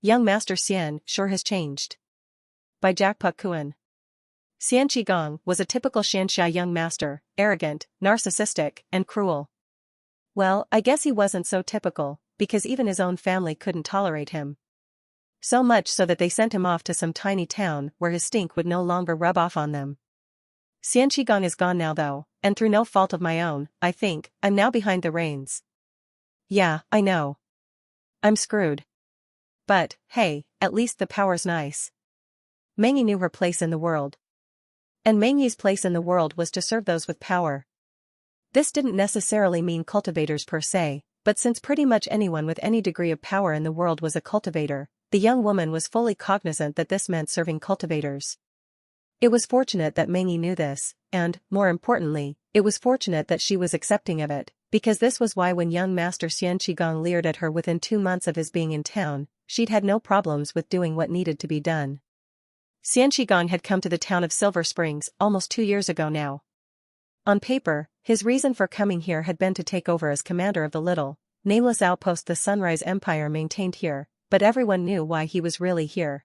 Young Master Xian sure has changed. By Jackpot Kuan. Xian Qigong was a typical Xianxia young master, arrogant, narcissistic, and cruel. Well, I guess he wasn't so typical, because even his own family couldn't tolerate him. So much so that they sent him off to some tiny town where his stink would no longer rub off on them. Xian Qigong is gone now though, and through no fault of my own, I think, I'm now behind the reins. Yeah, I know. I'm screwed. But, hey, at least the power's nice. Mengyi knew her place in the world. And Mengyi's place in the world was to serve those with power. This didn't necessarily mean cultivators per se, but since pretty much anyone with any degree of power in the world was a cultivator, the young woman was fully cognizant that this meant serving cultivators. It was fortunate that Mengyi knew this, and, more importantly, it was fortunate that she was accepting of it, because this was why when young Master Xian Qigong leered at her within 2 months of his being in town, she'd had no problems with doing what needed to be done. Xian Qigong had come to the town of Silver Springs almost 2 years ago now. On paper, his reason for coming here had been to take over as commander of the little, nameless outpost the Sunrise Empire maintained here, but everyone knew why he was really here.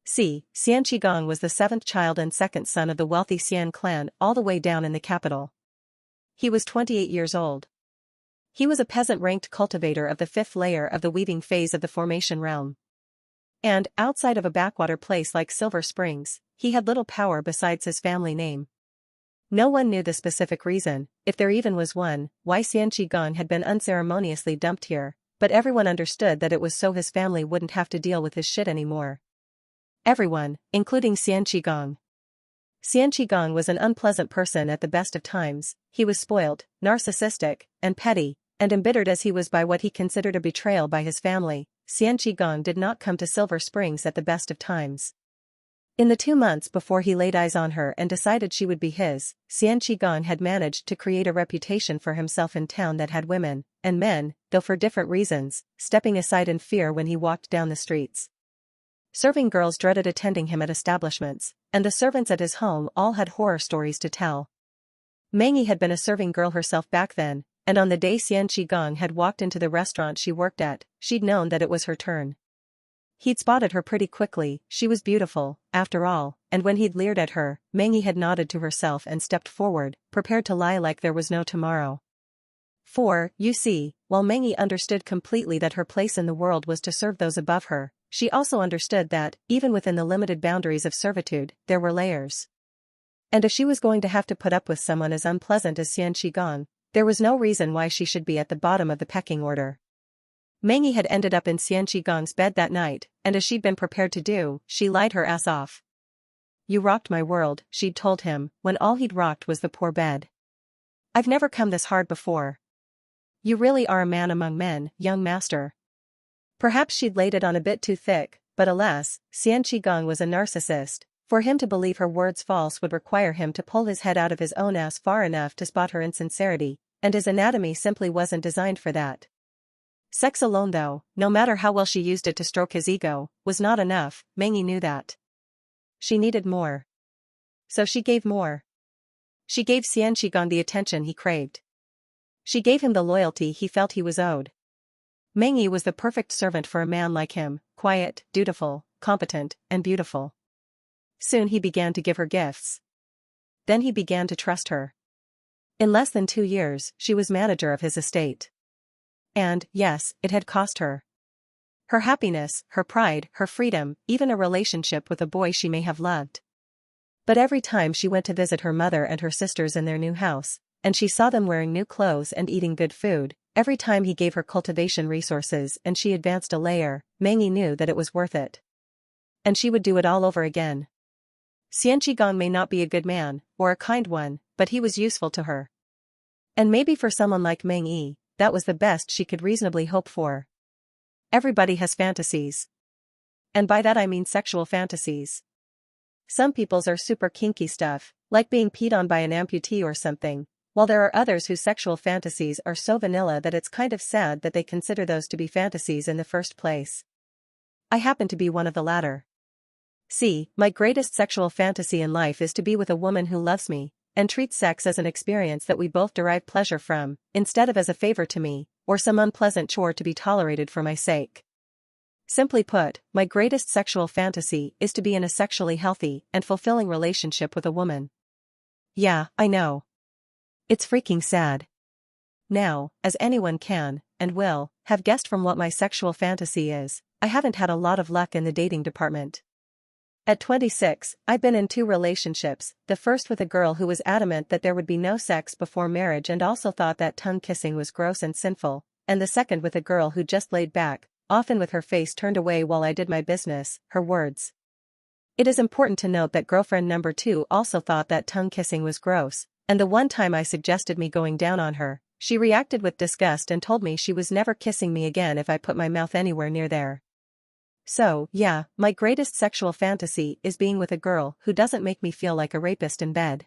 See, Xian Qigong was the 7th child and 2nd son of the wealthy Xian clan all the way down in the capital. He was 28 years old. He was a peasant-ranked cultivator of the 5th layer of the weaving phase of the formation realm. And, outside of a backwater place like Silver Springs, he had little power besides his family name. No one knew the specific reason, if there even was one, why Xian Qigong had been unceremoniously dumped here, but everyone understood that it was so his family wouldn't have to deal with his shit anymore. Everyone, including Xian Qigong. Xian Qigong was an unpleasant person at the best of times. He was spoiled, narcissistic, and petty, and embittered as he was by what he considered a betrayal by his family. Xian Qigong did not come to Silver Springs at the best of times. In the 2 months before he laid eyes on her and decided she would be his, Xian Qigong had managed to create a reputation for himself in town that had women, and men, though for different reasons, stepping aside in fear when he walked down the streets. Serving girls dreaded attending him at establishments, and the servants at his home all had horror stories to tell. Mengyi had been a serving girl herself back then, and on the day Xian Qigong had walked into the restaurant she worked at, she'd known that it was her turn. He'd spotted her pretty quickly. She was beautiful, after all, and when he'd leered at her, Mengyi had nodded to herself and stepped forward, prepared to lie like there was no tomorrow. For, you see, while Mengyi understood completely that her place in the world was to serve those above her, she also understood that, even within the limited boundaries of servitude, there were layers. And if she was going to have to put up with someone as unpleasant as Xian Qigong, there was no reason why she should be at the bottom of the pecking order. Mengyi had ended up in Xian Qigong's bed that night, and as she'd been prepared to do, she lied her ass off. You rocked my world, she'd told him, when all he'd rocked was the poor bed. I've never come this hard before. You really are a man among men, young master. Perhaps she'd laid it on a bit too thick, but alas, Xian Qigong was a narcissist. For him to believe her words false would require him to pull his head out of his own ass far enough to spot her insincerity, and his anatomy simply wasn't designed for that. Sex alone though, no matter how well she used it to stroke his ego, was not enough. Mengyi knew that. She needed more. So she gave more. She gave Xian Qigong the attention he craved. She gave him the loyalty he felt he was owed. Mengyi was the perfect servant for a man like him, quiet, dutiful, competent, and beautiful. Soon he began to give her gifts. Then he began to trust her. In less than 2 years, she was manager of his estate. And, yes, it had cost her. Her happiness, her pride, her freedom, even a relationship with a boy she may have loved. But every time she went to visit her mother and her sisters in their new house, and she saw them wearing new clothes and eating good food, every time he gave her cultivation resources and she advanced a layer, Mengyi knew that it was worth it. And she would do it all over again. Xian Qigong may not be a good man, or a kind one, but he was useful to her. And maybe for someone like Mengyi, that was the best she could reasonably hope for. Everybody has fantasies. And by that I mean sexual fantasies. Some people's are super kinky stuff, like being peed on by an amputee or something, while there are others whose sexual fantasies are so vanilla that it's kind of sad that they consider those to be fantasies in the first place. I happen to be one of the latter. See, my greatest sexual fantasy in life is to be with a woman who loves me, and treats sex as an experience that we both derive pleasure from, instead of as a favor to me, or some unpleasant chore to be tolerated for my sake. Simply put, my greatest sexual fantasy is to be in a sexually healthy and fulfilling relationship with a woman. Yeah, I know. It's freaking sad. Now, as anyone can, and will, have guessed from what my sexual fantasy is, I haven't had a lot of luck in the dating department. At 26, I've been in 2 relationships, the first with a girl who was adamant that there would be no sex before marriage and also thought that tongue kissing was gross and sinful, and the second with a girl who just laid back, often with her face turned away while I did my business, her words. It is important to note that girlfriend number 2 also thought that tongue kissing was gross, and the one time I suggested me going down on her, she reacted with disgust and told me she was never kissing me again if I put my mouth anywhere near there. So, yeah, my greatest sexual fantasy is being with a girl who doesn't make me feel like a rapist in bed.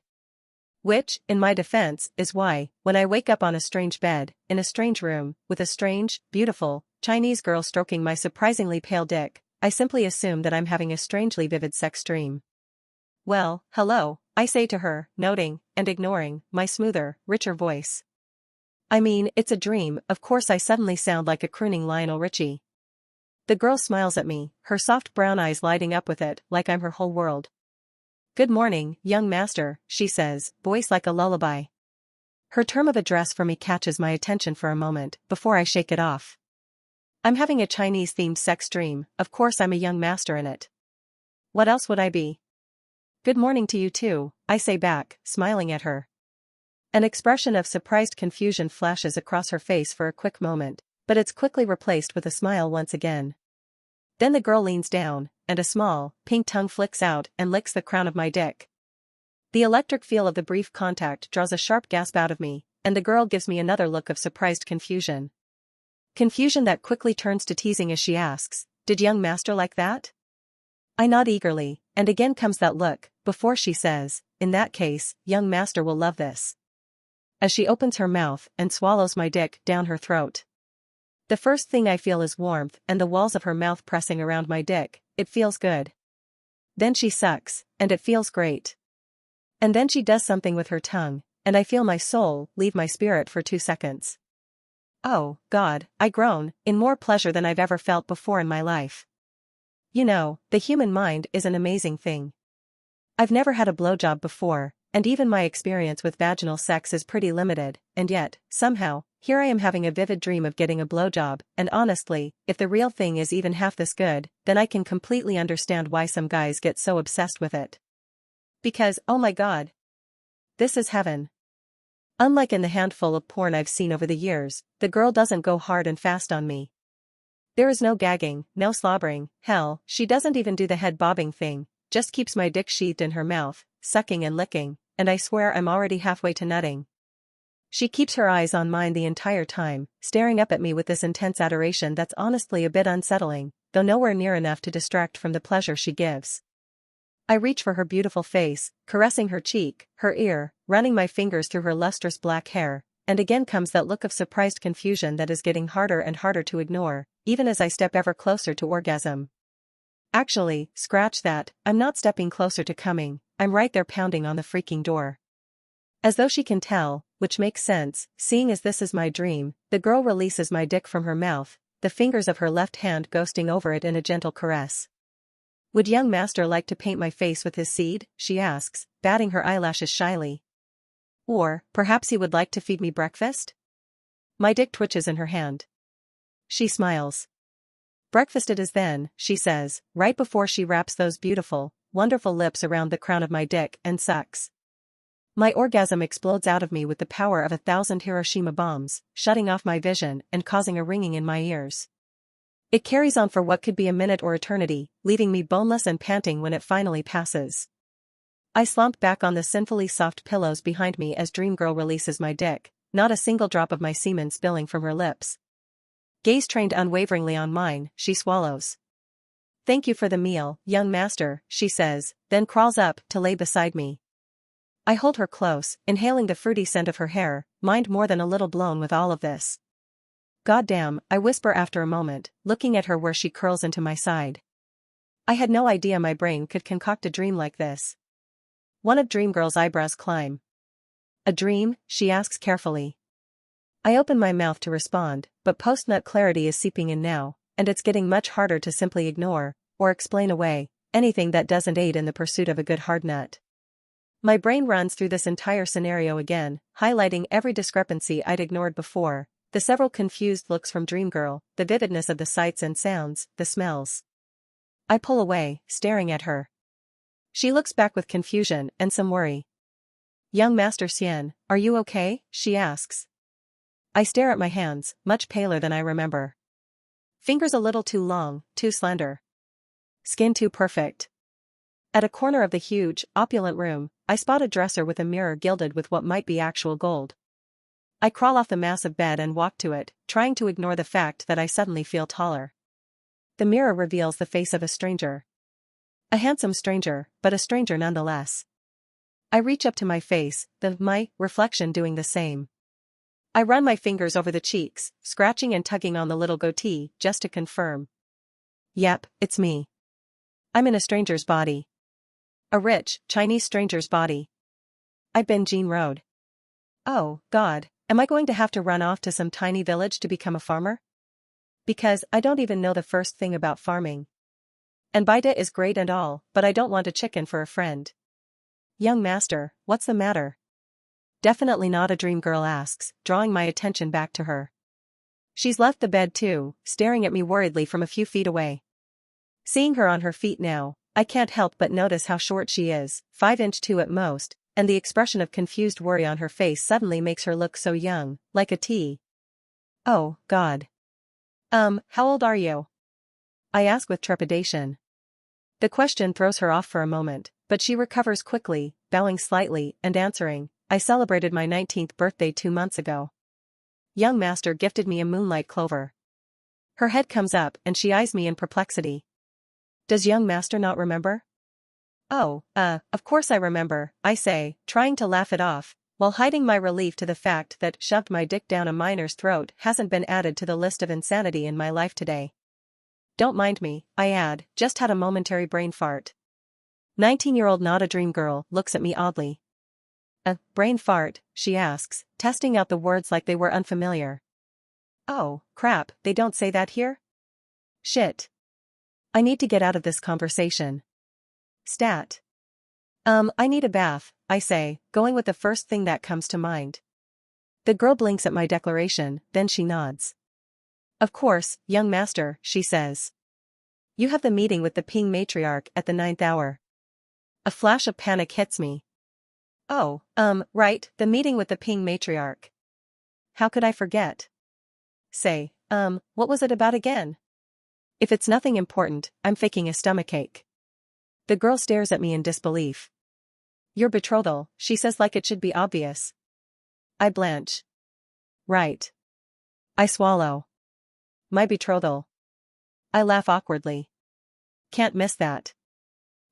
Which, in my defense, is why, when I wake up on a strange bed, in a strange room, with a strange, beautiful, Chinese girl stroking my surprisingly pale dick, I simply assume that I'm having a strangely vivid sex dream. Well, hello, I say to her, noting, and ignoring, my smoother, richer voice. I mean, it's a dream, of course I suddenly sound like a crooning Lionel Richie. The girl smiles at me, her soft brown eyes lighting up with it, like I'm her whole world. Good morning, young master, she says, voice like a lullaby. Her term of address for me catches my attention for a moment, before I shake it off. I'm having a Chinese-themed sex dream, of course I'm a young master in it. What else would I be? Good morning to you too, I say back, smiling at her. An expression of surprised confusion flashes across her face for a quick moment, but it's quickly replaced with a smile once again. Then the girl leans down, and a small, pink tongue flicks out and licks the crown of my dick. The electric feel of the brief contact draws a sharp gasp out of me, and the girl gives me another look of surprised confusion. Confusion that quickly turns to teasing as she asks, "Did young master like that?" I nod eagerly, and again comes that look, before she says, "In that case, young master will love this." As she opens her mouth and swallows my dick down her throat. The first thing I feel is warmth and the walls of her mouth pressing around my dick. It feels good. Then she sucks, and it feels great. And then she does something with her tongue, and I feel my soul leave my spirit for 2 seconds. Oh, God, I groan, in more pleasure than I've ever felt before in my life. You know, the human mind is an amazing thing. I've never had a blowjob before, and even my experience with vaginal sex is pretty limited, and yet, somehow, here I am having a vivid dream of getting a blowjob, and honestly, if the real thing is even half this good, then I can completely understand why some guys get so obsessed with it. Because, oh my God, this is heaven. Unlike in the handful of porn I've seen over the years, the girl doesn't go hard and fast on me. There is no gagging, no slobbering, hell, she doesn't even do the head bobbing thing, just keeps my dick sheathed in her mouth, sucking and licking, and I swear I'm already halfway to nutting. She keeps her eyes on mine the entire time, staring up at me with this intense adoration that's honestly a bit unsettling, though nowhere near enough to distract from the pleasure she gives. I reach for her beautiful face, caressing her cheek, her ear, running my fingers through her lustrous black hair, and again comes that look of surprised confusion that is getting harder and harder to ignore, even as I step ever closer to orgasm. Actually, scratch that, I'm not stepping closer to coming, I'm right there pounding on the freaking door. As though she can tell, which makes sense, seeing as this is my dream, the girl releases my dick from her mouth, the fingers of her left hand ghosting over it in a gentle caress. Would young master like to paint my face with his seed? She asks, batting her eyelashes shyly. Or, perhaps he would like to feed me breakfast? My dick twitches in her hand. She smiles. Breakfast it is then, she says, right before she wraps those beautiful, wonderful lips around the crown of my dick and sucks. My orgasm explodes out of me with the power of 1,000 Hiroshima bombs, shutting off my vision and causing a ringing in my ears. It carries on for what could be a minute or eternity, leaving me boneless and panting when it finally passes. I slump back on the sinfully soft pillows behind me as Dreamgirl releases my dick, not a single drop of my semen spilling from her lips. Gaze trained unwaveringly on mine, she swallows. Thank you for the meal, young master, she says, then crawls up to lay beside me. I hold her close, inhaling the fruity scent of her hair, mind more than a little blown with all of this. Goddamn, I whisper after a moment, looking at her where she curls into my side. I had no idea my brain could concoct a dream like this. One of Dreamgirl's eyebrows climb. A dream? She asks carefully. I open my mouth to respond, but post-nut clarity is seeping in now, and it's getting much harder to simply ignore, or explain away, anything that doesn't aid in the pursuit of a good hard nut. My brain runs through this entire scenario again, highlighting every discrepancy I'd ignored before, the several confused looks from Dreamgirl, the vividness of the sights and sounds, the smells. I pull away, staring at her. She looks back with confusion and some worry. "Young Master Xian, are you okay?" she asks. I stare at my hands, much paler than I remember. Fingers a little too long, too slender. Skin too perfect. At a corner of the huge, opulent room, I spot a dresser with a mirror gilded with what might be actual gold. I crawl off the massive bed and walk to it, trying to ignore the fact that I suddenly feel taller. The mirror reveals the face of a stranger. A handsome stranger, but a stranger nonetheless. I reach up to my face, my reflection doing the same. I run my fingers over the cheeks, scratching and tugging on the little goatee, just to confirm. Yep, it's me. I'm in a stranger's body. A rich, Chinese stranger's body. I've been Jean Road. Oh, God, am I going to have to run off to some tiny village to become a farmer? Because I don't even know the first thing about farming. And Baida is great and all, but I don't want a chicken for a friend. Young master, what's the matter? Definitely not, a dream girl asks, drawing my attention back to her. She's left the bed too, staring at me worriedly from a few feet away. Seeing her on her feet now, I can't help but notice how short she is, 5'2" at most, and the expression of confused worry on her face suddenly makes her look so young, like a tea. Oh, God. How old are you? I ask with trepidation. The question throws her off for a moment, but she recovers quickly, bowing slightly and answering, I celebrated my 19th birthday 2 months ago. Young master gifted me a moonlight clover. Her head comes up and she eyes me in perplexity. Does young master not remember? Oh, of course I remember, I say, trying to laugh it off, while hiding my relief to the fact that shoved my dick down a miner's throat hasn't been added to the list of insanity in my life today. Don't mind me, I add, just had a momentary brain fart. 19-year-old not a dream girl looks at me oddly. A brain fart, she asks, testing out the words like they were unfamiliar. Oh, crap, they don't say that here? Shit. I need to get out of this conversation. Stat. I need a bath, I say, going with the first thing that comes to mind. The girl blinks at my declaration, then she nods. Of course, young master, she says. You have the meeting with the Ping matriarch at the 9th hour. A flash of panic hits me. Oh, right, the meeting with the Ping matriarch. How could I forget? Say, what was it about again? If it's nothing important, I'm faking a stomachache. The girl stares at me in disbelief. Your betrothal, she says like it should be obvious. I blanch. Right. I swallow. My betrothal. I laugh awkwardly. Can't miss that.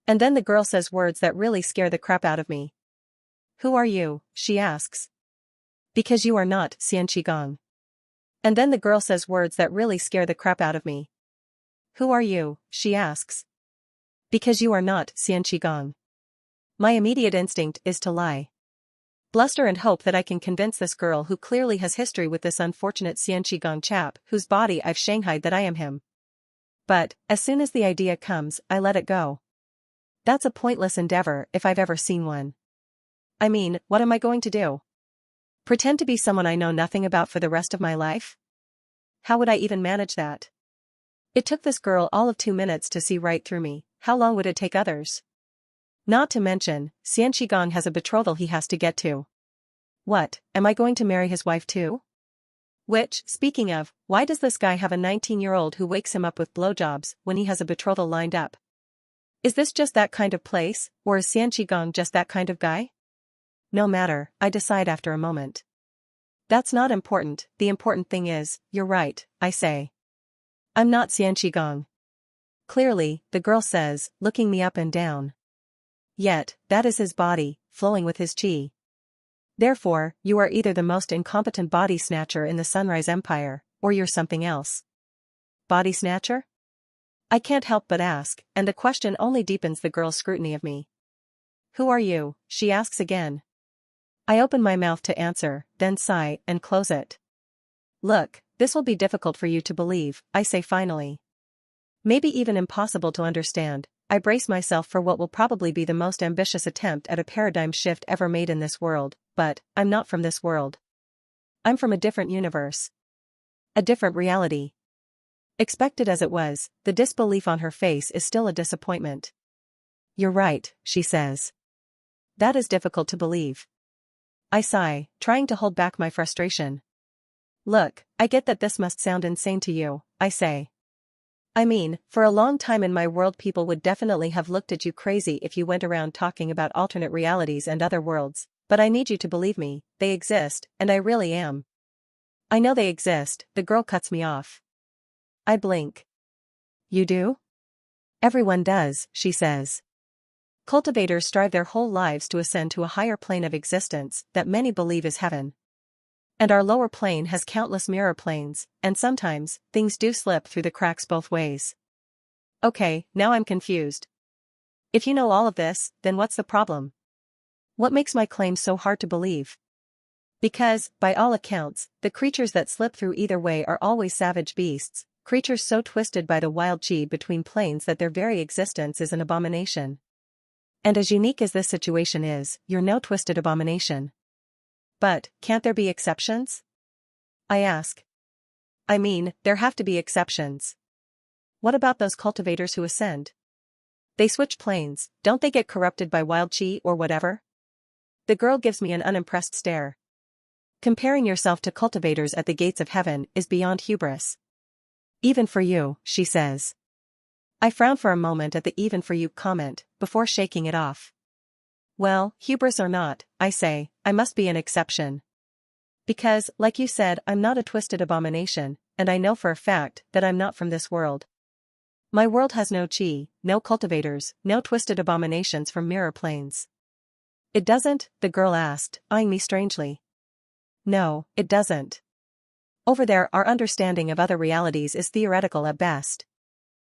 And then the girl says words that really scare the crap out of me. Who are you? She asks. Because you are not Xian Qigong. And then the girl says words that really scare the crap out of me. Who are you? She asks. Because you are not Xian Qigong. My immediate instinct is to lie. Bluster and hope that I can convince this girl who clearly has history with this unfortunate Xian Qigong chap whose body I've shanghaied that I am him. But, as soon as the idea comes, I let it go. That's a pointless endeavor if I've ever seen one. I mean, what am I going to do? Pretend to be someone I know nothing about for the rest of my life? How would I even manage that? It took this girl all of 2 minutes to see right through me, how long would it take others? Not to mention, Xian Qigong has a betrothal he has to get to. What, am I going to marry his wife too? Which, speaking of, why does this guy have a 19-year-old who wakes him up with blowjobs when he has a betrothal lined up? Is this just that kind of place, or is Xian Qigong just that kind of guy? No matter, I decide after a moment. That's not important, the important thing is, you're right, I say. I'm not Xian Qigong. Clearly, the girl says, looking me up and down. Yet, that is his body, flowing with his qi. Therefore, you are either the most incompetent body snatcher in the Sunrise Empire, or you're something else. Body snatcher? I can't help but ask, and the question only deepens the girl's scrutiny of me. Who are you? She asks again. I open my mouth to answer, then sigh and close it. Look, This will be difficult for you to believe, I say finally. Maybe even impossible to understand. I brace myself for what will probably be the most ambitious attempt at a paradigm shift ever made in this world, but I'm not from this world. I'm from a different universe. A different reality. Expected as it was, the disbelief on her face is still a disappointment. You're right, she says. That is difficult to believe. I sigh, trying to hold back my frustration. Look, I get that this must sound insane to you, I say. I mean, for a long time in my world people would definitely have looked at you crazy if you went around talking about alternate realities and other worlds, but I need you to believe me, they exist, and I really am. I know they exist, the girl cuts me off. I blink. You do? Everyone does, she says. Cultivators strive their whole lives to ascend to a higher plane of existence that many believe is heaven. And our lower plane has countless mirror planes, and sometimes, things do slip through the cracks both ways. Okay, now I'm confused. If you know all of this, then what's the problem? What makes my claim so hard to believe? Because, by all accounts, the creatures that slip through either way are always savage beasts, creatures so twisted by the wild chi between planes that their very existence is an abomination. And as unique as this situation is, you're no twisted abomination. But, can't there be exceptions? I ask. I mean, there have to be exceptions. What about those cultivators who ascend? They switch planes, don't they get corrupted by wild chi or whatever? The girl gives me an unimpressed stare. Comparing yourself to cultivators at the gates of heaven is beyond hubris. Even for you, she says. I frown for a moment at the even for you comment, before shaking it off. Well, hubris or not, I say, I must be an exception. Because, like you said, I'm not a twisted abomination, and I know for a fact that I'm not from this world. My world has no chi, no cultivators, no twisted abominations from mirror planes. It doesn't? The girl asked, eyeing me strangely. No, it doesn't. Over there our understanding of other realities is theoretical at best.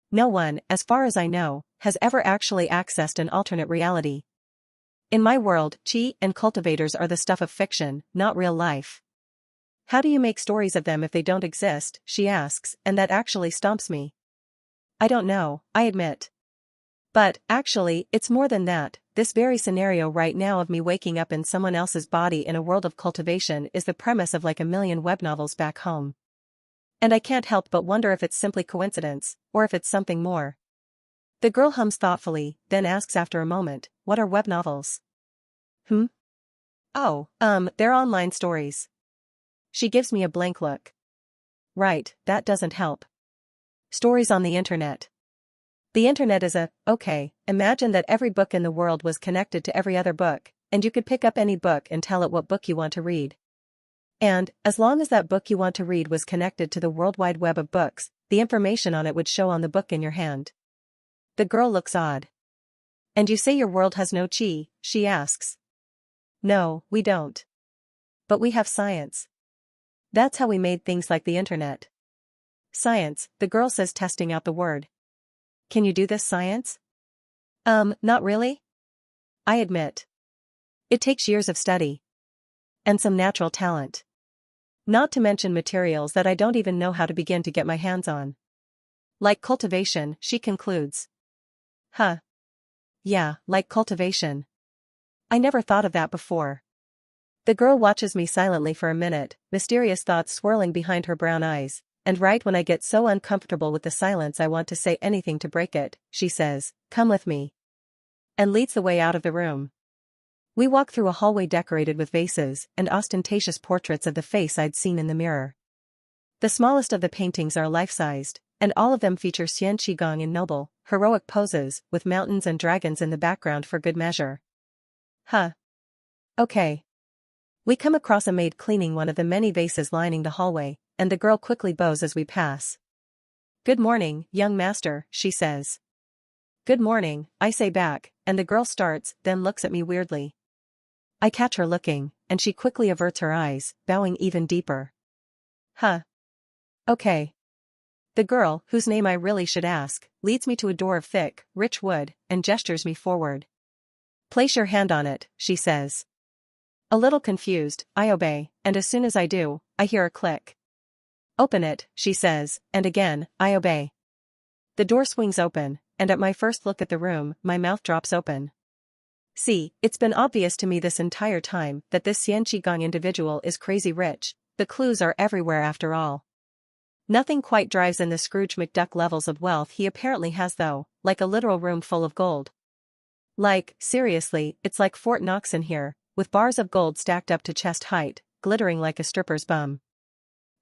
No one, as far as I know, has ever actually accessed an alternate reality. In my world, chi and cultivators are the stuff of fiction, not real life. How do you make stories of them if they don't exist, she asks, and that actually stumps me. I don't know, I admit. But, actually, it's more than that. This very scenario right now of me waking up in someone else's body in a world of cultivation is the premise of like a million web novels back home. And I can't help but wonder if it's simply coincidence, or if it's something more. The girl hums thoughtfully, then asks after a moment, what are web novels? Oh, they're online stories. She gives me a blank look. Right, that doesn't help. Stories on the internet. The internet is okay, imagine that every book in the world was connected to every other book, and you could pick up any book and tell it what book you want to read. And, as long as that book you want to read was connected to the World Wide Web of books, the information on it would show on the book in your hand. The girl looks odd. And you say your world has no chi, she asks. No, we don't. But we have science. That's how we made things like the internet. Science, the girl says, testing out the word. Can you do this science? Not really. I admit. It takes years of study. And some natural talent. Not to mention materials that I don't even know how to begin to get my hands on. Like cultivation, she concludes. Huh. Yeah, like cultivation. I never thought of that before. The girl watches me silently for a minute, mysterious thoughts swirling behind her brown eyes, and right when I get so uncomfortable with the silence I want to say anything to break it, she says, come with me. And leads the way out of the room. We walk through a hallway decorated with vases and ostentatious portraits of the face I'd seen in the mirror. The smallest of the paintings are life-sized, and all of them feature Xian Qigong in noble, heroic poses, with mountains and dragons in the background for good measure. Huh. Okay. We come across a maid cleaning one of the many vases lining the hallway, and the girl quickly bows as we pass. Good morning, young master, she says. Good morning, I say back, and the girl starts, then looks at me weirdly. I catch her looking, and she quickly averts her eyes, bowing even deeper. Huh. Okay. The girl, whose name I really should ask, leads me to a door of thick, rich wood, and gestures me forward. Place your hand on it, she says. A little confused, I obey, and as soon as I do, I hear a click. Open it, she says, and again, I obey. The door swings open, and at my first look at the room, my mouth drops open. See, it's been obvious to me this entire time that this Xian Qigong individual is crazy rich. The clues are everywhere after all. Nothing quite drives in the Scrooge McDuck levels of wealth he apparently has though, like a literal room full of gold. Like, seriously, it's like Fort Knox in here, with bars of gold stacked up to chest height, glittering like a stripper's bum.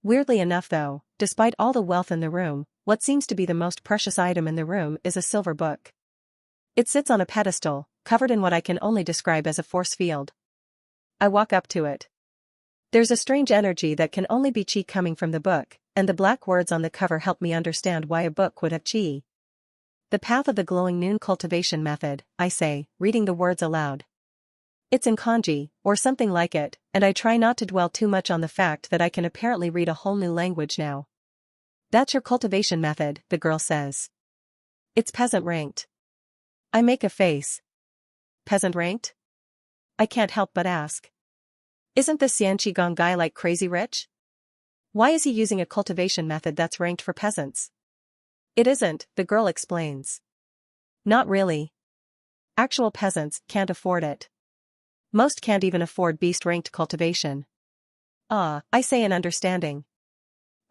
Weirdly enough though, despite all the wealth in the room, what seems to be the most precious item in the room is a silver book. It sits on a pedestal, covered in what I can only describe as a force field. I walk up to it. There's a strange energy that can only be chi coming from the book, and the black words on the cover help me understand why a book would have chi. The Path of the Glowing Noon Cultivation Method, I say, reading the words aloud. It's in kanji, or something like it, and I try not to dwell too much on the fact that I can apparently read a whole new language now. That's your cultivation method, the girl says. It's peasant ranked. I make a face. Peasant ranked? I can't help but ask. Isn't this Xian Qigong guy like crazy rich? Why is he using a cultivation method that's ranked for peasants? It isn't, the girl explains. Not really. Actual peasants can't afford it. Most can't even afford beast-ranked cultivation. I say in understanding.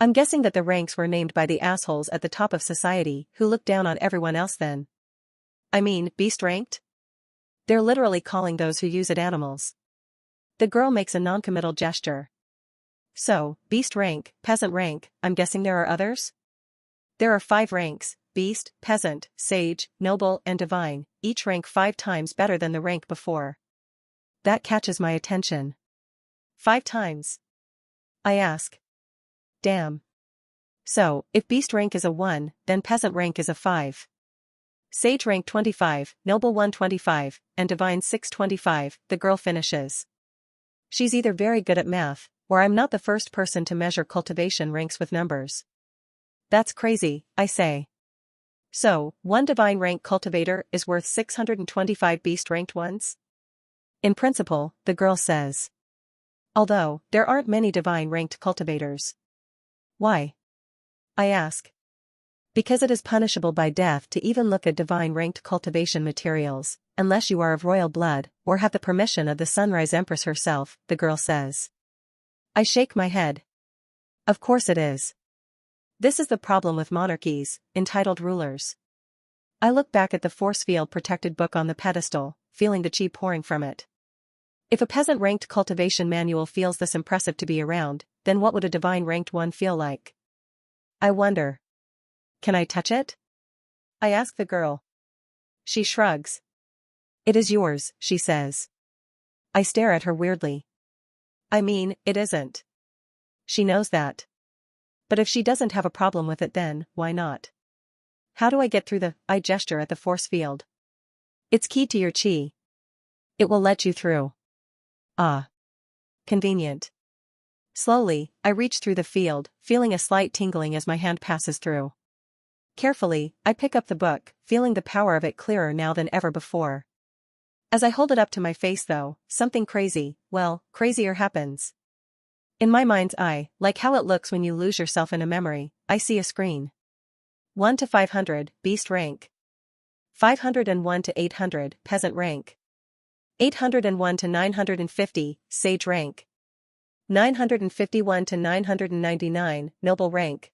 I'm guessing that the ranks were named by the assholes at the top of society who look down on everyone else then. I mean, beast-ranked? They're literally calling those who use it animals. The girl makes a non-committal gesture. So, beast rank, peasant rank, I'm guessing there are others? There are 5 ranks: beast, peasant, sage, noble, and divine, each rank 5 times better than the rank before. That catches my attention. 5 times? I ask. Damn. So, if beast rank is a 1, then peasant rank is a 5. Sage rank 25, noble 125, and divine 625, the girl finishes. She's either very good at math, or I'm not the first person to measure cultivation ranks with numbers. That's crazy, I say. So, one divine rank cultivator is worth 625 beast ranked ones? In principle, the girl says. Although, there aren't many divine ranked cultivators. Why? I ask. Because it is punishable by death to even look at divine ranked cultivation materials, unless you are of royal blood, or have the permission of the Sunrise Empress herself, the girl says. I shake my head. Of course it is. This is the problem with monarchies, entitled rulers. I look back at the force field protected book on the pedestal, feeling the chi pouring from it. If a peasant ranked cultivation manual feels this impressive to be around, then what would a divine ranked one feel like? I wonder. Can I touch it? I ask the girl. She shrugs. It is yours, she says. I stare at her weirdly. I mean, it isn't. She knows that. But if she doesn't have a problem with it then, why not? How do I get through the, I gesture at the force field. It's keyed to your chi. It will let you through. Ah. Convenient. Slowly, I reach through the field, feeling a slight tingling as my hand passes through. Carefully, I pick up the book, feeling the power of it clearer now than ever before. As I hold it up to my face though, something crazy, well, crazier happens. In my mind's eye, like how it looks when you lose yourself in a memory, I see a screen. 1 to 500, beast rank. 501 to 800, peasant rank. 801 to 950, sage rank. 951 to 999, noble rank.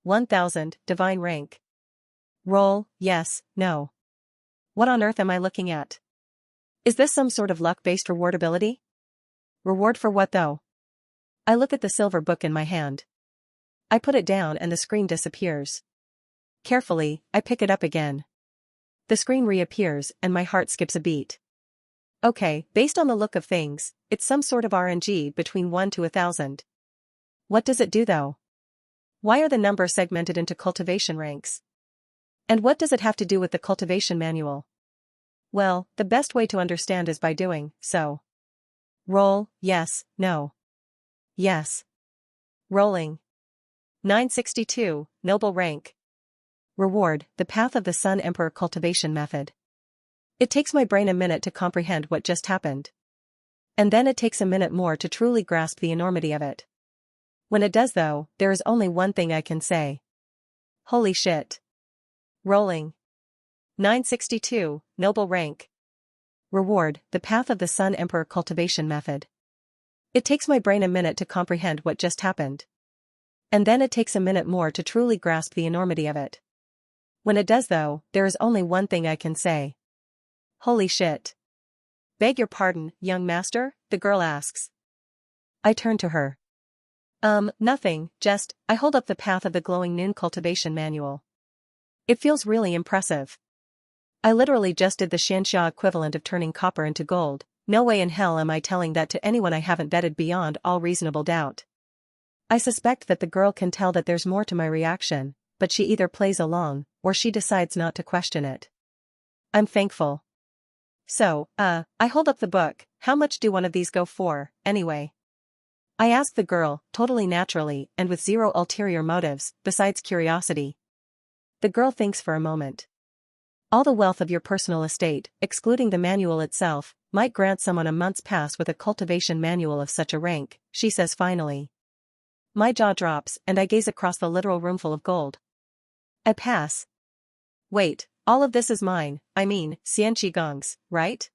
1000, divine rank. Roll, yes, no. What on earth am I looking at? Is this some sort of luck-based rewardability? Reward for what though? I look at the silver book in my hand. I put it down and the screen disappears. Carefully, I pick it up again. The screen reappears and my heart skips a beat. Okay, based on the look of things, it's some sort of RNG between 1 to 1000. What does it do though? Why are the numbers segmented into cultivation ranks? And what does it have to do with the cultivation manual? Well, the best way to understand is by doing so. Roll, yes, no. Yes. Rolling. 962, noble rank. Reward, the Path of the Sun Emperor cultivation method. It takes my brain a minute to comprehend what just happened. And then it takes a minute more to truly grasp the enormity of it. When it does though, there is only one thing I can say. Holy shit. Rolling. 962, Noble Rank. Reward, the Path of the Sun Emperor Cultivation Method. It takes my brain a minute to comprehend what just happened. And then it takes a minute more to truly grasp the enormity of it. When it does though, there is only one thing I can say. Holy shit. Beg your pardon, young master? The girl asks. I turn to her. Nothing, just, I hold up the Path of the Glowing Noon Cultivation Manual. It feels really impressive. I literally just did the Xian equivalent of turning copper into gold. No way in hell am I telling that to anyone I haven't vetted beyond all reasonable doubt. I suspect that the girl can tell that there's more to my reaction, but she either plays along, or she decides not to question it. I'm thankful. So, I hold up the book. How much do one of these go for, anyway? I ask the girl, totally naturally and with zero ulterior motives, besides curiosity. The girl thinks for a moment. All the wealth of your personal estate, excluding the manual itself, might grant someone a month's pass with a cultivation manual of such a rank, she says finally. My jaw drops and I gaze across the literal roomful of gold. I pass. Wait, all of this is mine, I mean, Xian Qigong's, right?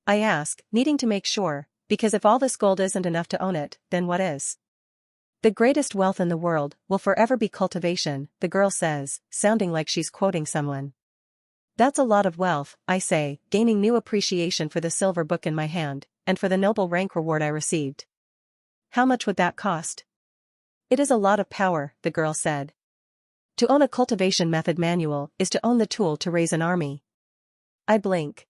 I ask, needing to make sure, because if all this gold isn't enough to own it, then what is? The greatest wealth in the world will forever be cultivation, the girl says, sounding like she's quoting someone. That's a lot of wealth, I say, gaining new appreciation for the silver book in my hand, and for the noble rank reward I received. How much would that cost? It is a lot of power, the girl said. To own a cultivation method manual is to own the tool to raise an army. I blink.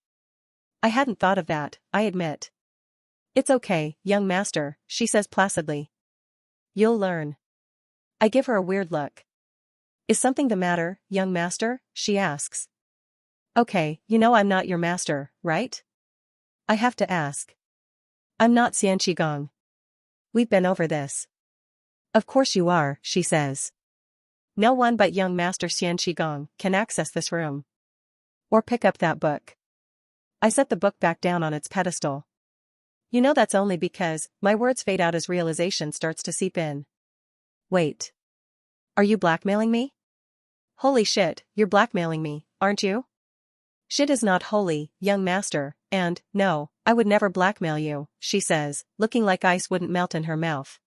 I hadn't thought of that, I admit. It's okay, young master, she says placidly. You'll learn. I give her a weird look. Is something the matter, young master? She asks. Okay, you know I'm not your master, right? I have to ask. I'm not Xian Qigong. We've been over this. Of course you are, she says. No one but young master Xian Qigong can access this room. Or pick up that book. I set the book back down on its pedestal. You know that's only because my words fade out as realization starts to seep in. Wait. Are you blackmailing me? Holy shit, you're blackmailing me, aren't you? Shit is not holy, young master, and, no, I would never blackmail you, she says, looking like ice wouldn't melt in her mouth.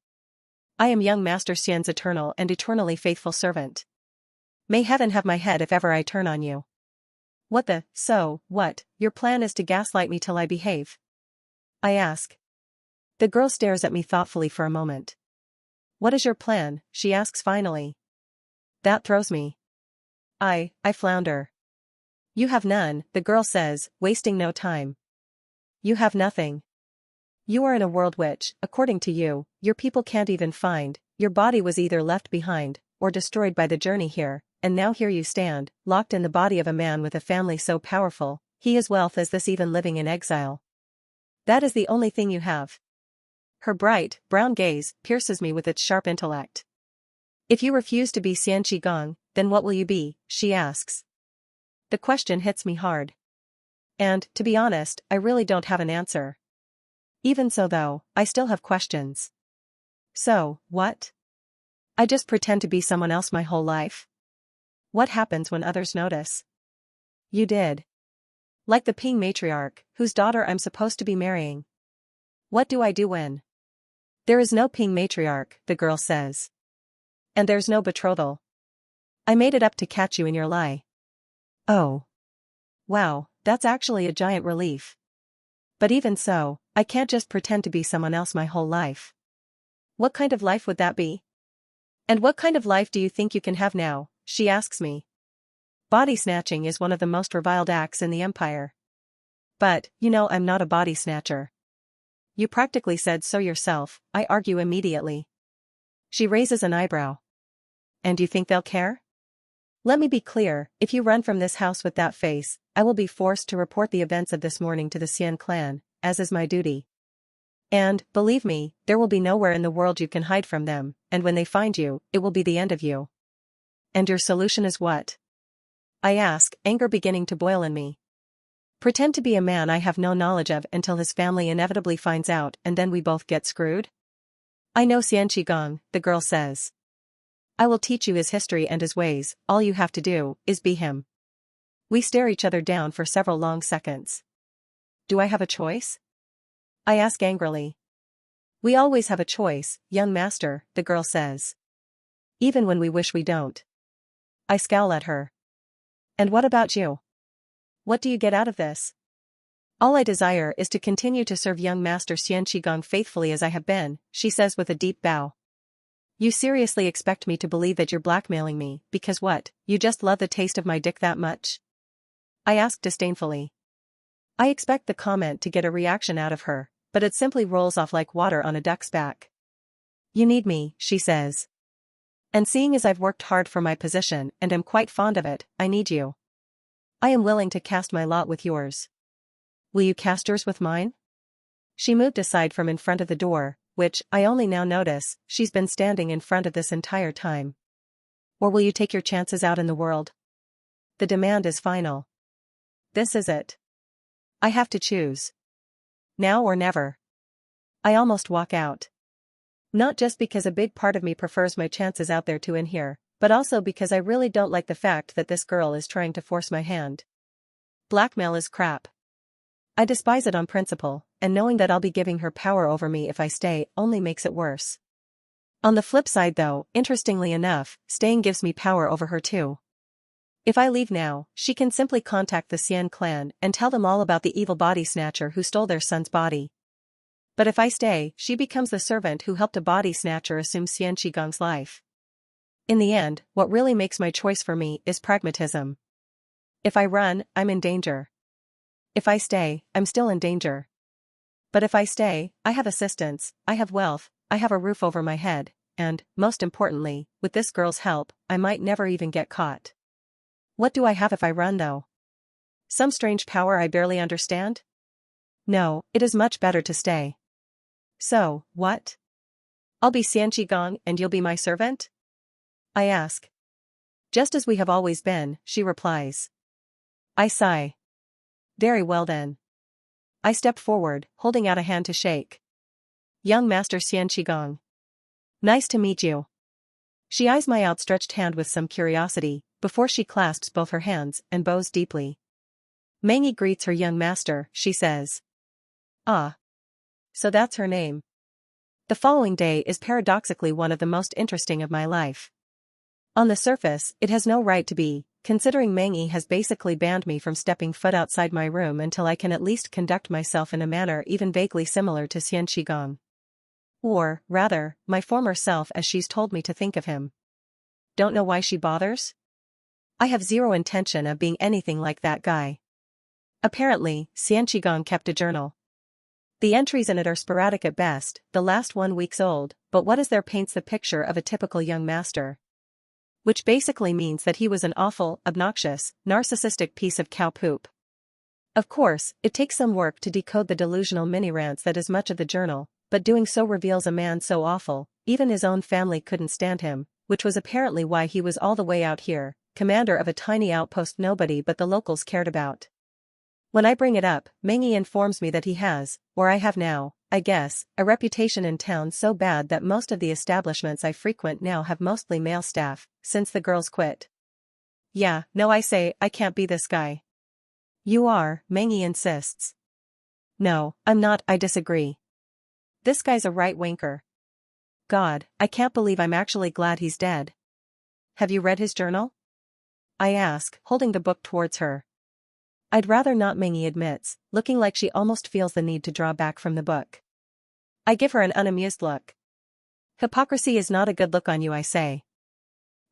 I am young master Xian's eternal and eternally faithful servant. May heaven have my head if ever I turn on you. What the, so, what, your plan is to gaslight me till I behave? I ask. The girl stares at me thoughtfully for a moment. What is your plan? She asks finally. That throws me. I flounder. You have none, the girl says, wasting no time. You have nothing. You are in a world which, according to you, your people can't even find. Your body was either left behind, or destroyed by the journey here, and now here you stand, locked in the body of a man with a family so powerful, he has wealth as this even living in exile. That is the only thing you have. Her bright, brown gaze pierces me with its sharp intellect. If you refuse to be Xian Qigong, then what will you be? She asks. The question hits me hard. And, to be honest, I really don't have an answer. Even so though, I still have questions. So, what? I just pretend to be someone else my whole life? What happens when others notice? You did. Like the Ping matriarch, whose daughter I'm supposed to be marrying. What do I do when? There is no Ping matriarch, the girl says. And there's no betrothal. I made it up to catch you in your lie. Oh. Wow, that's actually a giant relief. But even so, I can't just pretend to be someone else my whole life. What kind of life would that be? And what kind of life do you think you can have now? She asks me. Body snatching is one of the most reviled acts in the empire. But, you know I'm not a body snatcher. You practically said so yourself, I argue immediately. She raises an eyebrow. And you think they'll care? Let me be clear, if you run from this house with that face, I will be forced to report the events of this morning to the Xian clan, as is my duty. And, believe me, there will be nowhere in the world you can hide from them, and when they find you, it will be the end of you. And your solution is what? I ask, anger beginning to boil in me. Pretend to be a man I have no knowledge of until his family inevitably finds out and then we both get screwed? I know Xian Qigong, the girl says. I will teach you his history and his ways, all you have to do is be him. We stare each other down for several long seconds. Do I have a choice? I ask angrily. We always have a choice, young master, the girl says. Even when we wish we don't. I scowl at her. And what about you? What do you get out of this? All I desire is to continue to serve young master Xian Qigong faithfully as I have been, she says with a deep bow. You seriously expect me to believe that you're blackmailing me, because what, you just love the taste of my dick that much? I ask disdainfully. I expect the comment to get a reaction out of her, but it simply rolls off like water on a duck's back. You need me, she says. And seeing as I've worked hard for my position and am quite fond of it, I need you. I am willing to cast my lot with yours. Will you cast yours with mine? She moved aside from in front of the door, which, I only now notice, she's been standing in front of this entire time. Or will you take your chances out in the world? The demand is final. This is it. I have to choose. Now or never. I almost walk out. Not just because a big part of me prefers my chances out there to in here, but also because I really don't like the fact that this girl is trying to force my hand. Blackmail is crap. I despise it on principle, and knowing that I'll be giving her power over me if I stay only makes it worse. On the flip side though, interestingly enough, staying gives me power over her too. If I leave now, she can simply contact the Xian clan and tell them all about the evil body snatcher who stole their son's body. But if I stay, she becomes the servant who helped a body snatcher assume Xian Qigong's life. In the end, what really makes my choice for me is pragmatism. If I run, I'm in danger. If I stay, I'm still in danger. But if I stay, I have assistance, I have wealth, I have a roof over my head, and, most importantly, with this girl's help, I might never even get caught. What do I have if I run though? Some strange power I barely understand? No, it is much better to stay. So, what? I'll be Xian Qigong and you'll be my servant? I ask. Just as we have always been, she replies. I sigh. Very well then. I step forward, holding out a hand to shake. Young Master Xian Qigong. Nice to meet you. She eyes my outstretched hand with some curiosity, before she clasps both her hands and bows deeply. Mangi greets her young master, she says. Ah. So that's her name. The following day is paradoxically one of the most interesting of my life. On the surface, it has no right to be, considering Mangi has basically banned me from stepping foot outside my room until I can at least conduct myself in a manner even vaguely similar to Xian Qigong. Or, rather, my former self as she's told me to think of him. Don't know why she bothers? I have zero intention of being anything like that guy. Apparently, Xian Qigong kept a journal. The entries in it are sporadic at best, the last 1 week old, but what is there paints the picture of a typical young master. Which basically means that he was an awful, obnoxious, narcissistic piece of cow poop. Of course, it takes some work to decode the delusional mini-rants that is much of the journal, but doing so reveals a man so awful, even his own family couldn't stand him, which was apparently why he was all the way out here, commander of a tiny outpost nobody but the locals cared about. When I bring it up, Mangi informs me that he has, or I have now, I guess, a reputation in town so bad that most of the establishments I frequent now have mostly male staff, since the girls quit. Yeah, no, I say, I can't be this guy. You are, Mangi insists. No, I'm not, I disagree. This guy's a right wanker. God, I can't believe I'm actually glad he's dead. Have you read his journal? I ask, holding the book towards her. I'd rather not, Mangi admits, looking like she almost feels the need to draw back from the book. I give her an unamused look. Hypocrisy is not a good look on you, I say.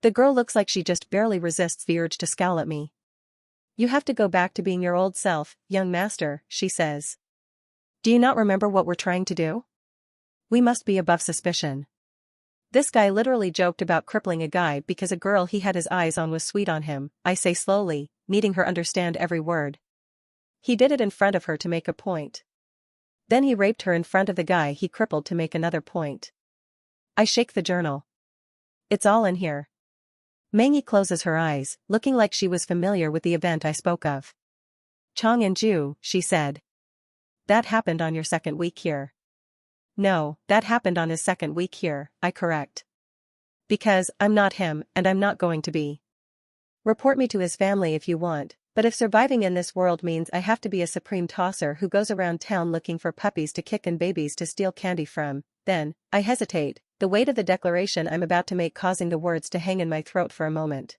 The girl looks like she just barely resists the urge to scowl at me. You have to go back to being your old self, young master, she says. Do you not remember what we're trying to do? We must be above suspicion. This guy literally joked about crippling a guy because a girl he had his eyes on was sweet on him, I say slowly, needing her understand every word. He did it in front of her to make a point. Then he raped her in front of the guy he crippled to make another point. I shake the journal. It's all in here. Mangi closes her eyes, looking like she was familiar with the event I spoke of. Chong and Ju, she said. That happened on your second week here. No, that happened on his second week here, I correct. Because, I'm not him, and I'm not going to be. Report me to his family if you want, but if surviving in this world means I have to be a supreme tosser who goes around town looking for puppies to kick and babies to steal candy from, then, I hesitate, the weight of the declaration I'm about to make causing the words to hang in my throat for a moment.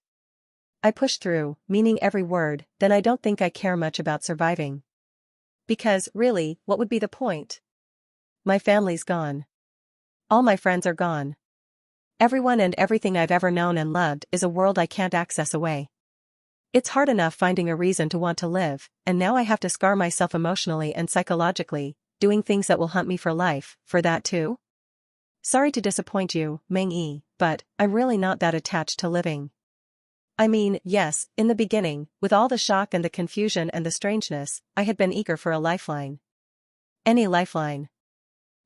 I push through, meaning every word, then I don't think I care much about surviving. Because, really, what would be the point? My family's gone. All my friends are gone. Everyone and everything I've ever known and loved is a world I can't access away. It's hard enough finding a reason to want to live, and now I have to scar myself emotionally and psychologically, doing things that will haunt me for life, for that too? Sorry to disappoint you, Meng-yi, but I'm really not that attached to living. I mean, yes, in the beginning, with all the shock and the confusion and the strangeness, I had been eager for a lifeline. Any lifeline.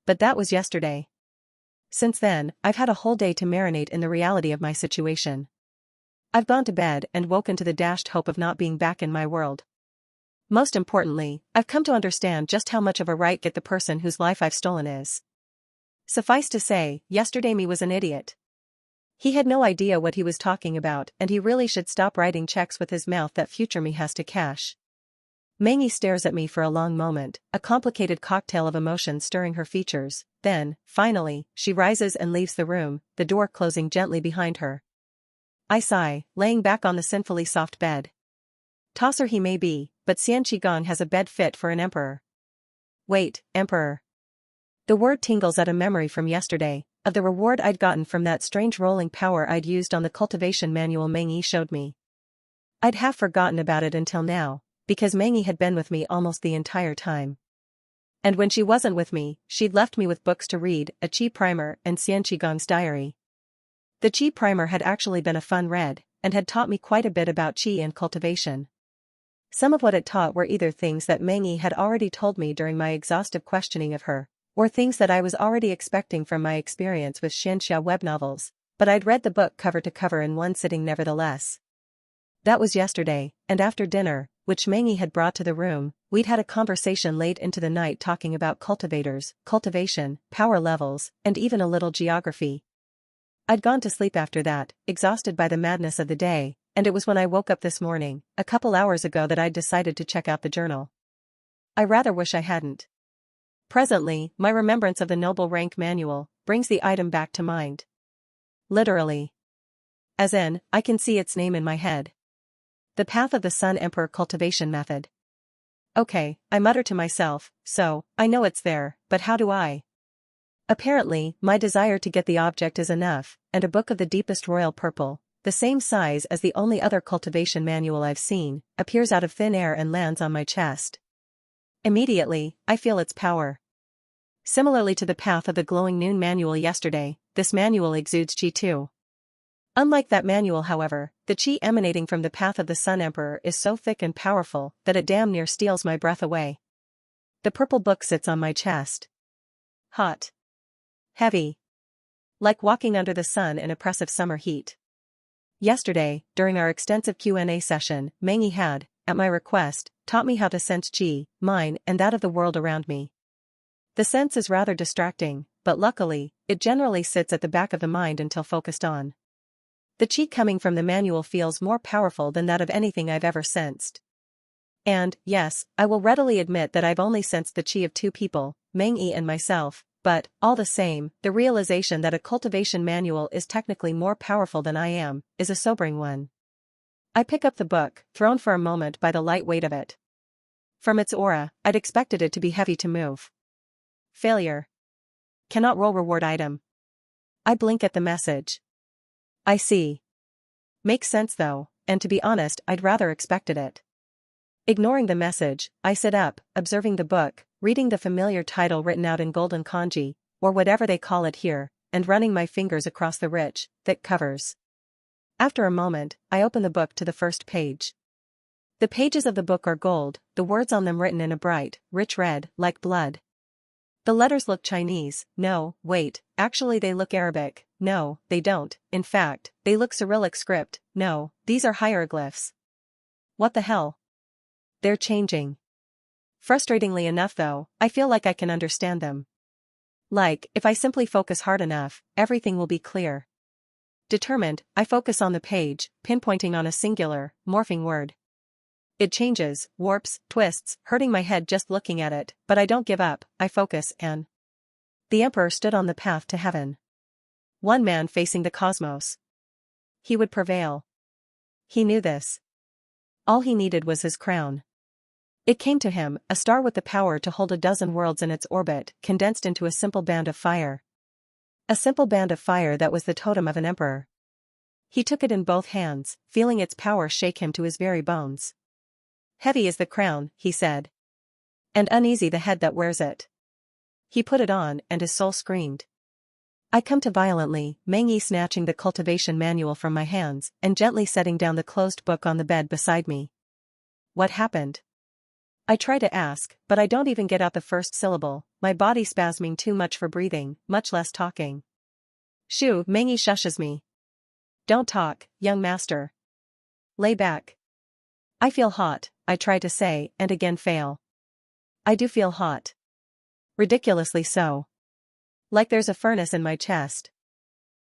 But that was yesterday. Since then, I've had a whole day to marinate in the reality of my situation. I've gone to bed and woken to the dashed hope of not being back in my world. Most importantly, I've come to understand just how much of a right get the person whose life I've stolen is. Suffice to say, yesterday me was an idiot. He had no idea what he was talking about, and he really should stop writing checks with his mouth that future me has to cash. Meng-yi stares at me for a long moment, a complicated cocktail of emotions stirring her features, then, finally, she rises and leaves the room, the door closing gently behind her. I sigh, laying back on the sinfully soft bed. Tosser he may be, but Xian Qigong has a bed fit for an emperor. Wait, emperor. The word tingles at a memory from yesterday, of the reward I'd gotten from that strange rolling power I'd used on the cultivation manual Meng-yi showed me. I'd half forgotten about it until now, because Meng-yi had been with me almost the entire time. And when she wasn't with me, she'd left me with books to read, a Qi primer and Xian Qigong's diary. The Qi primer had actually been a fun read, and had taught me quite a bit about Qi and cultivation. Some of what it taught were either things that Meng-yi had already told me during my exhaustive questioning of her, or things that I was already expecting from my experience with Xianxia web novels, but I'd read the book cover to cover in one sitting nevertheless. That was yesterday, and after dinner, which Meng-yi had brought to the room, we'd had a conversation late into the night talking about cultivators, cultivation, power levels, and even a little geography. I'd gone to sleep after that, exhausted by the madness of the day, and it was when I woke up this morning, a couple hours ago, that I'd decided to check out the journal. I rather wish I hadn't. Presently, my remembrance of the Noble Rank Manual brings the item back to mind. Literally. As in, I can see its name in my head. The Path of the Sun Emperor Cultivation Method. Okay, I mutter to myself, so, I know it's there, but how do I? Apparently, my desire to get the object is enough, and a book of the deepest royal purple, the same size as the only other cultivation manual I've seen, appears out of thin air and lands on my chest. Immediately, I feel its power. Similarly to the Path of the Glowing Noon manual yesterday, this manual exudes Qi too. Unlike that manual, however, the Qi emanating from the Path of the Sun Emperor is so thick and powerful that it damn near steals my breath away. The purple book sits on my chest. Hot. Heavy. Like walking under the sun in oppressive summer heat. Yesterday, during our extensive Q&A session, Meng-yi had, at my request, taught me how to sense Qi, mine and that of the world around me. The sense is rather distracting, but luckily, it generally sits at the back of the mind until focused on. The Qi coming from the manual feels more powerful than that of anything I've ever sensed. And, yes, I will readily admit that I've only sensed the Qi of two people, Meng-yi and myself, but, all the same, the realization that a cultivation manual is technically more powerful than I am, is a sobering one. I pick up the book, thrown for a moment by the light weight of it. From its aura, I'd expected it to be heavy to move. Failure. Cannot roll reward item. I blink at the message. I see. Makes sense though, and to be honest, I'd rather expected it. Ignoring the message, I sit up, observing the book, reading the familiar title written out in golden kanji, or whatever they call it here, and running my fingers across the rich, thick covers. After a moment, I open the book to the first page. The pages of the book are gold, the words on them written in a bright, rich red, like blood. The letters look Chinese. No, wait, actually they look Arabic. No, they don't. In fact, they look Cyrillic script. No, these are hieroglyphs. What the hell? They're changing. Frustratingly enough though, I feel like I can understand them. Like, if I simply focus hard enough, everything will be clear. Determined, I focus on the page, pinpointing on a singular, morphing word. It changes, warps, twists, hurting my head just looking at it, but I don't give up, I focus and... The emperor stood on the path to heaven. One man facing the cosmos. He would prevail. He knew this. All he needed was his crown. It came to him, a star with the power to hold a dozen worlds in its orbit, condensed into a simple band of fire. A simple band of fire that was the totem of an emperor. He took it in both hands, feeling its power shake him to his very bones. Heavy is the crown, he said. And uneasy the head that wears it. He put it on, and his soul screamed. I come to violently, Meng Yi snatching the cultivation manual from my hands, and gently setting down the closed book on the bed beside me. What happened? I try to ask, but I don't even get out the first syllable, my body spasming too much for breathing, much less talking. Shoo, Meng Yi shushes me. Don't talk, young master. Lay back. I feel hot, I try to say, and again fail. I do feel hot. Ridiculously so. Like there's a furnace in my chest.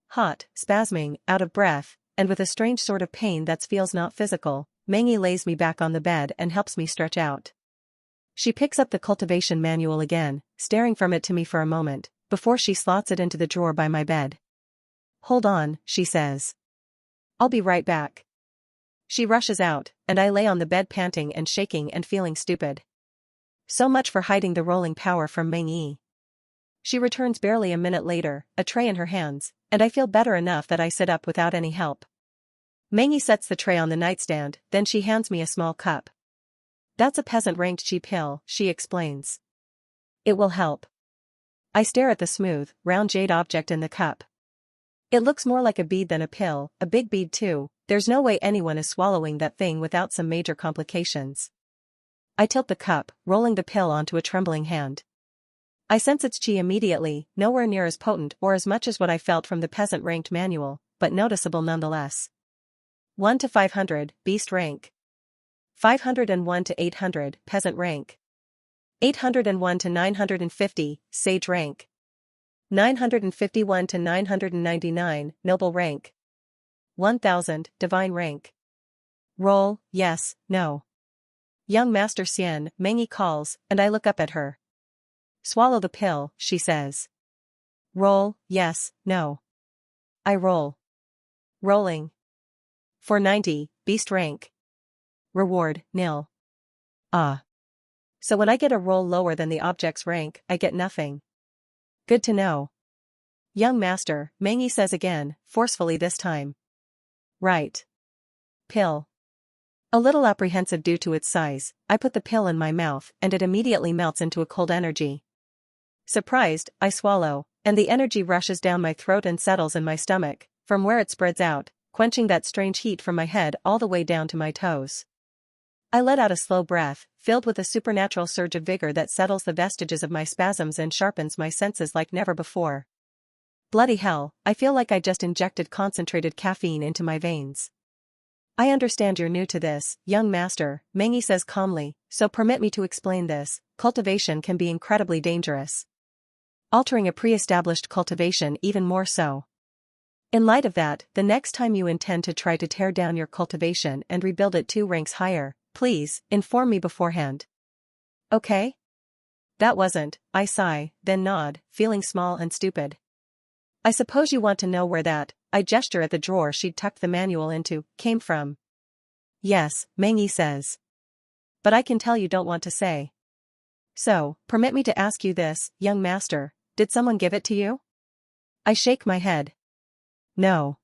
Hot, spasming, out of breath, and with a strange sort of pain that feels not physical, Meng Yi lays me back on the bed and helps me stretch out. She picks up the cultivation manual again, staring from it to me for a moment, before she slots it into the drawer by my bed. Hold on, she says. I'll be right back. She rushes out, and I lay on the bed panting and shaking and feeling stupid. So much for hiding the rolling power from Meng Yi. She returns barely a minute later, a tray in her hands, and I feel better enough that I sit up without any help. Meng Yi sets the tray on the nightstand, then she hands me a small cup. That's a peasant-ranked chi pill, she explains. It will help. I stare at the smooth, round jade object in the cup. It looks more like a bead than a pill, a big bead too. There's no way anyone is swallowing that thing without some major complications. I tilt the cup, rolling the pill onto a trembling hand. I sense its chi immediately, nowhere near as potent or as much as what I felt from the peasant-ranked manual, but noticeable nonetheless. 1 to 500, beast rank. 501 to 800, peasant rank. 801 to 950, sage rank. 951 to 999, noble rank. 1000, divine rank. Roll, yes, no. Young Master Xian, Meng Yi calls, and I look up at her. Swallow the pill, she says. Roll, yes, no. I roll. Rolling. 490, beast rank. Reward, nil. Ah. So when I get a roll lower than the object's rank, I get nothing. Good to know. Young master, Meng Yi says again, forcefully this time. Right. Pill. A little apprehensive due to its size, I put the pill in my mouth and it immediately melts into a cold energy. Surprised, I swallow, and the energy rushes down my throat and settles in my stomach, from where it spreads out, quenching that strange heat from my head all the way down to my toes. I let out a slow breath, filled with a supernatural surge of vigor that settles the vestiges of my spasms and sharpens my senses like never before. Bloody hell, I feel like I just injected concentrated caffeine into my veins. I understand you're new to this, young master, Meng Yi says calmly, so permit me to explain this. Cultivation can be incredibly dangerous. Altering a pre-established cultivation even more so. In light of that, the next time you intend to try to tear down your cultivation and rebuild it 2 ranks higher, please, inform me beforehand. Okay? That wasn't, I sigh, then nod, feeling small and stupid. I suppose you want to know where that, I gesture at the drawer she'd tucked the manual into, came from. Yes, Meng Yi says. But I can tell you don't want to say. So, permit me to ask you this, young master, did someone give it to you? I shake my head. No.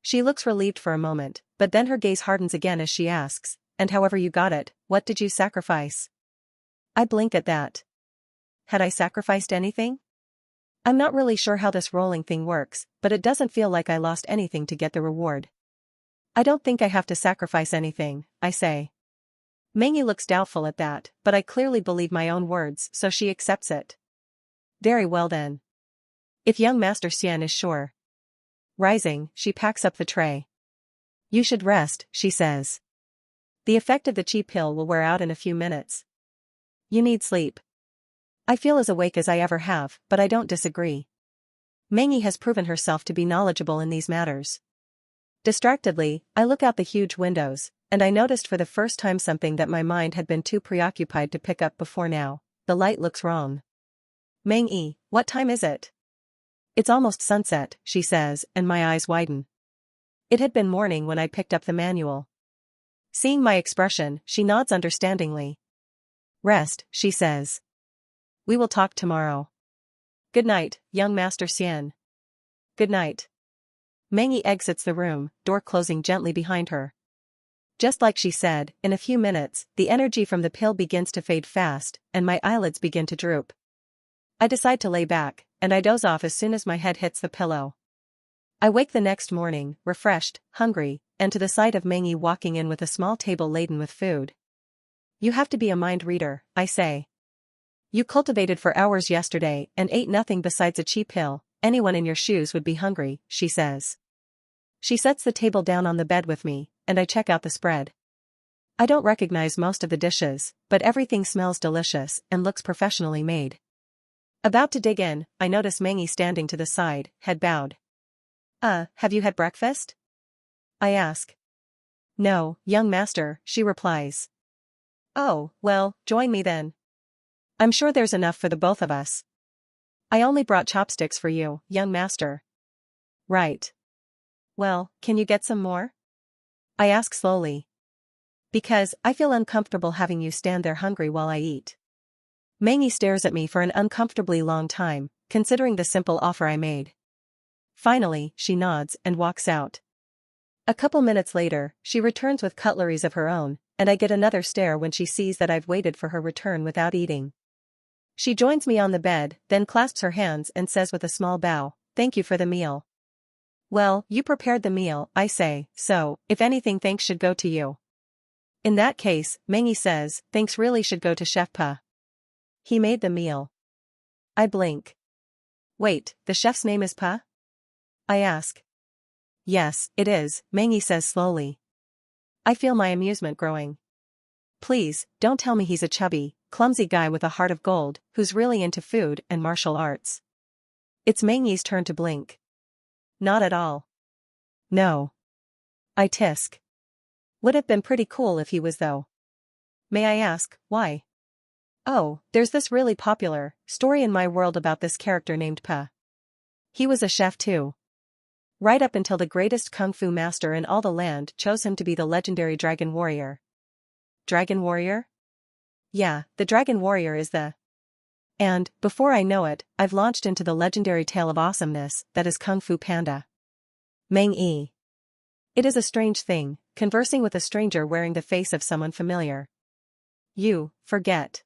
She looks relieved for a moment, but then her gaze hardens again as she asks, and however you got it, what did you sacrifice? I blink at that. Had I sacrificed anything? I'm not really sure how this rolling thing works, but it doesn't feel like I lost anything to get the reward. I don't think I have to sacrifice anything, I say. Meng Yi looks doubtful at that, but I clearly believe my own words, so she accepts it. Very well then. If young Master Xian is sure. Rising, she packs up the tray. You should rest, she says. The effect of the chi pill will wear out in a few minutes. You need sleep. I feel as awake as I ever have, but I don't disagree. Meng Yi has proven herself to be knowledgeable in these matters. Distractedly, I look out the huge windows, and I noticed for the first time something that my mind had been too preoccupied to pick up before now. The light looks wrong. Meng Yi, what time is it? It's almost sunset, she says, and my eyes widen. It had been morning when I picked up the manual. Seeing my expression, she nods understandingly. Rest, she says. We will talk tomorrow. Good night, young Master Xian. Good night. Meng Yi exits the room, door closing gently behind her. Just like she said, in a few minutes, the energy from the pill begins to fade fast, and my eyelids begin to droop. I decide to lay back, and I doze off as soon as my head hits the pillow. I wake the next morning, refreshed, hungry, and to the sight of Meng Yi walking in with a small table laden with food. You have to be a mind reader, I say. You cultivated for hours yesterday and ate nothing besides a cheap pill. Anyone in your shoes would be hungry, she says. She sets the table down on the bed with me, and I check out the spread. I don't recognize most of the dishes, but everything smells delicious and looks professionally made. About to dig in, I notice Meng Yi standing to the side, head bowed. Have you had breakfast? I ask. No, young master, she replies. Oh, well, join me then. I'm sure there's enough for the both of us. I only brought chopsticks for you, young master. Right. Well, can you get some more? I ask slowly. Because I feel uncomfortable having you stand there hungry while I eat. Meng Yi stares at me for an uncomfortably long time, considering the simple offer I made. Finally, she nods and walks out. A couple minutes later, she returns with cutleries of her own, and I get another stare when she sees that I've waited for her return without eating. She joins me on the bed, then clasps her hands and says with a small bow, "Thank you for the meal." Well, you prepared the meal, I say, so, if anything thanks should go to you. In that case, Meng Yi says, thanks really should go to Chef Pa. He made the meal. I blink. Wait, the chef's name is Pa? I ask. Yes, it is, Meng Yi says slowly. I feel my amusement growing. Please, don't tell me he's a chubby, clumsy guy with a heart of gold, who's really into food and martial arts. It's Meng Yi's turn to blink. Not at all. No. I tisk. Would have been pretty cool if he was though. May I ask, why? Oh, there's this really popular story in my world about this character named Pa. He was a chef too. Right up until the greatest kung fu master in all the land chose him to be the legendary Dragon Warrior. Dragon Warrior? Yeah, the Dragon Warrior is the... And, before I know it, I've launched into the legendary tale of awesomeness that is Kung Fu Panda. Meng Yi. It is a strange thing, conversing with a stranger wearing the face of someone familiar. You forget.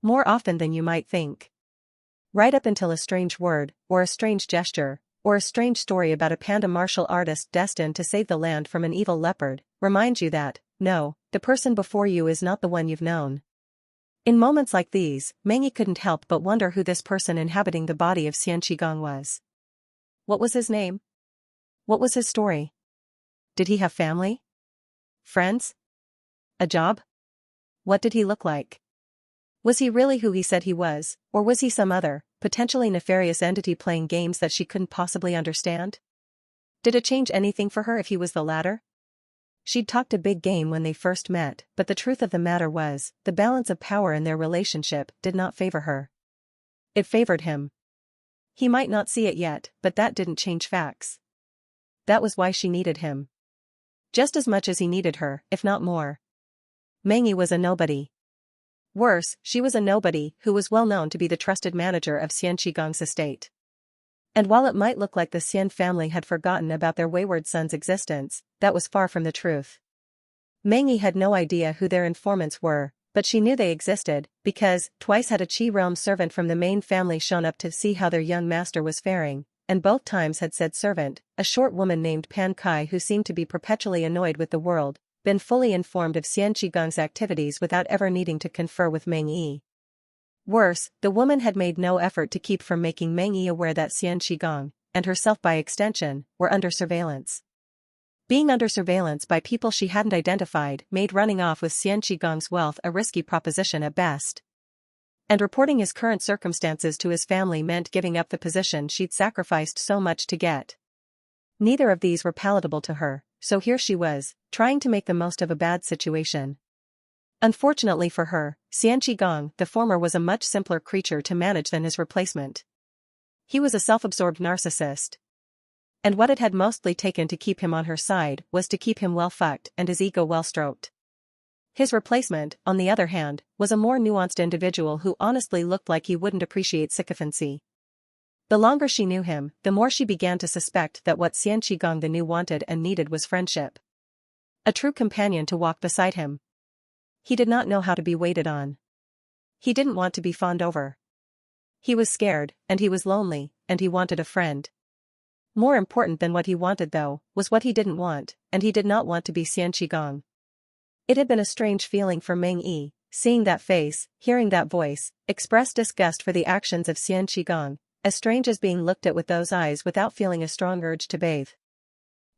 More often than you might think. Right up until a strange word, or a strange gesture, or a strange story about a panda martial artist destined to save the land from an evil leopard, reminds you that, no, the person before you is not the one you've known. In moments like these, Meng Yi couldn't help but wonder who this person inhabiting the body of Xian Qigong was. What was his name? What was his story? Did he have family? Friends? A job? What did he look like? Was he really who he said he was, or was he some other, potentially nefarious entity playing games that she couldn't possibly understand? Did it change anything for her if he was the latter? She'd talked a big game when they first met, but the truth of the matter was, the balance of power in their relationship did not favor her. It favored him. He might not see it yet, but that didn't change facts. That was why she needed him. Just as much as he needed her, if not more. Meng Yi was a nobody. Worse, she was a nobody who was well known to be the trusted manager of Xian Qigong's estate. And while it might look like the Xian family had forgotten about their wayward son's existence, that was far from the truth. Meng Yi had no idea who their informants were, but she knew they existed, because twice had a Qi realm servant from the main family shown up to see how their young master was faring, and both times had said servant, a short woman named Pan Kai who seemed to be perpetually annoyed with the world, been fully informed of Xian Qigong's activities without ever needing to confer with Meng Yi. Worse, the woman had made no effort to keep from making Meng Yi aware that Xian Qigong, and herself by extension, were under surveillance. Being under surveillance by people she hadn't identified made running off with Xian Qigong's wealth a risky proposition at best. And reporting his current circumstances to his family meant giving up the position she'd sacrificed so much to get. Neither of these were palatable to her, so here she was, trying to make the most of a bad situation. Unfortunately for her, Xian Qigong, the former, was a much simpler creature to manage than his replacement. He was a self-absorbed narcissist. And what it had mostly taken to keep him on her side was to keep him well fucked and his ego well stroked. His replacement, on the other hand, was a more nuanced individual who honestly looked like he wouldn't appreciate sycophancy. The longer she knew him, the more she began to suspect that what Xian Qigong the new wanted and needed was friendship. A true companion to walk beside him. He did not know how to be waited on. He didn't want to be fawned over. He was scared, and he was lonely, and he wanted a friend. More important than what he wanted, though, was what he didn't want, and he did not want to be Xian Qigong. It had been a strange feeling for Meng Yi, seeing that face, hearing that voice, express disgust for the actions of Xian Qigong, as strange as being looked at with those eyes without feeling a strong urge to bathe.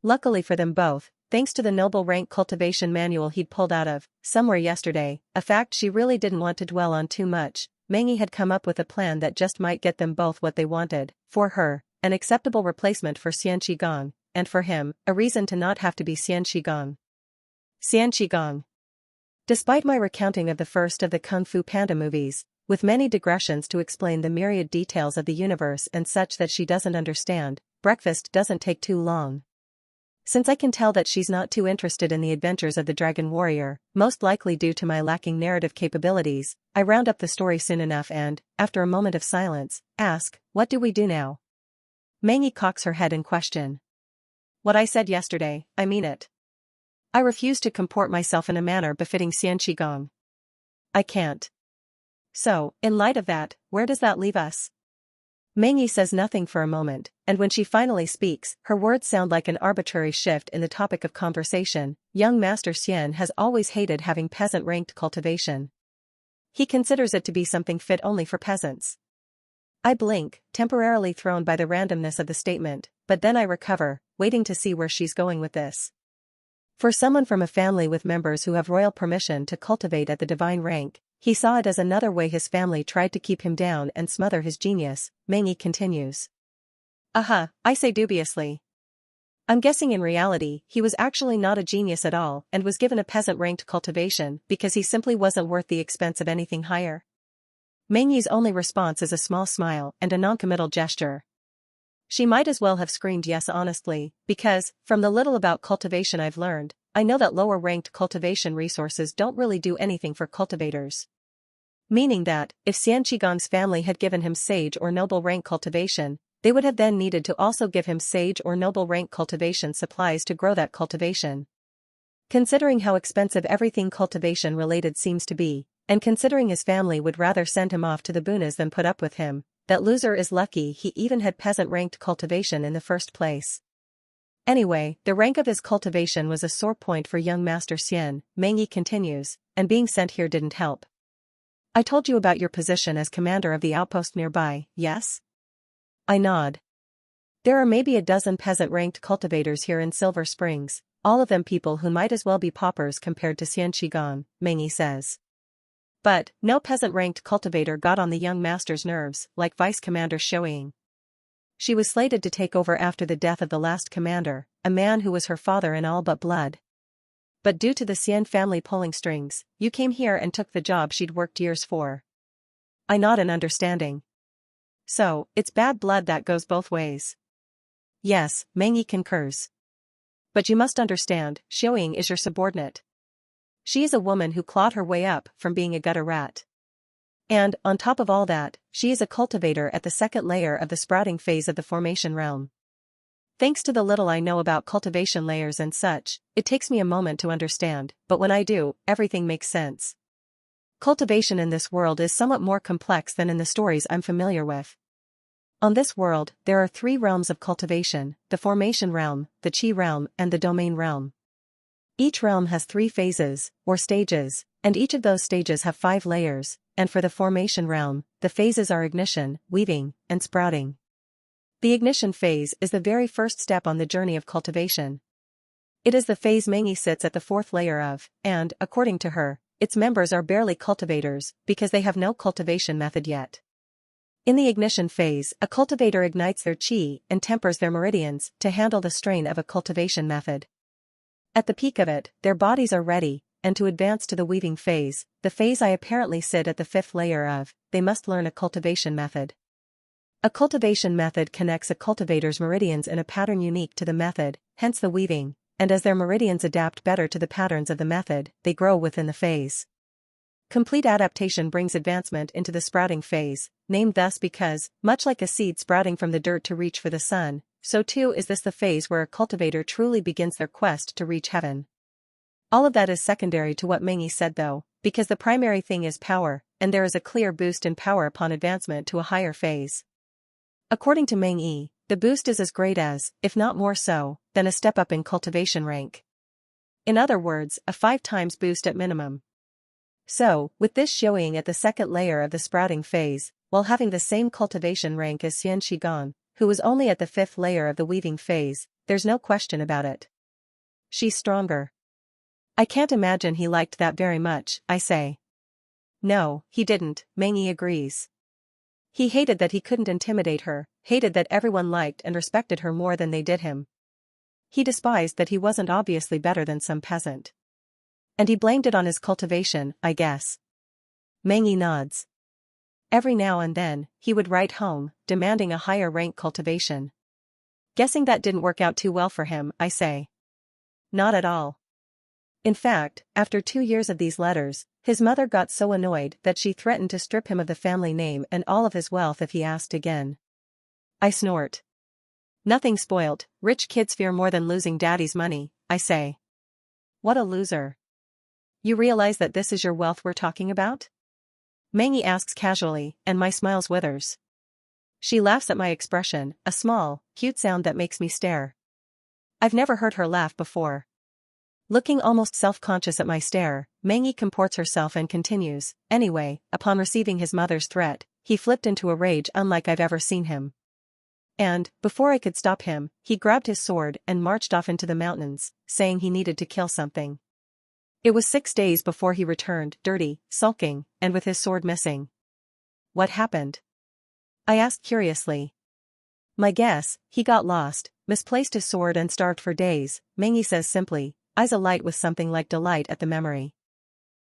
Luckily for them both, thanks to the noble rank cultivation manual he'd pulled out of somewhere yesterday, a fact she really didn't want to dwell on too much, Meng Yi had come up with a plan that just might get them both what they wanted, for her, an acceptable replacement for Xian Qigong, and for him, a reason to not have to be Xian Qigong. Xian Qigong. Despite my recounting of the first of the Kung Fu Panda movies, with many digressions to explain the myriad details of the universe and such that she doesn't understand, breakfast doesn't take too long. Since I can tell that she's not too interested in the adventures of the Dragon Warrior, most likely due to my lacking narrative capabilities, I round up the story soon enough and, after a moment of silence, ask, "What do we do now?" Meng Yi cocks her head in question. "What I said yesterday, I mean it. I refuse to comport myself in a manner befitting Xian Qigong. I can't. So, in light of that, where does that leave us?" Meng Yi says nothing for a moment, and when she finally speaks, her words sound like an arbitrary shift in the topic of conversation. Young Master Xian has always hated having peasant-ranked cultivation. He considers it to be something fit only for peasants. I blink, temporarily thrown by the randomness of the statement, but then I recover, waiting to see where she's going with this. For someone from a family with members who have royal permission to cultivate at the divine rank, he saw it as another way his family tried to keep him down and smother his genius. Meng Yi continues. I say dubiously. I'm guessing in reality, he was actually not a genius at all and was given a peasant-ranked cultivation because he simply wasn't worth the expense of anything higher. Meng Yi's only response is a small smile and a noncommittal gesture. She might as well have screamed yes honestly, because, from the little about cultivation I've learned, I know that lower-ranked cultivation resources don't really do anything for cultivators. Meaning that, if Xian Qigong's family had given him sage or noble rank cultivation, they would have then needed to also give him sage or noble rank cultivation supplies to grow that cultivation. Considering how expensive everything cultivation-related seems to be, and considering his family would rather send him off to the Bunas than put up with him, that loser is lucky he even had peasant-ranked cultivation in the first place. Anyway, the rank of his cultivation was a sore point for young Master Xian, Meng Yi continues, and being sent here didn't help. I told you about your position as commander of the outpost nearby, yes? I nod. There are maybe a dozen peasant-ranked cultivators here in Silver Springs, all of them people who might as well be paupers compared to Xian Qigong, Meng Yi says. But, no peasant-ranked cultivator got on the young master's nerves, like Vice Commander Xiaoying. She was slated to take over after the death of the last commander, a man who was her father in all but blood. But due to the Xian family pulling strings, you came here and took the job she'd worked years for. I nod in understanding. So, it's bad blood that goes both ways. Yes, Meng Yi concurs. But you must understand, Xiaoying is your subordinate. She is a woman who clawed her way up from being a gutter rat. And, on top of all that, she is a cultivator at the second layer of the sprouting phase of the formation realm. Thanks to the little I know about cultivation layers and such, it takes me a moment to understand, but when I do, everything makes sense. Cultivation in this world is somewhat more complex than in the stories I'm familiar with. On this world, there are 3 realms of cultivation, the formation realm, the chi realm, and the domain realm. Each realm has 3 phases, or stages, and each of those stages have 5 layers, and for the formation realm, the phases are ignition, weaving, and sprouting. The ignition phase is the very first step on the journey of cultivation. It is the phase Meng Yi sits at the 4th layer of, and, according to her, its members are barely cultivators because they have no cultivation method yet. In the ignition phase, a cultivator ignites their qi and tempers their meridians to handle the strain of a cultivation method. At the peak of it, their bodies are ready, and to advance to the weaving phase, the phase I apparently sit at the fifth layer of, they must learn a cultivation method. A cultivation method connects a cultivator's meridians in a pattern unique to the method, hence the weaving, and as their meridians adapt better to the patterns of the method, they grow within the phase. Complete adaptation brings advancement into the sprouting phase, named thus because, much like a seed sprouting from the dirt to reach for the sun, so too is this the phase where a cultivator truly begins their quest to reach heaven. All of that is secondary to what Meng Yi said though, because the primary thing is power, and there is a clear boost in power upon advancement to a higher phase. According to Meng Yi, the boost is as great as, if not more so, than a step up in cultivation rank. In other words, a 5 times boost at minimum. So, with this showing at the second layer of the sprouting phase, while having the same cultivation rank as Xian, who was only at the 5th layer of the weaving phase, there's no question about it. She's stronger. I can't imagine he liked that very much, I say. No, he didn't, Meng Yi agrees. He hated that he couldn't intimidate her, hated that everyone liked and respected her more than they did him. He despised that he wasn't obviously better than some peasant. And he blamed it on his cultivation, I guess. Meng Yi nods. Every now and then, he would write home, demanding a higher rank cultivation. Guessing that didn't work out too well for him, I say. Not at all. In fact, after 2 years of these letters, his mother got so annoyed that she threatened to strip him of the family name and all of his wealth if he asked again. I snort. Nothing spoilt, rich kids fear more than losing daddy's money, I say. What a loser. You realize that this is your wealth we're talking about? Meng Yi asks casually, and my smile withers. She laughs at my expression, a small, cute sound that makes me stare. I've never heard her laugh before. Looking almost self-conscious at my stare, Meng Yi comports herself and continues, anyway, upon receiving his mother's threat, he flipped into a rage unlike I've ever seen him. And, before I could stop him, he grabbed his sword and marched off into the mountains, saying he needed to kill something. It was 6 days before he returned, dirty, sulking, and with his sword missing. What happened? I asked curiously. My guess, he got lost, misplaced his sword and starved for days, Meng Yi says simply, eyes alight with something like delight at the memory.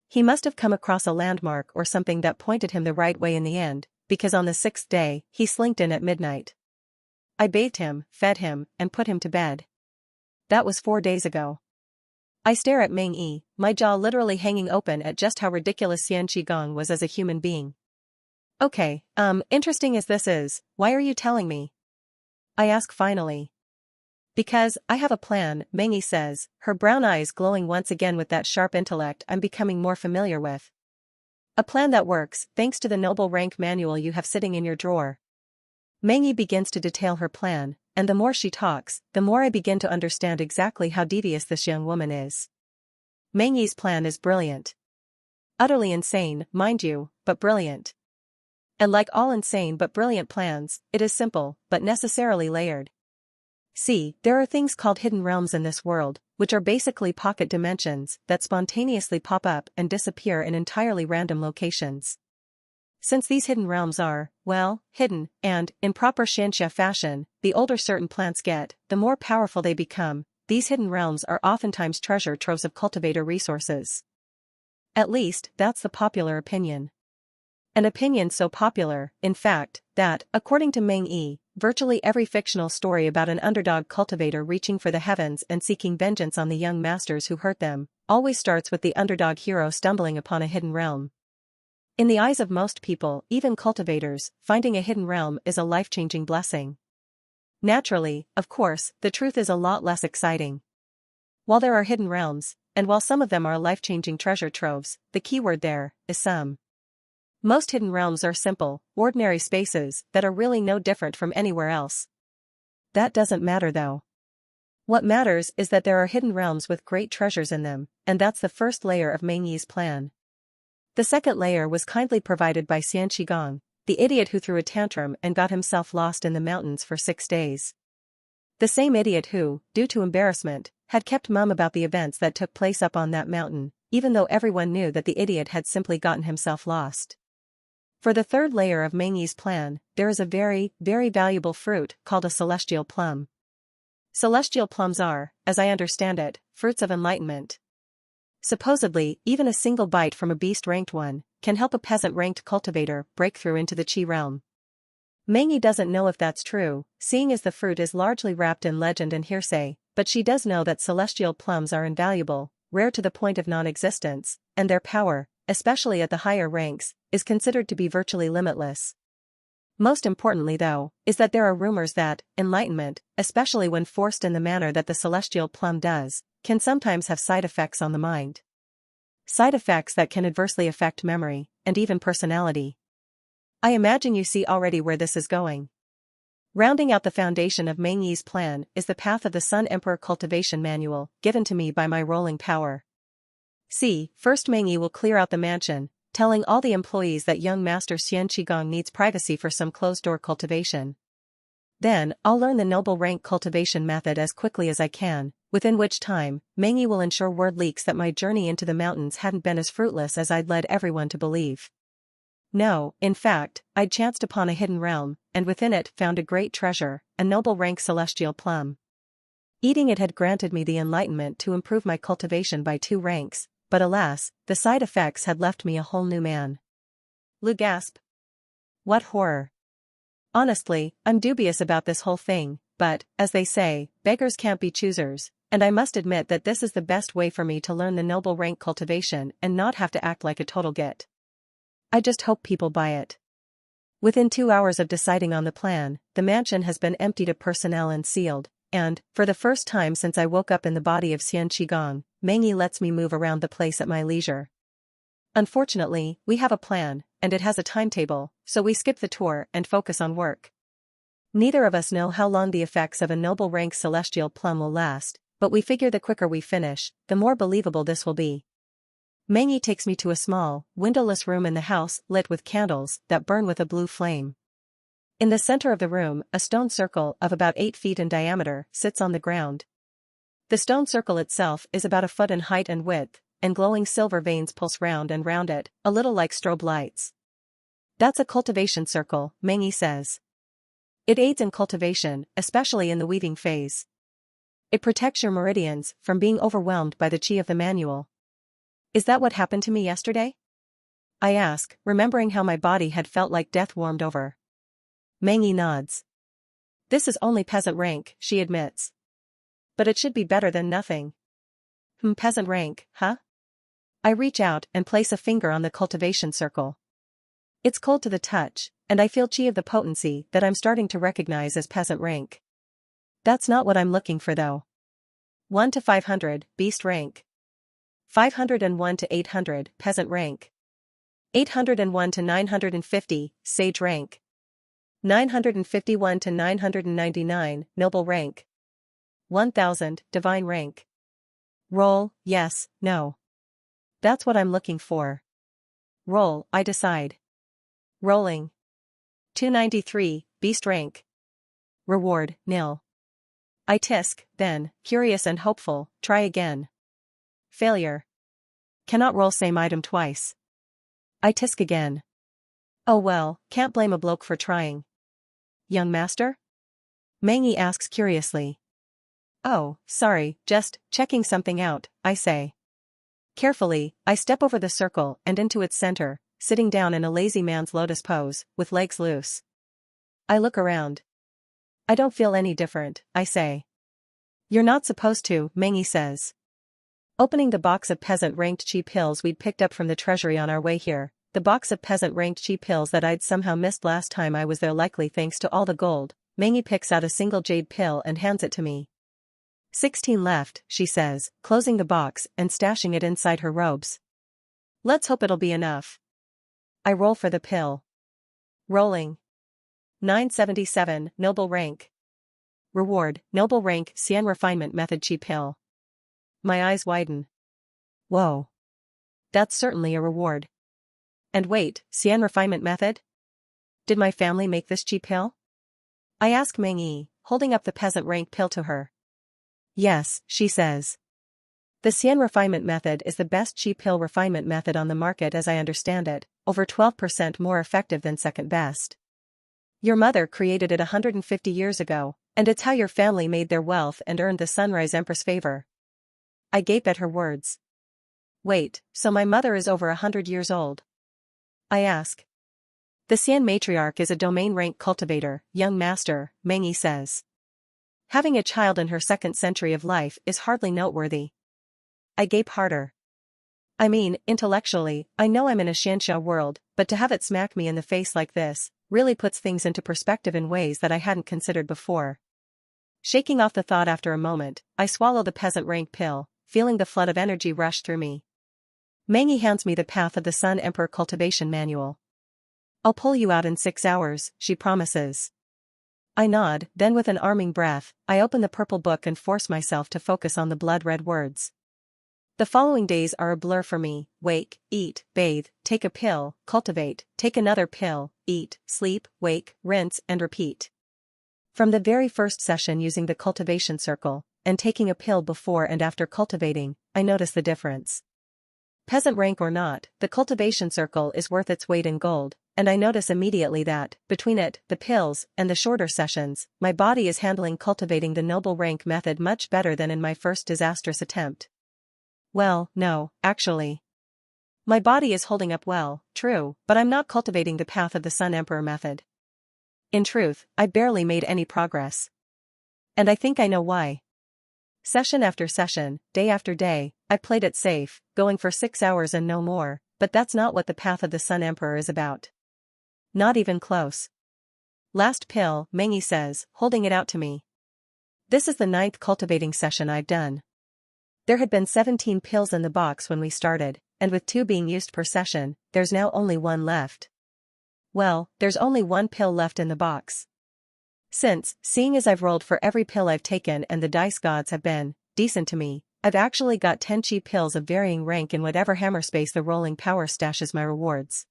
He must have come across a landmark or something that pointed him the right way in the end, because on the 6th day, he slinked in at midnight. I bathed him, fed him, and put him to bed. That was 4 days ago. I stare at Meng Yi, my jaw literally hanging open at just how ridiculous Xian Qigong was as a human being. Okay, interesting as this is, why are you telling me? I ask finally. Because, I have a plan, Meng Yi says, her brown eyes glowing once again with that sharp intellect I'm becoming more familiar with. A plan that works, thanks to the noble rank manual you have sitting in your drawer. Meng Yi begins to detail her plan, and the more she talks, the more I begin to understand exactly how devious this young woman is. Meng Yi's plan is brilliant. Utterly insane, mind you, but brilliant. And like all insane but brilliant plans, it is simple, but necessarily layered. See, there are things called hidden realms in this world, which are basically pocket dimensions that spontaneously pop up and disappear in entirely random locations. Since these hidden realms are, well, hidden, and, in proper Xianxia fashion, the older certain plants get, the more powerful they become, these hidden realms are oftentimes treasure troves of cultivator resources. At least, that's the popular opinion. An opinion so popular, in fact, that, according to Meng Yi, virtually every fictional story about an underdog cultivator reaching for the heavens and seeking vengeance on the young masters who hurt them, always starts with the underdog hero stumbling upon a hidden realm. In the eyes of most people, even cultivators, finding a hidden realm is a life-changing blessing. Naturally, of course, the truth is a lot less exciting. While there are hidden realms, and while some of them are life-changing treasure troves, the keyword there is some. Most hidden realms are simple, ordinary spaces that are really no different from anywhere else. That doesn't matter though. What matters is that there are hidden realms with great treasures in them, and that's the first layer of Meng Yi's plan. The second layer was kindly provided by Xian Qigong, the idiot who threw a tantrum and got himself lost in the mountains for 6 days. The same idiot who, due to embarrassment, had kept mum about the events that took place up on that mountain, even though everyone knew that the idiot had simply gotten himself lost. For the third layer of Mengyi's plan, there is a very, very valuable fruit called a celestial plum. Celestial plums are, as I understand it, fruits of enlightenment. Supposedly, even a single bite from a beast-ranked one can help a peasant-ranked cultivator break through into the Qi realm. Mengyi doesn't know if that's true, seeing as the fruit is largely wrapped in legend and hearsay, but she does know that celestial plums are invaluable, rare to the point of non-existence, and their power, especially at the higher ranks, is considered to be virtually limitless. Most importantly though, is that there are rumors that enlightenment, especially when forced in the manner that the celestial plum does, can sometimes have side effects on the mind. Side effects that can adversely affect memory, and even personality. I imagine you see already where this is going. Rounding out the foundation of Mengyi's plan is the Path of the Sun Emperor cultivation manual, given to me by my rolling power. First Mengyi will clear out the mansion, telling all the employees that young Master Xian Qigong needs privacy for some closed-door cultivation. Then, I'll learn the noble rank cultivation method as quickly as I can, within which time, Mengyi will ensure word leaks that my journey into the mountains hadn't been as fruitless as I'd led everyone to believe. No, in fact, I'd chanced upon a hidden realm, and within it found a great treasure, a noble rank celestial plum. Eating it had granted me the enlightenment to improve my cultivation by 2 ranks, but alas, the side effects had left me a whole new man. Lu gasped. What horror. Honestly, I'm dubious about this whole thing, but, as they say, beggars can't be choosers, and I must admit that this is the best way for me to learn the noble rank cultivation and not have to act like a total git. I just hope people buy it. Within 2 hours of deciding on the plan, the mansion has been emptied of personnel and sealed, and, for the first time since I woke up in the body of Xian Qigong, Mengyi lets me move around the place at my leisure. Unfortunately, we have a plan, and it has a timetable, so we skip the tour and focus on work. Neither of us know how long the effects of a noble rank celestial plum will last, but we figure the quicker we finish, the more believable this will be. Mengyi takes me to a small, windowless room in the house lit with candles that burn with a blue flame. In the center of the room, a stone circle of about 8 feet in diameter sits on the ground. The stone circle itself is about 1 foot in height and width, and glowing silver veins pulse round and round it, a little like strobe lights. That's a cultivation circle, Mengyi says. It aids in cultivation, especially in the weaving phase. It protects your meridians from being overwhelmed by the qi of the manual. Is that what happened to me yesterday? I ask, remembering how my body had felt like death warmed over. Mengyi nods. This is only peasant rank, she admits. But it should be better than nothing. Peasant rank, huh? I reach out and place a finger on the cultivation circle. It's cold to the touch, and I feel qi of the potency that I'm starting to recognize as peasant rank. That's not what I'm looking for though. 1 to 500, beast rank. 501 to 800, peasant rank. 801 to 950, sage rank. 951 to 999, noble rank. 1000, divine rank. Roll, yes, no. That's what I'm looking for. Roll, I decide. Rolling. 293, beast rank. Reward, nil. I tisk, then, curious and hopeful, try again. Failure. Cannot roll same item twice. I tisk again. Oh well, can't blame a bloke for trying. Young master? Mengyi asks curiously. Oh, sorry, just checking something out, I say. Carefully, I step over the circle and into its center, sitting down in a lazy man's lotus pose, with legs loose. I look around. I don't feel any different, I say. You're not supposed to, Mengyi says. Opening the box of peasant-ranked qi pills we'd picked up from the treasury on our way here, the box of peasant-ranked qi pills that I'd somehow missed last time I was there, likely thanks to all the gold, Mengyi picks out a single jade pill and hands it to me. 16 left, she says, closing the box and stashing it inside her robes. Let's hope it'll be enough. I roll for the pill. Rolling. 977, noble rank. Reward, noble rank, Xian refinement method qi pill. My eyes widen. Whoa. That's certainly a reward. And wait, Xian refinement method? Did my family make this qi pill? I ask Mengyi, holding up the peasant rank pill to her. Yes, she says. The Xian refinement method is the best chi pill refinement method on the market as I understand it, over 12% more effective than second best. Your mother created it 150 years ago, and it's how your family made their wealth and earned the Sunrise Empress favor. I gape at her words. Wait, so my mother is over 100 years old? I ask. The Xian matriarch is a domain rank cultivator, young master, Meng Yi says. Having a child in her second century of life is hardly noteworthy. I gape harder. I mean, intellectually, I know I'm in a Xianxia world, but to have it smack me in the face like this really puts things into perspective in ways that I hadn't considered before. Shaking off the thought after a moment, I swallow the peasant rank pill, feeling the flood of energy rush through me. Meng Yi hands me the Path of the Sun Emperor cultivation manual. I'll pull you out in 6 hours, she promises. I nod, then with an arming breath, I open the purple book and force myself to focus on the blood-red words. The following days are a blur for me: wake, eat, bathe, take a pill, cultivate, take another pill, eat, sleep, wake, rinse and repeat. From the very first session using the cultivation circle, and taking a pill before and after cultivating, I notice the difference. Peasant rank or not, the cultivation circle is worth its weight in gold, and I notice immediately that, between it, the pills, and the shorter sessions, my body is handling cultivating the noble rank method much better than in my first disastrous attempt. Well, no, actually. My body is holding up well, true, but I'm not cultivating the Path of the Sun Emperor method. In truth, I barely made any progress. And I think I know why. Session after session, day after day, I played it safe, going for 6 hours and no more, but that's not what the Path of the Sun Emperor is about. Not even close. Last pill, Meng Yi says, holding it out to me. This is the 9th cultivating session I've done. There had been 17 pills in the box when we started, and with 2 being used per session, there's now only 1 left. Well, there's only 1 pill left in the box. Seeing as I've rolled for every pill I've taken and the dice gods have been decent to me, I've actually got 10 chi pills of varying rank in whatever hammer space the rolling power stashes my rewards.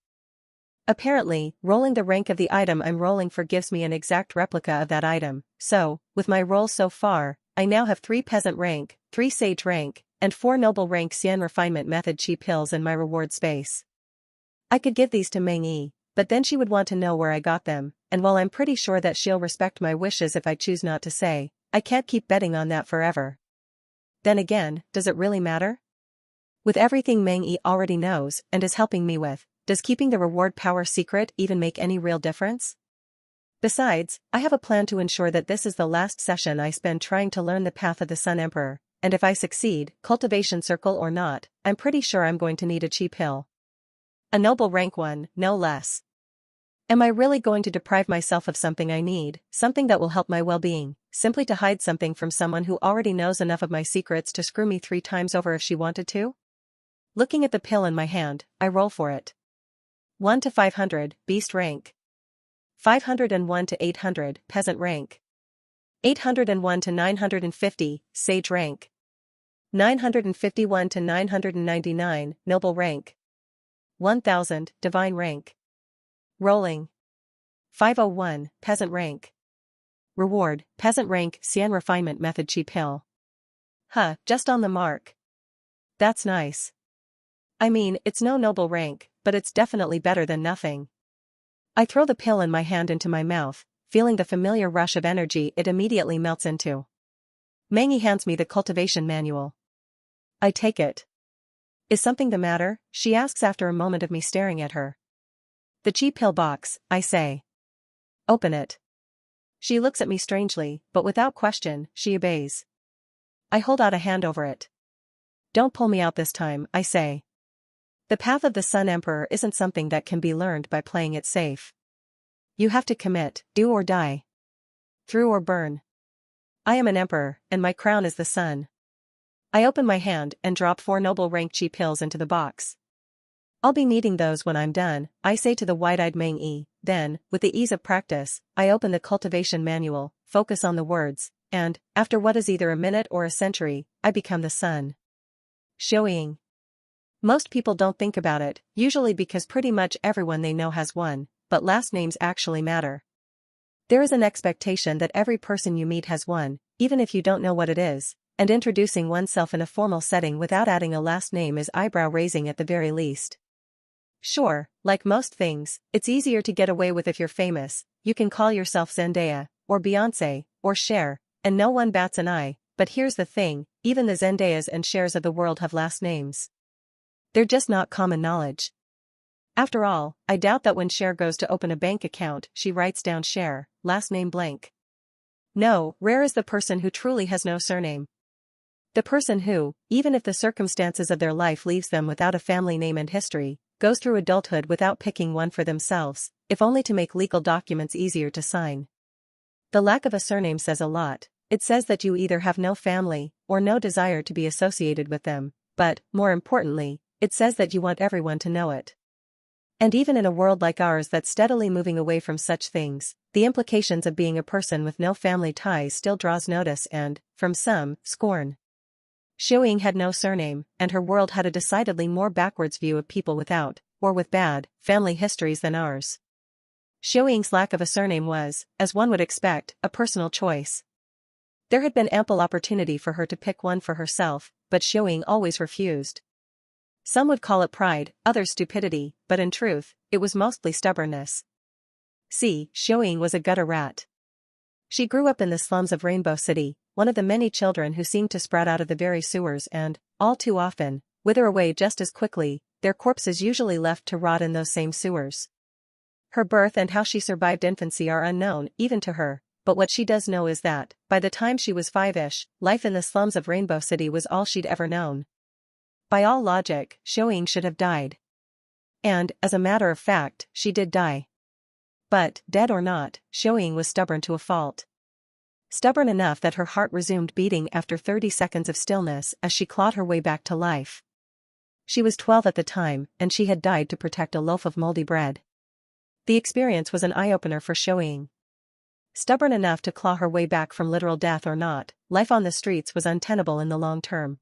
Apparently, rolling the rank of the item I'm rolling for gives me an exact replica of that item, so, with my rolls so far, I now have 3 peasant rank, 3 sage rank, and 4 noble rank Xian refinement method chi pills in my reward space. I could give these to Meng Yi, but then she would want to know where I got them, and while I'm pretty sure that she'll respect my wishes if I choose not to say, I can't keep betting on that forever. Then again, does it really matter? With everything Meng Yi already knows and is helping me with, does keeping the reward power secret even make any real difference? Besides, I have a plan to ensure that this is the last session I spend trying to learn the Path of the Sun Emperor, and if I succeed, cultivation circle or not, I'm pretty sure I'm going to need a chi pill. A noble rank one, no less. Am I really going to deprive myself of something I need, something that will help my well-being, simply to hide something from someone who already knows enough of my secrets to screw me 3 times over if she wanted to? Looking at the pill in my hand, I roll for it. 1 to 500, beast rank. 501 to 800, peasant rank. 801 to 950, sage rank. 951 to 999, noble rank. 1000, divine rank. Rolling. 501, peasant rank. Reward, peasant rank Xian refinement method chi pill. Just on the mark. That's nice. I mean, it's no noble rank, but it's definitely better than nothing. I throw the pill in my hand into my mouth, feeling the familiar rush of energy it immediately melts into. Meng Yi hands me the cultivation manual. I take it. Is something the matter? She asks after a moment of me staring at her. The chi pill box, I say. Open it. She looks at me strangely, but without question, she obeys. I hold out a hand over it. Don't pull me out this time, I say. The Path of the Sun Emperor isn't something that can be learned by playing it safe. You have to commit, do or die. Through or burn. I am an emperor, and my crown is the sun. I open my hand and drop 4 noble rank chi pills into the box. I'll be needing those when I'm done, I say to the wide-eyed Meng Yi. Then, with the ease of practice, I open the cultivation manual, focus on the words, and, after what is either a minute or a century, I become the sun. Shoying. Most people don't think about it, usually because pretty much everyone they know has one, but last names actually matter. There is an expectation that every person you meet has one, even if you don't know what it is, and introducing oneself in a formal setting without adding a last name is eyebrow-raising at the very least. Sure, like most things, it's easier to get away with if you're famous. You can call yourself Zendaya, or Beyoncé, or Cher, and no one bats an eye, but here's the thing, even the Zendayas and Chers of the world have last names. They're just not common knowledge. After all, I doubt that when Cher goes to open a bank account, she writes down Cher, last name blank. No, rare is the person who truly has no surname. The person who, even if the circumstances of their life leaves them without a family name and history, goes through adulthood without picking one for themselves, if only to make legal documents easier to sign. The lack of a surname says a lot. It says that you either have no family, or no desire to be associated with them, but, more importantly, it says that you want everyone to know it. And even in a world like ours that's steadily moving away from such things, the implications of being a person with no family ties still draws notice and, from some, scorn. Xian had no surname, and her world had a decidedly more backwards view of people without, or with bad, family histories than ours. Xian's lack of a surname was, as one would expect, a personal choice. There had been ample opportunity for her to pick one for herself, but Xian always refused. Some would call it pride, others stupidity, but in truth, it was mostly stubbornness. See, Xian was a gutter rat. She grew up in the slums of Rainbow City, one of the many children who seemed to sprout out of the very sewers and, all too often, wither away just as quickly, their corpses usually left to rot in those same sewers. Her birth and how she survived infancy are unknown, even to her, but what she does know is that, by the time she was 5-ish, life in the slums of Rainbow City was all she'd ever known. By all logic, Xian should have died. And, as a matter of fact, she did die. But, dead or not, Xian was stubborn to a fault. Stubborn enough that her heart resumed beating after 30 seconds of stillness as she clawed her way back to life. She was 12 at the time, and she had died to protect a loaf of moldy bread. The experience was an eye-opener for Xian. Stubborn enough to claw her way back from literal death or not, life on the streets was untenable in the long term.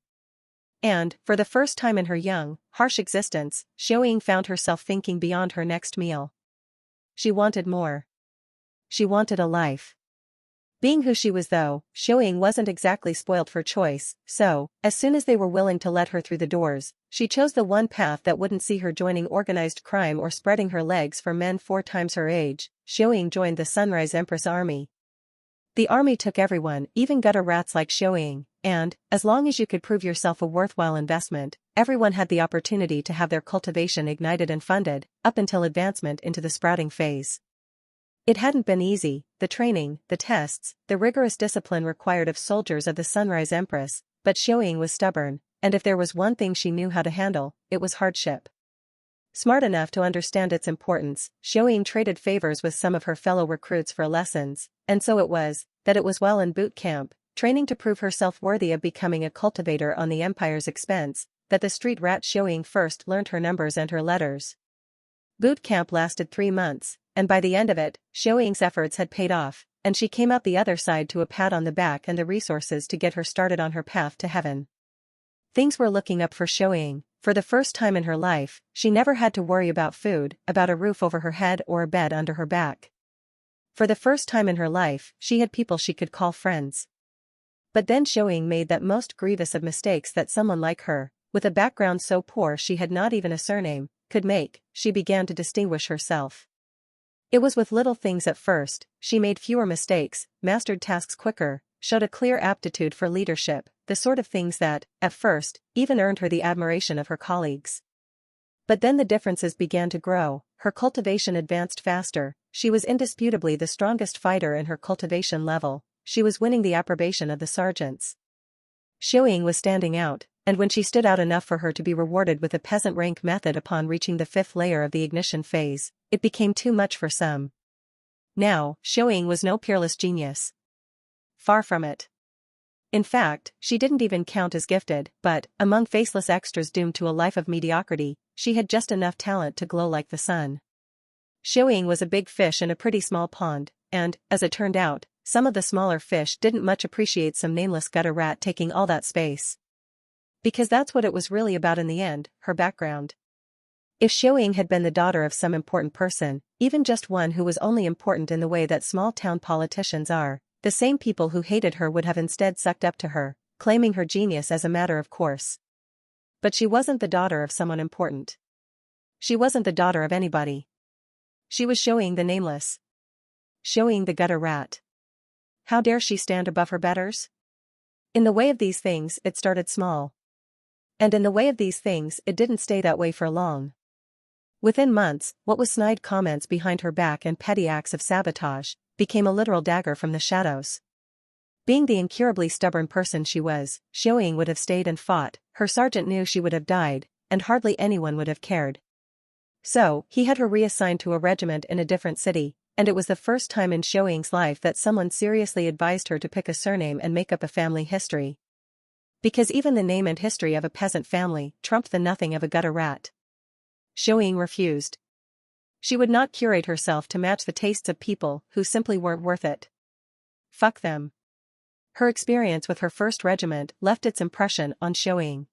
And, for the first time in her young, harsh existence, Xian found herself thinking beyond her next meal. She wanted more. She wanted a life. Being who she was though, Xian wasn't exactly spoiled for choice, so, as soon as they were willing to let her through the doors, she chose the one path that wouldn't see her joining organized crime or spreading her legs for men 4 times her age. Xian joined the Sunrise Empress Army. The army took everyone, even gutter rats like Xian, and, as long as you could prove yourself a worthwhile investment, everyone had the opportunity to have their cultivation ignited and funded, up until advancement into the sprouting phase. It hadn't been easy, the training, the tests, the rigorous discipline required of soldiers of the Sunrise Empress, but Xian was stubborn, and if there was one thing she knew how to handle, it was hardship. Smart enough to understand its importance, Xian traded favors with some of her fellow recruits for lessons, and so it was, that it was while in boot camp, training to prove herself worthy of becoming a cultivator on the Empire's expense, that the street rat Xian first learned her numbers and her letters. Boot camp lasted 3 months, and by the end of it, Xian's efforts had paid off, and she came out the other side to a pat on the back and the resources to get her started on her path to heaven. Things were looking up for Xian. For the first time in her life, she never had to worry about food, about a roof over her head or a bed under her back. For the first time in her life, she had people she could call friends. But then Xian made that most grievous of mistakes that someone like her, with a background so poor she had not even a surname, could make. She began to distinguish herself. It was with little things at first. She made fewer mistakes, mastered tasks quicker, showed a clear aptitude for leadership, the sort of things that, at first, even earned her the admiration of her colleagues. But then the differences began to grow, her cultivation advanced faster, she was indisputably the strongest fighter in her cultivation level, she was winning the approbation of the sergeants. Xian was standing out, and when she stood out enough for her to be rewarded with a peasant rank method upon reaching the 5th layer of the ignition phase, it became too much for some. Now, Xian was no peerless genius. Far from it. In fact, she didn't even count as gifted, but, among faceless extras doomed to a life of mediocrity, she had just enough talent to glow like the sun. Xian was a big fish in a pretty small pond, and, as it turned out, some of the smaller fish didn't much appreciate some nameless gutter rat taking all that space. Because that's what it was really about in the end, her background. If Xian had been the daughter of some important person, even just one who was only important in the way that small-town politicians are, the same people who hated her would have instead sucked up to her, claiming her genius as a matter of course. But she wasn't the daughter of someone important. She wasn't the daughter of anybody. She was Xian the nameless. Xian the gutter rat. How dare she stand above her betters? In the way of these things, it started small. And in the way of these things, it didn't stay that way for long. Within months, what was snide comments behind her back and petty acts of sabotage became a literal dagger from the shadows. Being the incurably stubborn person she was, Xian would have stayed and fought, her sergeant knew she would have died, and hardly anyone would have cared. So, he had her reassigned to a regiment in a different city, and it was the first time in Xian's life that someone seriously advised her to pick a surname and make up a family history. Because even the name and history of a peasant family trumped the nothing of a gutter rat. Xian refused. She would not curate herself to match the tastes of people who simply weren't worth it. Fuck them. Her experience with her first regiment left its impression on Xian.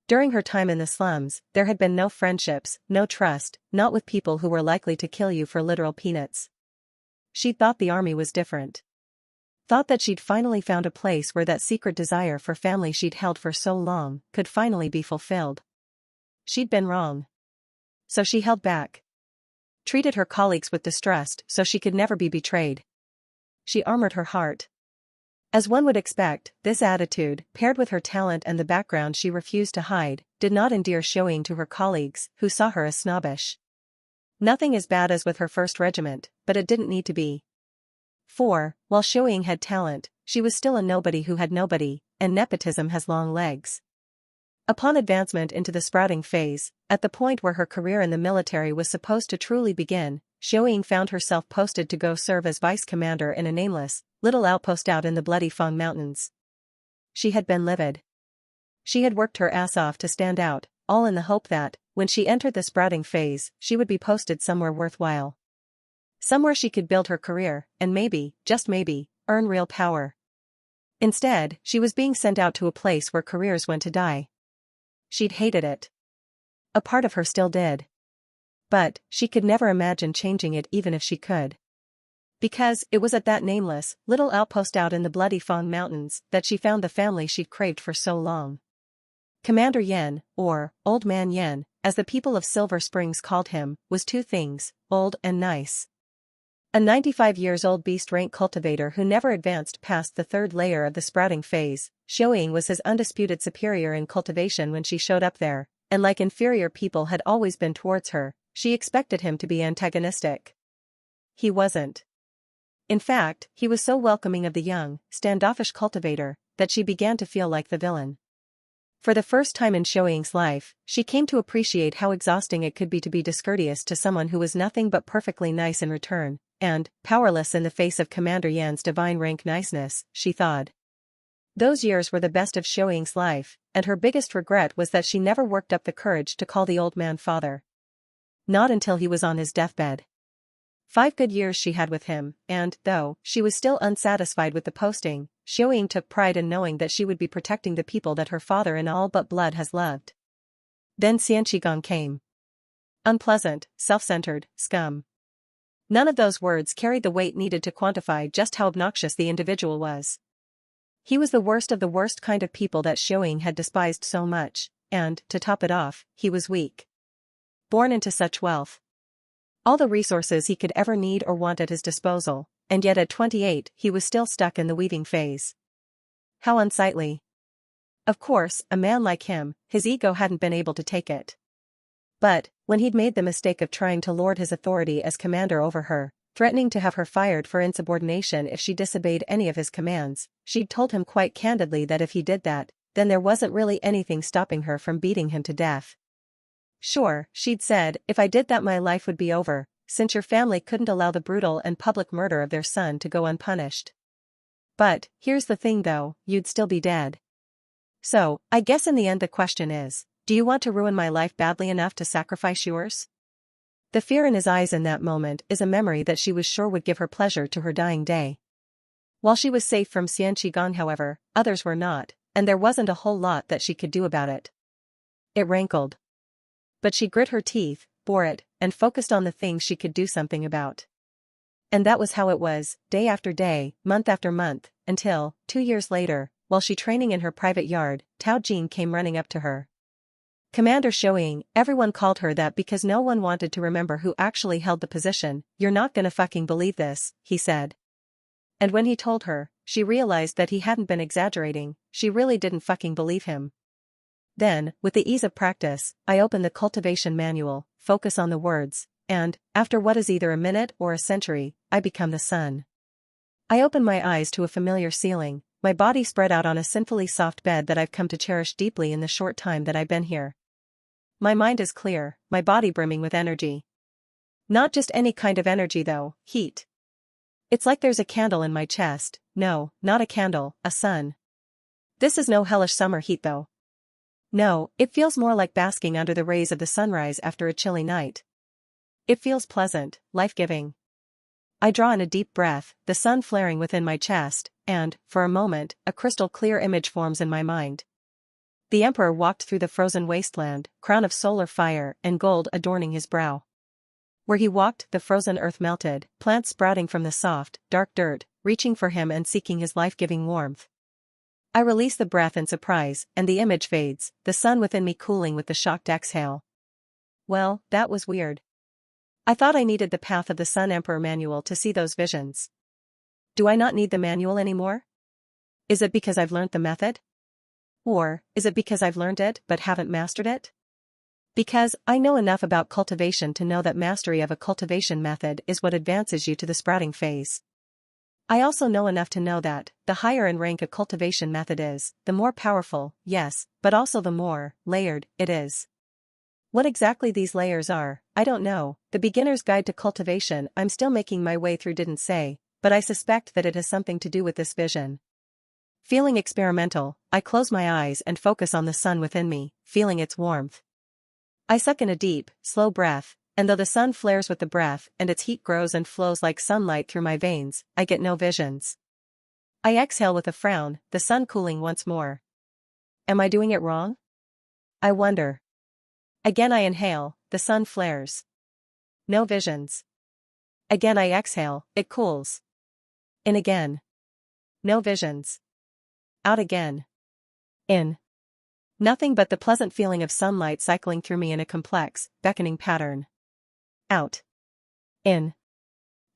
During her time in the slums, there had been no friendships, no trust, not with people who were likely to kill you for literal peanuts. She thought the army was different. Thought that she'd finally found a place where that secret desire for family she'd held for so long could finally be fulfilled. She'd been wrong. So she held back. Treated her colleagues with distrust so she could never be betrayed. She armored her heart. As one would expect, this attitude, paired with her talent and the background she refused to hide, did not endear Xian to her colleagues, who saw her as snobbish. Nothing as bad as with her first regiment, but it didn't need to be. For, while Xian had talent, she was still a nobody who had nobody, and nepotism has long legs. Upon advancement into the sprouting phase, at the point where her career in the military was supposed to truly begin, Xian found herself posted to go serve as vice commander in a nameless, little outpost out in the bloody Fang Mountains. She had been livid. She had worked her ass off to stand out, all in the hope that, when she entered the sprouting phase, she would be posted somewhere worthwhile. Somewhere she could build her career, and maybe, just maybe, earn real power. Instead, she was being sent out to a place where careers went to die. She'd hated it. A part of her still did. But, she could never imagine changing it even if she could. Because, it was at that nameless, little outpost out in the bloody Fang Mountains that she found the family she'd craved for so long. Commander Yen, or, Old Man Yen, as the people of Silver Springs called him, was two things, old and nice. A 95-years-old beast-rank cultivator who never advanced past the third layer of the sprouting phase, Xian was his undisputed superior in cultivation when she showed up there, and like inferior people had always been towards her, she expected him to be antagonistic. He wasn't. In fact, he was so welcoming of the young, standoffish cultivator, that she began to feel like the villain. For the first time in Xian's life, she came to appreciate how exhausting it could be to be discourteous to someone who was nothing but perfectly nice in return, and, powerless in the face of Commander Yan's divine rank niceness, she thawed. Those years were the best of Xian's life, and her biggest regret was that she never worked up the courage to call the old man father. Not until he was on his deathbed. 5 good years she had with him, and, though she was still unsatisfied with the posting, Xian took pride in knowing that she would be protecting the people that her father in all but blood has loved. Then Xian came. Unpleasant, self-centered, scum. None of those words carried the weight needed to quantify just how obnoxious the individual was. He was the worst of the worst kind of people that Xian had despised so much, and, to top it off, he was weak. Born into such wealth. All the resources he could ever need or want at his disposal, and yet at 28 he was still stuck in the weaving phase. How unsightly. Of course, a man like him, his ego hadn't been able to take it. But, when he'd made the mistake of trying to lord his authority as commander over her, threatening to have her fired for insubordination if she disobeyed any of his commands, she'd told him quite candidly that if he did that, then there wasn't really anything stopping her from beating him to death. Sure, she'd said, if I did that my life would be over, since your family couldn't allow the brutal and public murder of their son to go unpunished. But, here's the thing though, you'd still be dead. So, I guess in the end the question is, do you want to ruin my life badly enough to sacrifice yours? The fear in his eyes in that moment is a memory that she was sure would give her pleasure to her dying day. While she was safe from Xian, however, others were not, and there wasn't a whole lot that she could do about it. It rankled. But she grit her teeth, bore it, and focused on the things she could do something about. And that was how it was, day after day, month after month, until, 2 years later, while she training in her private yard, Tao Jin came running up to her. Commander Shoying, everyone called her that because no one wanted to remember who actually held the position. You're not gonna fucking believe this, he said. And when he told her, she realized that he hadn't been exaggerating, she really didn't fucking believe him. Then, with the ease of practice, I opened the cultivation manual, focus on the words, and, after what is either a minute or a century, I become the sun. I open my eyes to a familiar ceiling, my body spread out on a sinfully soft bed that I've come to cherish deeply in the short time that I've been here. My mind is clear, my body brimming with energy. Not just any kind of energy though, heat. It's like there's a candle in my chest, no, not a candle, a sun. This is no hellish summer heat though. No, it feels more like basking under the rays of the sunrise after a chilly night. It feels pleasant, life-giving. I draw in a deep breath, the sun flaring within my chest, and, for a moment, a crystal-clear image forms in my mind. The emperor walked through the frozen wasteland, crown of solar fire and gold adorning his brow. Where he walked, the frozen earth melted, plants sprouting from the soft, dark dirt, reaching for him and seeking his life-giving warmth. I release the breath in surprise, and the image fades, the sun within me cooling with the shocked exhale. Well, that was weird. I thought I needed the Path of the Sun Emperor manual to see those visions. Do I not need the manual anymore? Is it because I've learned the method? Or, is it because I've learned it but haven't mastered it? Because I know enough about cultivation to know that mastery of a cultivation method is what advances you to the sprouting phase. I also know enough to know that, the higher in rank a cultivation method is, the more powerful, yes, but also the more layered it is. What exactly these layers are, I don't know. The Beginner's Guide to Cultivation I'm still making my way through didn't say, but I suspect that it has something to do with this vision. Feeling experimental, I close my eyes and focus on the sun within me, feeling its warmth. I suck in a deep, slow breath, and though the sun flares with the breath and its heat grows and flows like sunlight through my veins, I get no visions. I exhale with a frown, the sun cooling once more. Am I doing it wrong? I wonder. Again I inhale, the sun flares. No visions. Again I exhale, it cools. In again. No visions. Out again. In. Nothing but the pleasant feeling of sunlight cycling through me in a complex, beckoning pattern. Out. In.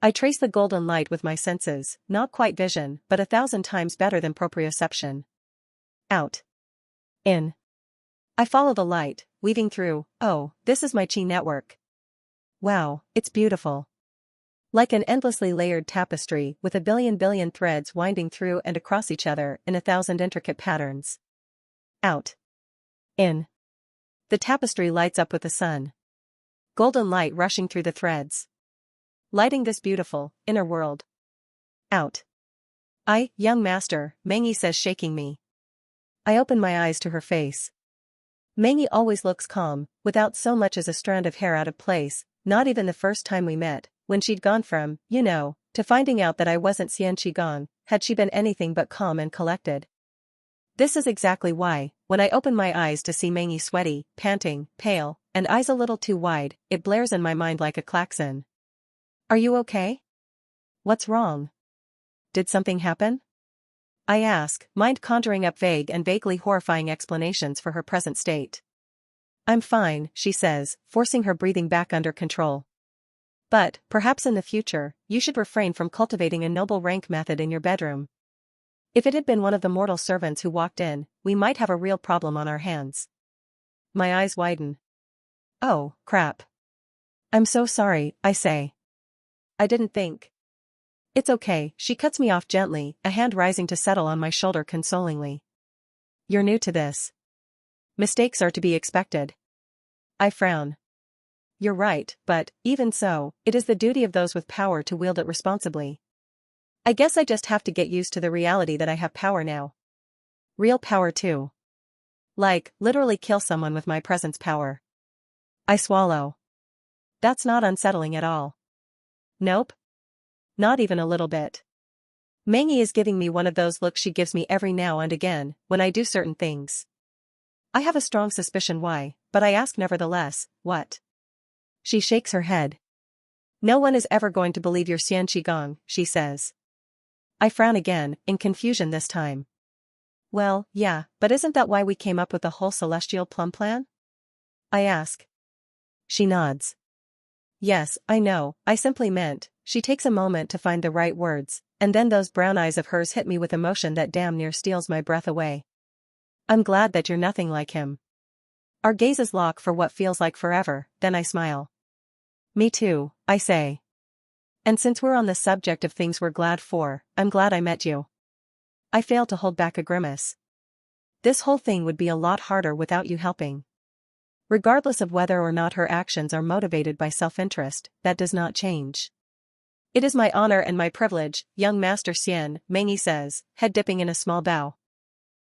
I trace the golden light with my senses, not quite vision, but 1,000 times better than proprioception. Out. In. I follow the light, weaving through, oh, this is my chi network. Wow, it's beautiful. Like an endlessly layered tapestry with a billion threads winding through and across each other in 1,000 intricate patterns. Out. In. The tapestry lights up with the sun. Golden light rushing through the threads. Lighting this beautiful, inner world. Out. Young master, Mengi says shaking me. I open my eyes to her face. Mengi always looks calm, without so much as a strand of hair out of place, not even the first time we met, when she'd gone from, to finding out that I wasn't Xian Qigong, had she been anything but calm and collected. This is exactly why, when I open my eyes to see Mengi sweaty, panting, pale, and eyes a little too wide, it blares in my mind like a klaxon. Are you okay? What's wrong? Did something happen? I ask, mind conjuring up vague and vaguely horrifying explanations for her present state. I'm fine, she says, forcing her breathing back under control. But, perhaps in the future, you should refrain from cultivating a noble rank method in your bedroom. If it had been one of the mortal servants who walked in, we might have a real problem on our hands. My eyes widen. Oh, crap. I'm so sorry, I say. I didn't think. It's okay, she cuts me off gently, a hand rising to settle on my shoulder consolingly. You're new to this. Mistakes are to be expected. I frown. You're right, but, even so, it is the duty of those with power to wield it responsibly. I guess I just have to get used to the reality that I have power now. Real power too. Like, literally kill someone with my presence power. I swallow. That's not unsettling at all. Nope. Not even a little bit. Mengi is giving me one of those looks she gives me every now and again, when I do certain things. I have a strong suspicion why, but I ask nevertheless, what? She shakes her head. No one is ever going to believe your Xian Qigong, she says. I frown again, in confusion this time. Well, yeah, but isn't that why we came up with the whole celestial plum plan? I ask. She nods. Yes, I know, I simply meant. She takes a moment to find the right words, and then those brown eyes of hers hit me with emotion that damn near steals my breath away. I'm glad that you're nothing like him. Our gazes lock for what feels like forever, then I smile. Me too, I say. And since we're on the subject of things we're glad for, I'm glad I met you. I fail to hold back a grimace. This whole thing would be a lot harder without you helping. Regardless of whether or not her actions are motivated by self-interest, that does not change. It is my honor and my privilege, young Master Xian, Meng Yi says, head dipping in a small bow.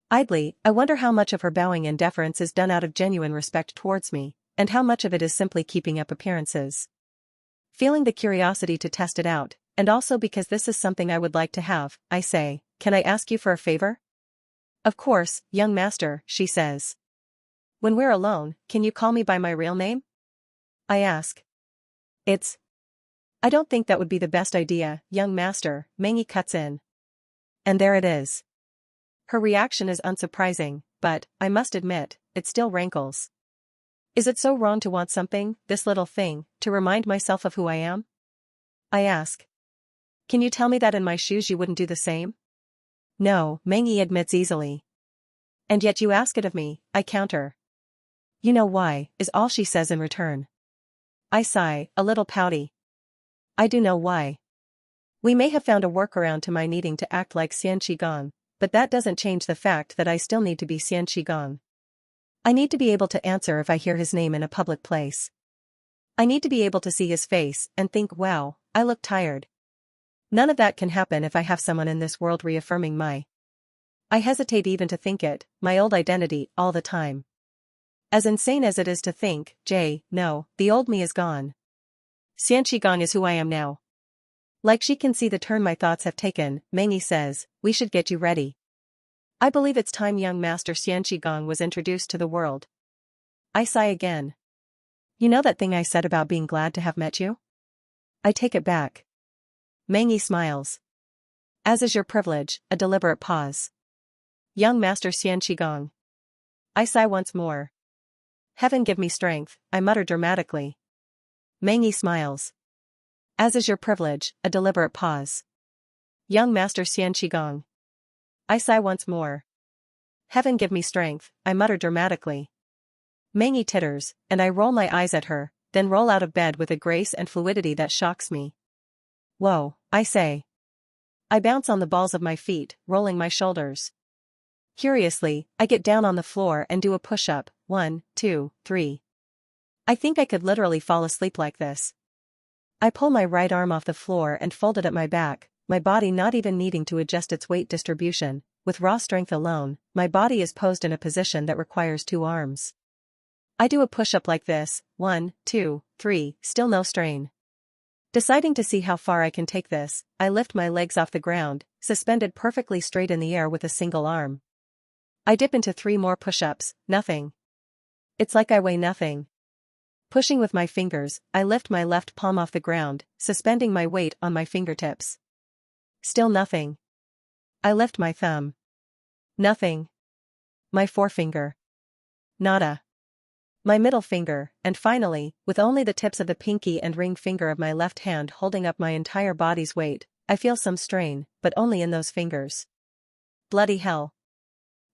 Idly, I wonder how much of her bowing and deference is done out of genuine respect towards me, and how much of it is simply keeping up appearances. Feeling the curiosity to test it out, and also because this is something I would like to have, I say, can I ask you for a favor? Of course, young master, she says. When we're alone, can you call me by my real name? I ask. I don't think that would be the best idea, young master, Meng Yi cuts in. And there it is. Her reaction is unsurprising, but, I must admit, it still rankles. Is it so wrong to want something, this little thing, to remind myself of who I am? I ask. Can you tell me that in my shoes you wouldn't do the same? No, Meng Yi admits easily. And yet you ask it of me, I counter. You know why, is all she says in return. I sigh, a little pouty. I do know why. We may have found a workaround to my needing to act like Xian Qigong, but that doesn't change the fact that I still need to be Xian Qigong. I need to be able to answer if I hear his name in a public place. I need to be able to see his face and think, wow, I look tired. None of that can happen if I have someone in this world reaffirming I hesitate even to think it, my old identity, all the time. As insane as it is to think, no, the old me is gone. Xian Qigong is who I am now. Like she can see the turn my thoughts have taken, Meng Yi says, we should get you ready. I believe it's time young Master Xian Qigong was introduced to the world. I sigh again. You know that thing I said about being glad to have met you? I take it back. Meng Yi smiles. As is your privilege, a deliberate pause. Young Master Xian Qigong. I sigh once more. Heaven give me strength, I mutter dramatically. Meng Yi smiles. As is your privilege, a deliberate pause. Young Master Xian Qigong. I sigh once more. Heaven give me strength, I mutter dramatically. Meng Yi titters, and I roll my eyes at her, then roll out of bed with a grace and fluidity that shocks me. Whoa, I say. I bounce on the balls of my feet, rolling my shoulders. Curiously, I get down on the floor and do a push-up, 1, 2, 3. I think I could literally fall asleep like this. I pull my right arm off the floor and fold it at my back, my body not even needing to adjust its weight distribution. With raw strength alone, my body is posed in a position that requires 2 arms. I do a push-up like this, 1, 2, 3, still no strain. Deciding to see how far I can take this, I lift my legs off the ground, suspended perfectly straight in the air with a single arm. I dip into 3 more push-ups, nothing. It's like I weigh nothing. Pushing with my fingers, I lift my left palm off the ground, suspending my weight on my fingertips. Still nothing. I lift my thumb. Nothing. My forefinger. Nada. My middle finger, and finally, with only the tips of the pinky and ring finger of my left hand holding up my entire body's weight, I feel some strain, but only in those fingers. Bloody hell.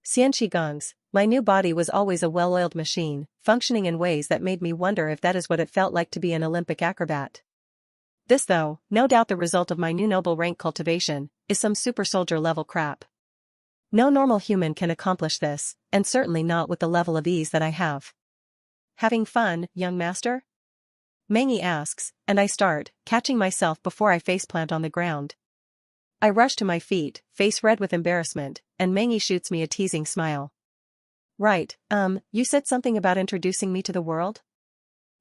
Xian Qigongs, my new body was always a well-oiled machine, functioning in ways that made me wonder if that is what it felt like to be an Olympic acrobat. This though, no doubt the result of my new noble rank cultivation, is some super soldier level crap. No normal human can accomplish this, and certainly not with the level of ease that I have. Having fun, young master? Meng Yi asks, and I start, catching myself before I faceplant on the ground. I rush to my feet, face red with embarrassment, and Meng Yi shoots me a teasing smile. Right, you said something about introducing me to the world?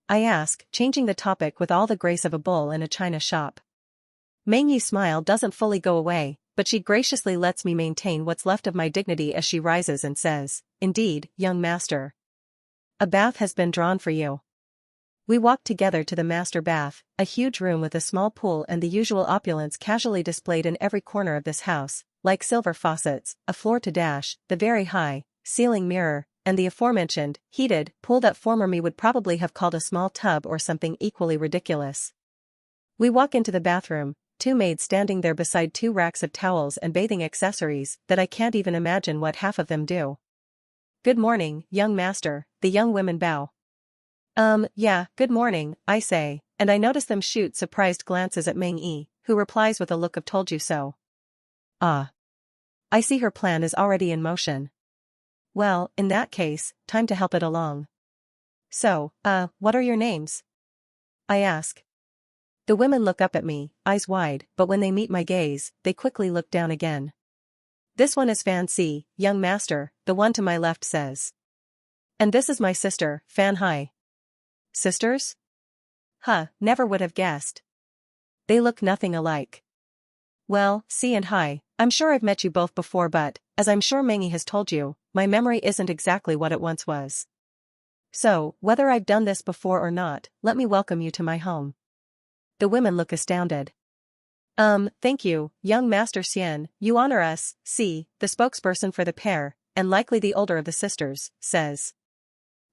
I ask, changing the topic with all the grace of a bull in a china shop. Meng Yi's smile doesn't fully go away, but she graciously lets me maintain what's left of my dignity as she rises and says, indeed, young master. A bath has been drawn for you. We walk together to the master bath, a huge room with a small pool and the usual opulence casually displayed in every corner of this house, like silver faucets, a floor to dash, the very high ceiling mirror, and the aforementioned, heated, pool that former me would probably have called a small tub or something equally ridiculous. We walk into the bathroom, two maids standing there beside two racks of towels and bathing accessories that I can't even imagine what half of them do. "Good morning, young master," the young women bow. Yeah, good morning," I say, and I notice them shoot surprised glances at Meng Yi, who replies with a look of "told you so." Ah. I see her plan is already in motion. Well, in that case, time to help it along. "So, what are your names?" I ask. The women look up at me, eyes wide, but when they meet my gaze, they quickly look down again. "This one is Fan Si, young master," the one to my left says. "And this is my sister, Fan Hai." "Sisters? Huh, never would have guessed. They look nothing alike." "Well, Si and Hai, I'm sure I've met you both before but, as I'm sure Mengi has told you, my memory isn't exactly what it once was. So, whether I've done this before or not, let me welcome you to my home." The women look astounded. Thank you, young Master Xian, you honor us," Si, the spokesperson for the pair, and likely the older of the sisters, says.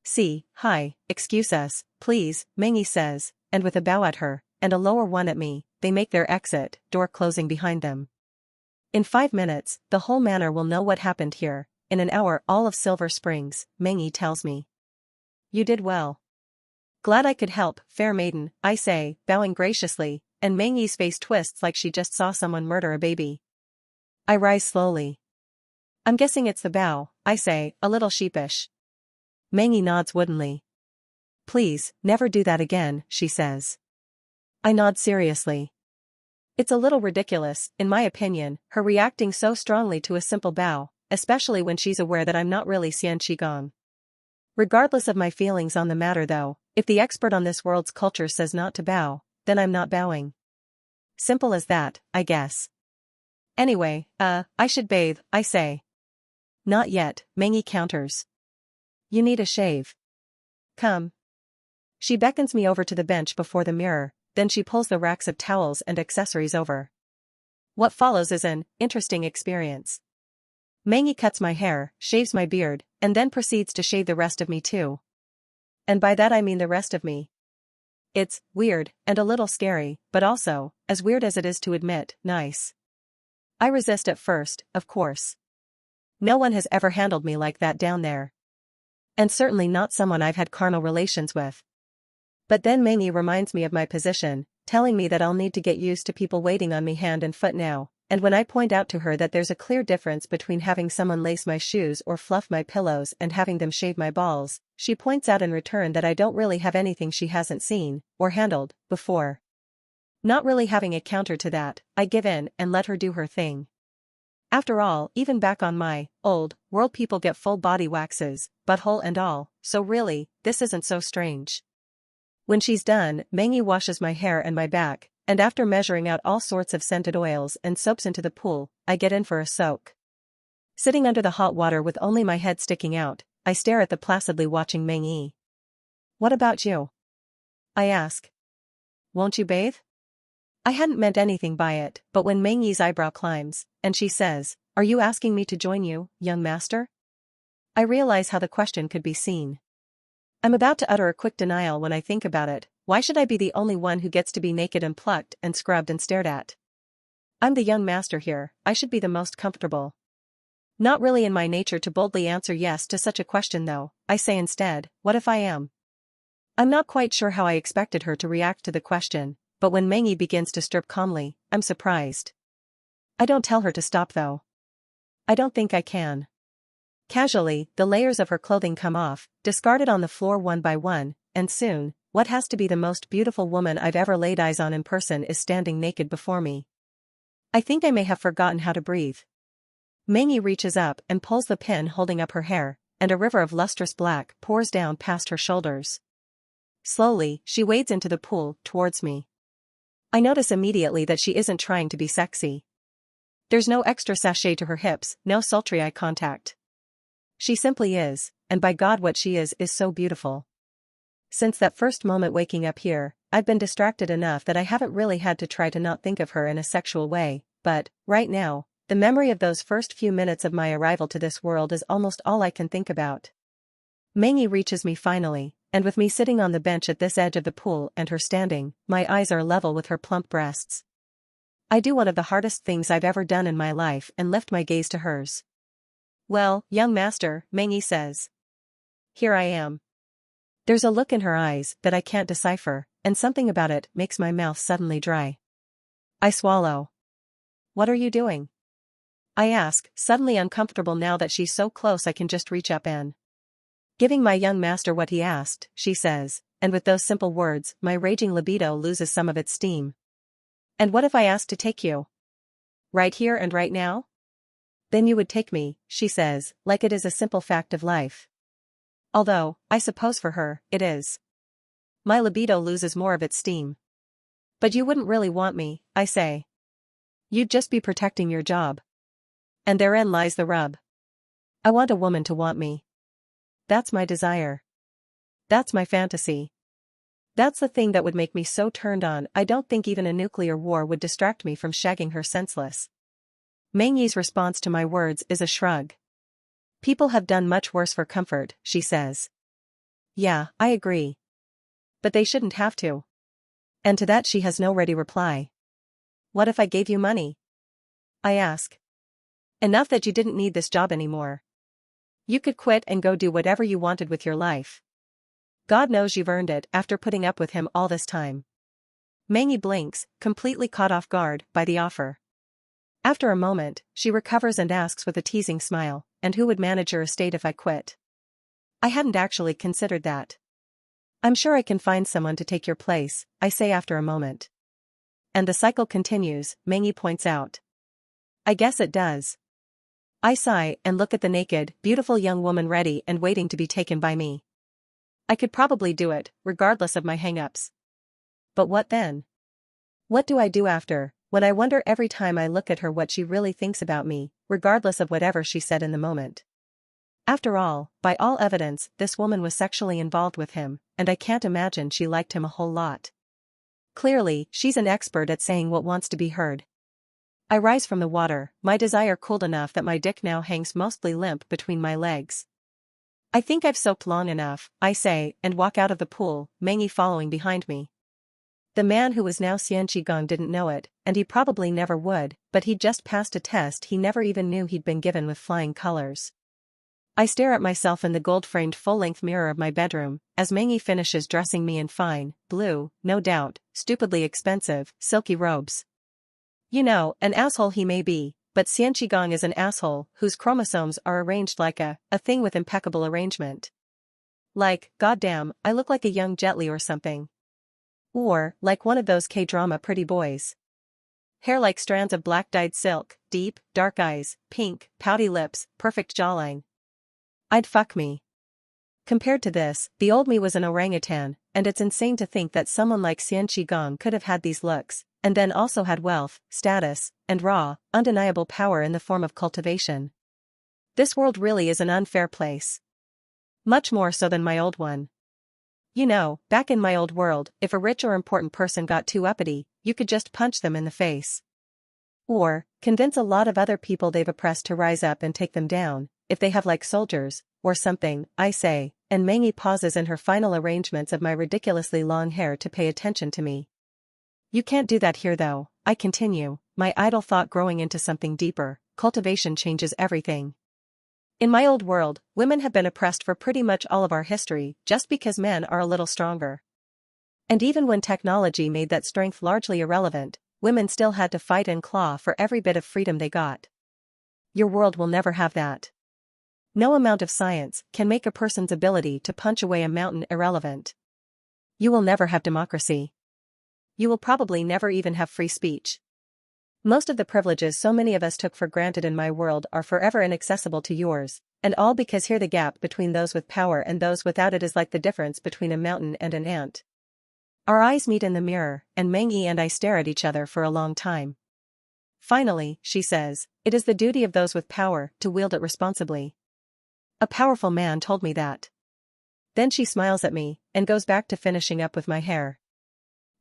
"Si, hi, excuse us, please," Mengi says, and with a bow at her, and a lower one at me, they make their exit, door closing behind them. "In 5 minutes, the whole manor will know what happened here. In an hour all of Silver Springs," Mengi tells me. "You did well. Glad I could help, fair maiden," I say, bowing graciously, and Mengi's face twists like she just saw someone murder a baby. I rise slowly. "I'm guessing it's the bow," I say, a little sheepish. Mengi nods woodenly. "Please, never do that again," she says. I nod seriously. It's a little ridiculous, in my opinion, her reacting so strongly to a simple bow, especially when she's aware that I'm not really Xian Qigong. Regardless of my feelings on the matter though, if the expert on this world's culture says not to bow, then I'm not bowing. Simple as that, I guess. Anyway, I should bathe, I say. "Not yet," Mengi counters. "You need a shave. Come." She beckons me over to the bench before the mirror, then she pulls the racks of towels and accessories over. What follows is an interesting experience. Mengi cuts my hair, shaves my beard, and then proceeds to shave the rest of me too. And by that I mean the rest of me. It's weird, and a little scary, but also, as weird as it is to admit, nice. I resist at first, of course. No one has ever handled me like that down there. And certainly not someone I've had carnal relations with. But then Mengi reminds me of my position, telling me that I'll need to get used to people waiting on me hand and foot now, and when I point out to her that there's a clear difference between having someone lace my shoes or fluff my pillows and having them shave my balls, she points out in return that I don't really have anything she hasn't seen, or handled, before. Not really having a counter to that, I give in and let her do her thing. After all, even back on my old world people get full body waxes, butthole and all, so really, this isn't so strange. When she's done, Mengi washes my hair and my back, and after measuring out all sorts of scented oils and soaps into the pool, I get in for a soak. Sitting under the hot water with only my head sticking out, I stare at the placidly watching Mengi. "What about you?" I ask. "Won't you bathe?" I hadn't meant anything by it, but when Mengi's eyebrow climbs, and she says, "Are you asking me to join you, young master?" I realize how the question could be seen. I'm about to utter a quick denial when I think about it. Why should I be the only one who gets to be naked and plucked and scrubbed and stared at? I'm the young master here, I should be the most comfortable. Not really in my nature to boldly answer yes to such a question though, I say instead, what if I am? I'm not quite sure how I expected her to react to the question, but when Mengi begins to strip calmly, I'm surprised. I don't tell her to stop though. I don't think I can. Casually, the layers of her clothing come off, discarded on the floor one by one, and soon, what has to be the most beautiful woman I've ever laid eyes on in person is standing naked before me. I think I may have forgotten how to breathe. Mengi reaches up and pulls the pin holding up her hair, and a river of lustrous black pours down past her shoulders. Slowly, she wades into the pool, towards me. I notice immediately that she isn't trying to be sexy. There's no extra sachet to her hips, no sultry eye contact. She simply is, and by God what she is so beautiful. Since that first moment waking up here, I've been distracted enough that I haven't really had to try to not think of her in a sexual way, but, right now, The memory of those first few minutes of my arrival to this world is almost all I can think about. Mangi reaches me finally, and with me sitting on the bench at this edge of the pool and her standing, my eyes are level with her plump breasts. I do one of the hardest things I've ever done in my life and lift my gaze to hers. "Well, young master," Mangi says. "Here I am." There's a look in her eyes that I can't decipher, and something about it makes my mouth suddenly dry. I swallow. "What are you doing?" I ask, suddenly uncomfortable now that she's so close I can just reach up and. "Giving my young master what he asked," she says, and with those simple words, my raging libido loses some of its steam. "And what if I asked to take you? Right here and right now?" "Then you would take me," she says, like it is a simple fact of life. Although, I suppose for her, it is. My libido loses more of its steam. "But you wouldn't really want me," I say. "You'd just be protecting your job." And therein lies the rub. I want a woman to want me. That's my desire. That's my fantasy. That's the thing that would make me so turned on I don't think even a nuclear war would distract me from shagging her senseless. Mangi's response to my words is a shrug. "People have done much worse for comfort," she says. "Yeah, I agree. But they shouldn't have to." And to that she has no ready reply. "What if I gave you money?" I ask. "Enough that you didn't need this job anymore. You could quit and go do whatever you wanted with your life. God knows you've earned it after putting up with him all this time." Mangi blinks, completely caught off guard by the offer. After a moment, she recovers and asks with a teasing smile, "And who would manage your estate if I quit?" "I hadn't actually considered that." "I'm sure I can find someone to take your place," I say after a moment. "And the cycle continues," Mangi points out. "I guess it does." I sigh and look at the naked, beautiful young woman ready and waiting to be taken by me. I could probably do it, regardless of my hang-ups. But what then? What do I do after, when I wonder every time I look at her what she really thinks about me, regardless of whatever she said in the moment? After all, by all evidence, this woman was sexually involved with him, and I can't imagine she liked him a whole lot. Clearly, she's an expert at saying what wants to be heard. I rise from the water, my desire cooled enough that my dick now hangs mostly limp between my legs. "I think I've soaked long enough," I say, and walk out of the pool, Mangi following behind me. The man who was now Xian Qigong didn't know it, and he probably never would, but he'd just passed a test he never even knew he'd been given with flying colors. I stare at myself in the gold-framed full-length mirror of my bedroom, as Mangi finishes dressing me in fine, blue, no doubt, stupidly expensive, silky robes. You know, an asshole he may be, but Xian Qigong is an asshole whose chromosomes are arranged like a thing with impeccable arrangement. Like, goddamn, I look like a young Jet Li or something. Or, like one of those K-drama pretty boys. Hair like strands of black dyed silk, deep, dark eyes, pink, pouty lips, perfect jawline. I'd fuck me. Compared to this, the old me was an orangutan, and it's insane to think that someone like Xian Qigong could have had these looks, and then also had wealth, status, and raw, undeniable power in the form of cultivation. This world really is an unfair place. Much more so than my old one. You know, back in my old world, if a rich or important person got too uppity, you could just punch them in the face. Or, convince a lot of other people they've oppressed to rise up and take them down, if they have like soldiers, or something, I say, and Mangi pauses in her final arrangements of my ridiculously long hair to pay attention to me. "You can't do that here though," I continue, my idle thought growing into something deeper. "Cultivation changes everything. In my old world, women have been oppressed for pretty much all of our history just because men are a little stronger. And even when technology made that strength largely irrelevant, women still had to fight and claw for every bit of freedom they got. Your world will never have that. No amount of science can make a person's ability to punch away a mountain irrelevant. You will never have democracy. You will probably never even have free speech. Most of the privileges so many of us took for granted in my world are forever inaccessible to yours, and all because here the gap between those with power and those without it is like the difference between a mountain and an ant." Our eyes meet in the mirror, and Mangi and I stare at each other for a long time. Finally, she says, "It is the duty of those with power to wield it responsibly. A powerful man told me that." Then she smiles at me, and goes back to finishing up with my hair.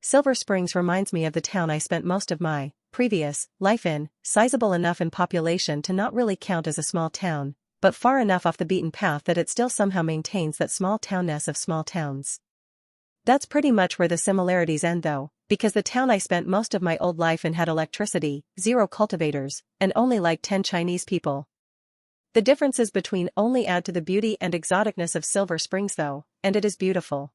Silver Springs reminds me of the town I spent most of my previous, life in, sizable enough in population to not really count as a small town, but far enough off the beaten path that it still somehow maintains that small townness of small towns. That's pretty much where the similarities end though, because the town I spent most of my old life in had electricity, 0 cultivators, and only like 10 Chinese people. The differences between only add to the beauty and exoticness of Silver Springs though, and it is beautiful.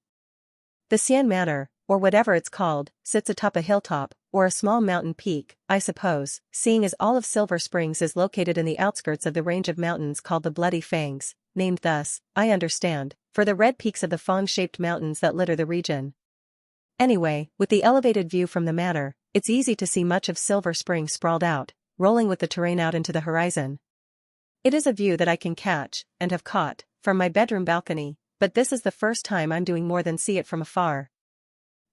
The Xian Manor, or whatever it's called, sits atop a hilltop, or a small mountain peak, I suppose, seeing as all of Silver Springs is located in the outskirts of the range of mountains called the Bloody Fangs, named thus, I understand, for the red peaks of the fang-shaped mountains that litter the region. Anyway, with the elevated view from the manor, it's easy to see much of Silver Springs sprawled out, rolling with the terrain out into the horizon. It is a view that I can catch, and have caught, from my bedroom balcony, but this is the first time I'm doing more than see it from afar.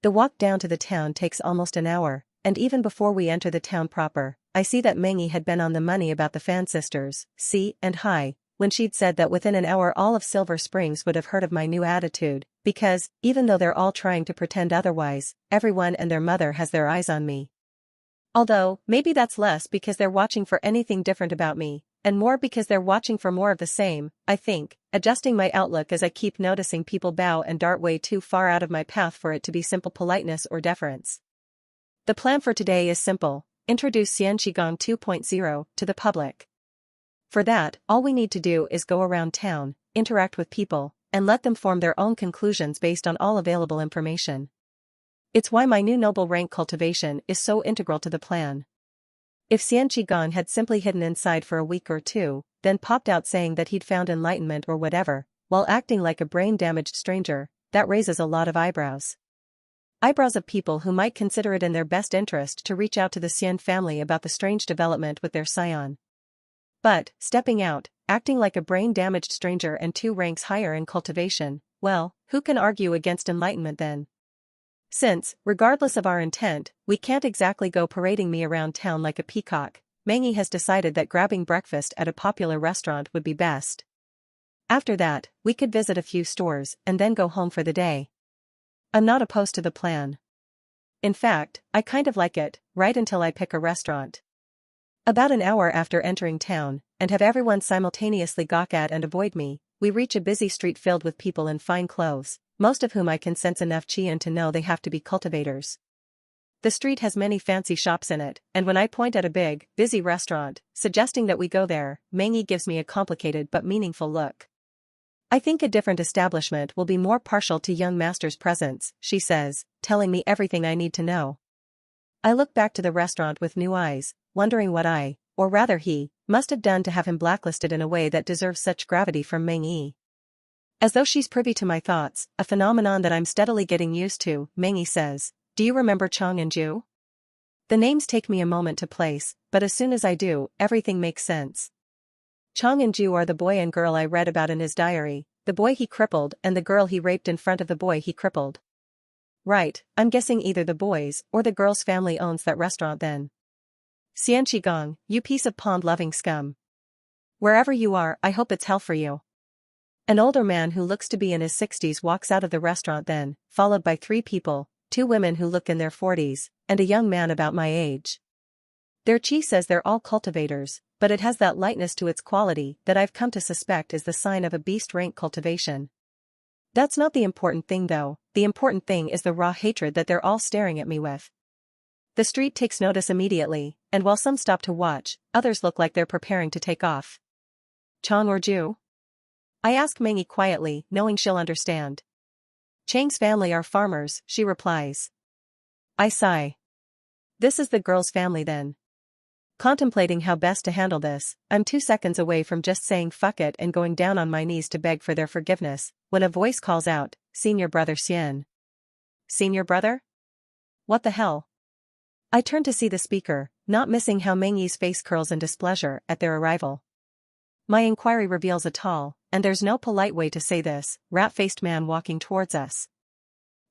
The walk down to the town takes almost an hour, and even before we enter the town proper, I see that Mengi had been on the money about the Fan sisters, C and Hi, when she'd said that within an hour all of Silver Springs would have heard of my new attitude, because, even though they're all trying to pretend otherwise, everyone and their mother has their eyes on me. Although, maybe that's less because they're watching for anything different about me, and more because they're watching for more of the same, I think, adjusting my outlook as I keep noticing people bow and dart way too far out of my path for it to be simple politeness or deference. The plan for today is simple: introduce Xian Qigong 2.0 to the public. For that, all we need to do is go around town, interact with people, and let them form their own conclusions based on all available information. It's why my new noble rank cultivation is so integral to the plan. If Xian Qigong had simply hidden inside for a week or two, then popped out saying that he'd found enlightenment or whatever, while acting like a brain-damaged stranger, that raises a lot of eyebrows. Eyebrows of people who might consider it in their best interest to reach out to the Xian family about the strange development with their scion. But, stepping out, acting like a brain-damaged stranger and 2 ranks higher in cultivation, well, who can argue against enlightenment then? Since, regardless of our intent, we can't exactly go parading me around town like a peacock, Mengi has decided that grabbing breakfast at a popular restaurant would be best. After that, we could visit a few stores and then go home for the day. I'm not opposed to the plan. In fact, I kind of like it, right until I pick a restaurant. About an hour after entering town, and have everyone simultaneously gawk at and avoid me, we reach a busy street filled with people in fine clothes, most of whom I can sense enough Xian to know they have to be cultivators. The street has many fancy shops in it, and when I point at a big, busy restaurant, suggesting that we go there, Mengi gives me a complicated but meaningful look. I think a different establishment will be more partial to young master's presence, she says, telling me everything I need to know. I look back to the restaurant with new eyes, wondering what I, or rather he, must have done to have him blacklisted in a way that deserves such gravity from Mengi. As though she's privy to my thoughts, a phenomenon that I'm steadily getting used to, Mengi says, "Do you remember Chong and Ju?" The names take me a moment to place, but as soon as I do, everything makes sense. Chong and Ju are the boy and girl I read about in his diary, the boy he crippled and the girl he raped in front of the boy he crippled. Right, I'm guessing either the boy's or the girl's family owns that restaurant then. Xian Qigong, you piece of pond-loving scum. Wherever you are, I hope it's hell for you. An older man who looks to be in his 60s walks out of the restaurant then, followed by 3 people, 2 women who look in their 40s, and a young man about my age. Their chi says they're all cultivators, but it has that lightness to its quality that I've come to suspect is the sign of a beast-rank cultivation. That's not the important thing though, the important thing is the raw hatred that they're all staring at me with. The street takes notice immediately, and while some stop to watch, others look like they're preparing to take off. Chong or Ju? I ask Mengi quietly, knowing she'll understand. Chang's family are farmers, she replies. I sigh. This is the girl's family then. Contemplating how best to handle this, I'm 2 seconds away from just saying fuck it and going down on my knees to beg for their forgiveness, when a voice calls out, "Senior brother Xian." Senior brother? What the hell? I turn to see the speaker, not missing how Mengi's face curls in displeasure at their arrival. My inquiry reveals a tall, and there's no polite way to say this, rat-faced man walking towards us.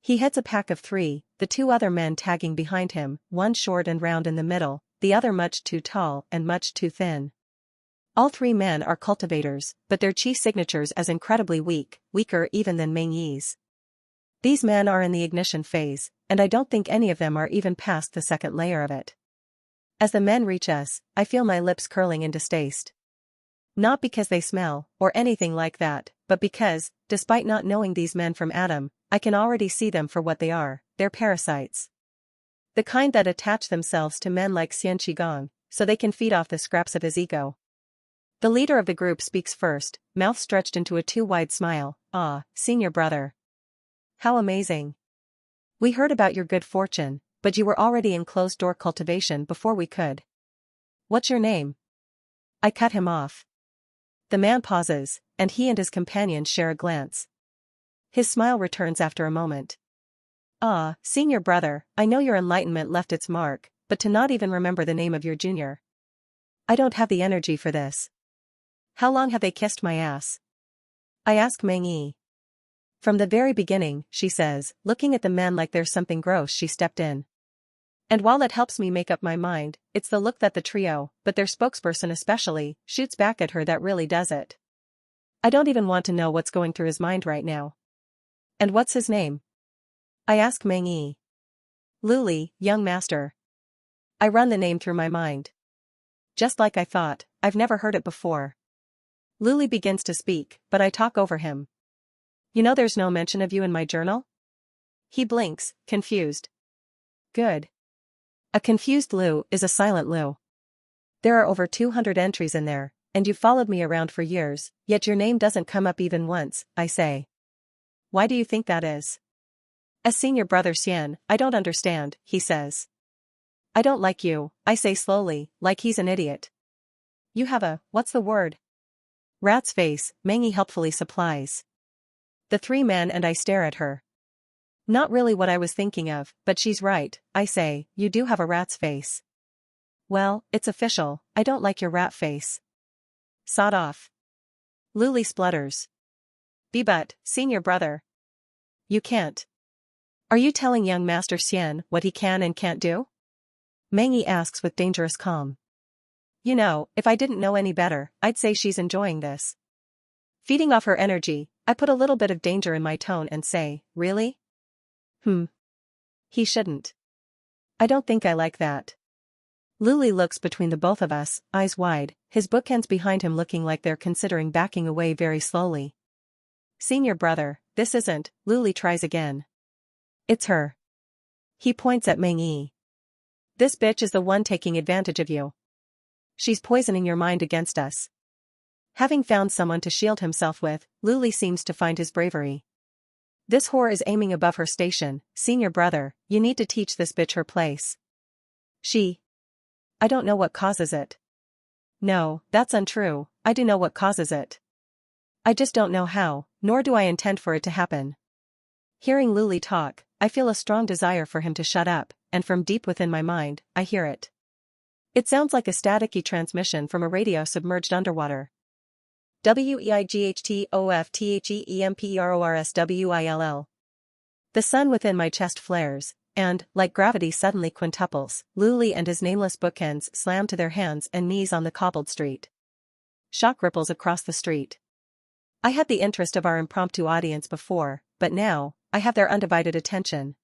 He heads a pack of 3, the 2 other men tagging behind him, one short and round in the middle, the other much too tall and much too thin. All 3 men are cultivators, but their chi signatures as incredibly weak, weaker even than Mengi's. These men are in the ignition phase, and I don't think any of them are even past the second layer of it. As the men reach us, I feel my lips curling in distaste. Not because they smell, or anything like that, but because, despite not knowing these men from Adam, I can already see them for what they are, they're parasites. The kind that attach themselves to men like Xian, so they can feed off the scraps of his ego. The leader of the group speaks first, mouth stretched into a too-wide smile. "Ah, senior brother. How amazing. We heard about your good fortune, but you were already in closed-door cultivation before we could. What's your name?" I cut him off. The man pauses, and he and his companion share a glance. His smile returns after a moment. "Ah, senior brother, I know your enlightenment left its mark, but to not even remember the name of your junior. I don't have the energy for this. How long have they kissed my ass?" I ask Meng Yi. "From the very beginning," she says, looking at the men like there's something gross she stepped in. And while it helps me make up my mind, it's the look that the trio, but their spokesperson especially, shoots back at her that really does it. I don't even want to know what's going through his mind right now. "And what's his name?" I ask Meng Yi. "Luli, young master." I run the name through my mind. Just like I thought, I've never heard it before. Luli begins to speak, but I talk over him. "You know there's no mention of you in my journal?" He blinks, confused. "Good." A confused Lu is a silent Lu. "There are over 200 entries in there, and you followed me around for years, yet your name doesn't come up even once," I say. "Why do you think that is?" "As senior brother Xian, I don't understand," he says. "I don't like you," I say slowly, like he's an idiot. "You have a, what's the word?" "Rat's face," Meng Yi helpfully supplies. The three men and I stare at her. "Not really what I was thinking of, but she's right," I say, "you do have a rat's face." "Well, it's official, I don't like your rat face." "Sod off." Luli splutters. But, senior brother. You can't. Are you telling young Master Xian what he can and can't do?" Meng Yi asks with dangerous calm. You know, if I didn't know any better, I'd say she's enjoying this. Feeding off her energy, I put a little bit of danger in my tone and say, "Really?" He shouldn't. I don't think I like that. Luli looks between the both of us, eyes wide, his bookends behind him looking like they're considering backing away very slowly. "Senior brother, this isn't," Luli tries again. "It's her." He points at Meng Yi. "This bitch is the one taking advantage of you. She's poisoning your mind against us." Having found someone to shield himself with, Luli seems to find his bravery. "This whore is aiming above her station, senior brother, you need to teach this bitch her place." I don't know what causes it." "No, that's untrue, I do know what causes it. I just don't know how, nor do I intend for it to happen." Hearing Luli talk, I feel a strong desire for him to shut up, and from deep within my mind, I hear it. It sounds like a staticky transmission from a radio submerged underwater. WEIGHTOFTHEEMPERORSWILL. The sun within my chest flares, and, like gravity suddenly quintuples, Luli and his nameless bookends slam to their hands and knees on the cobbled street. Shock ripples across the street. I had the interest of our impromptu audience before, but now, I have their undivided attention.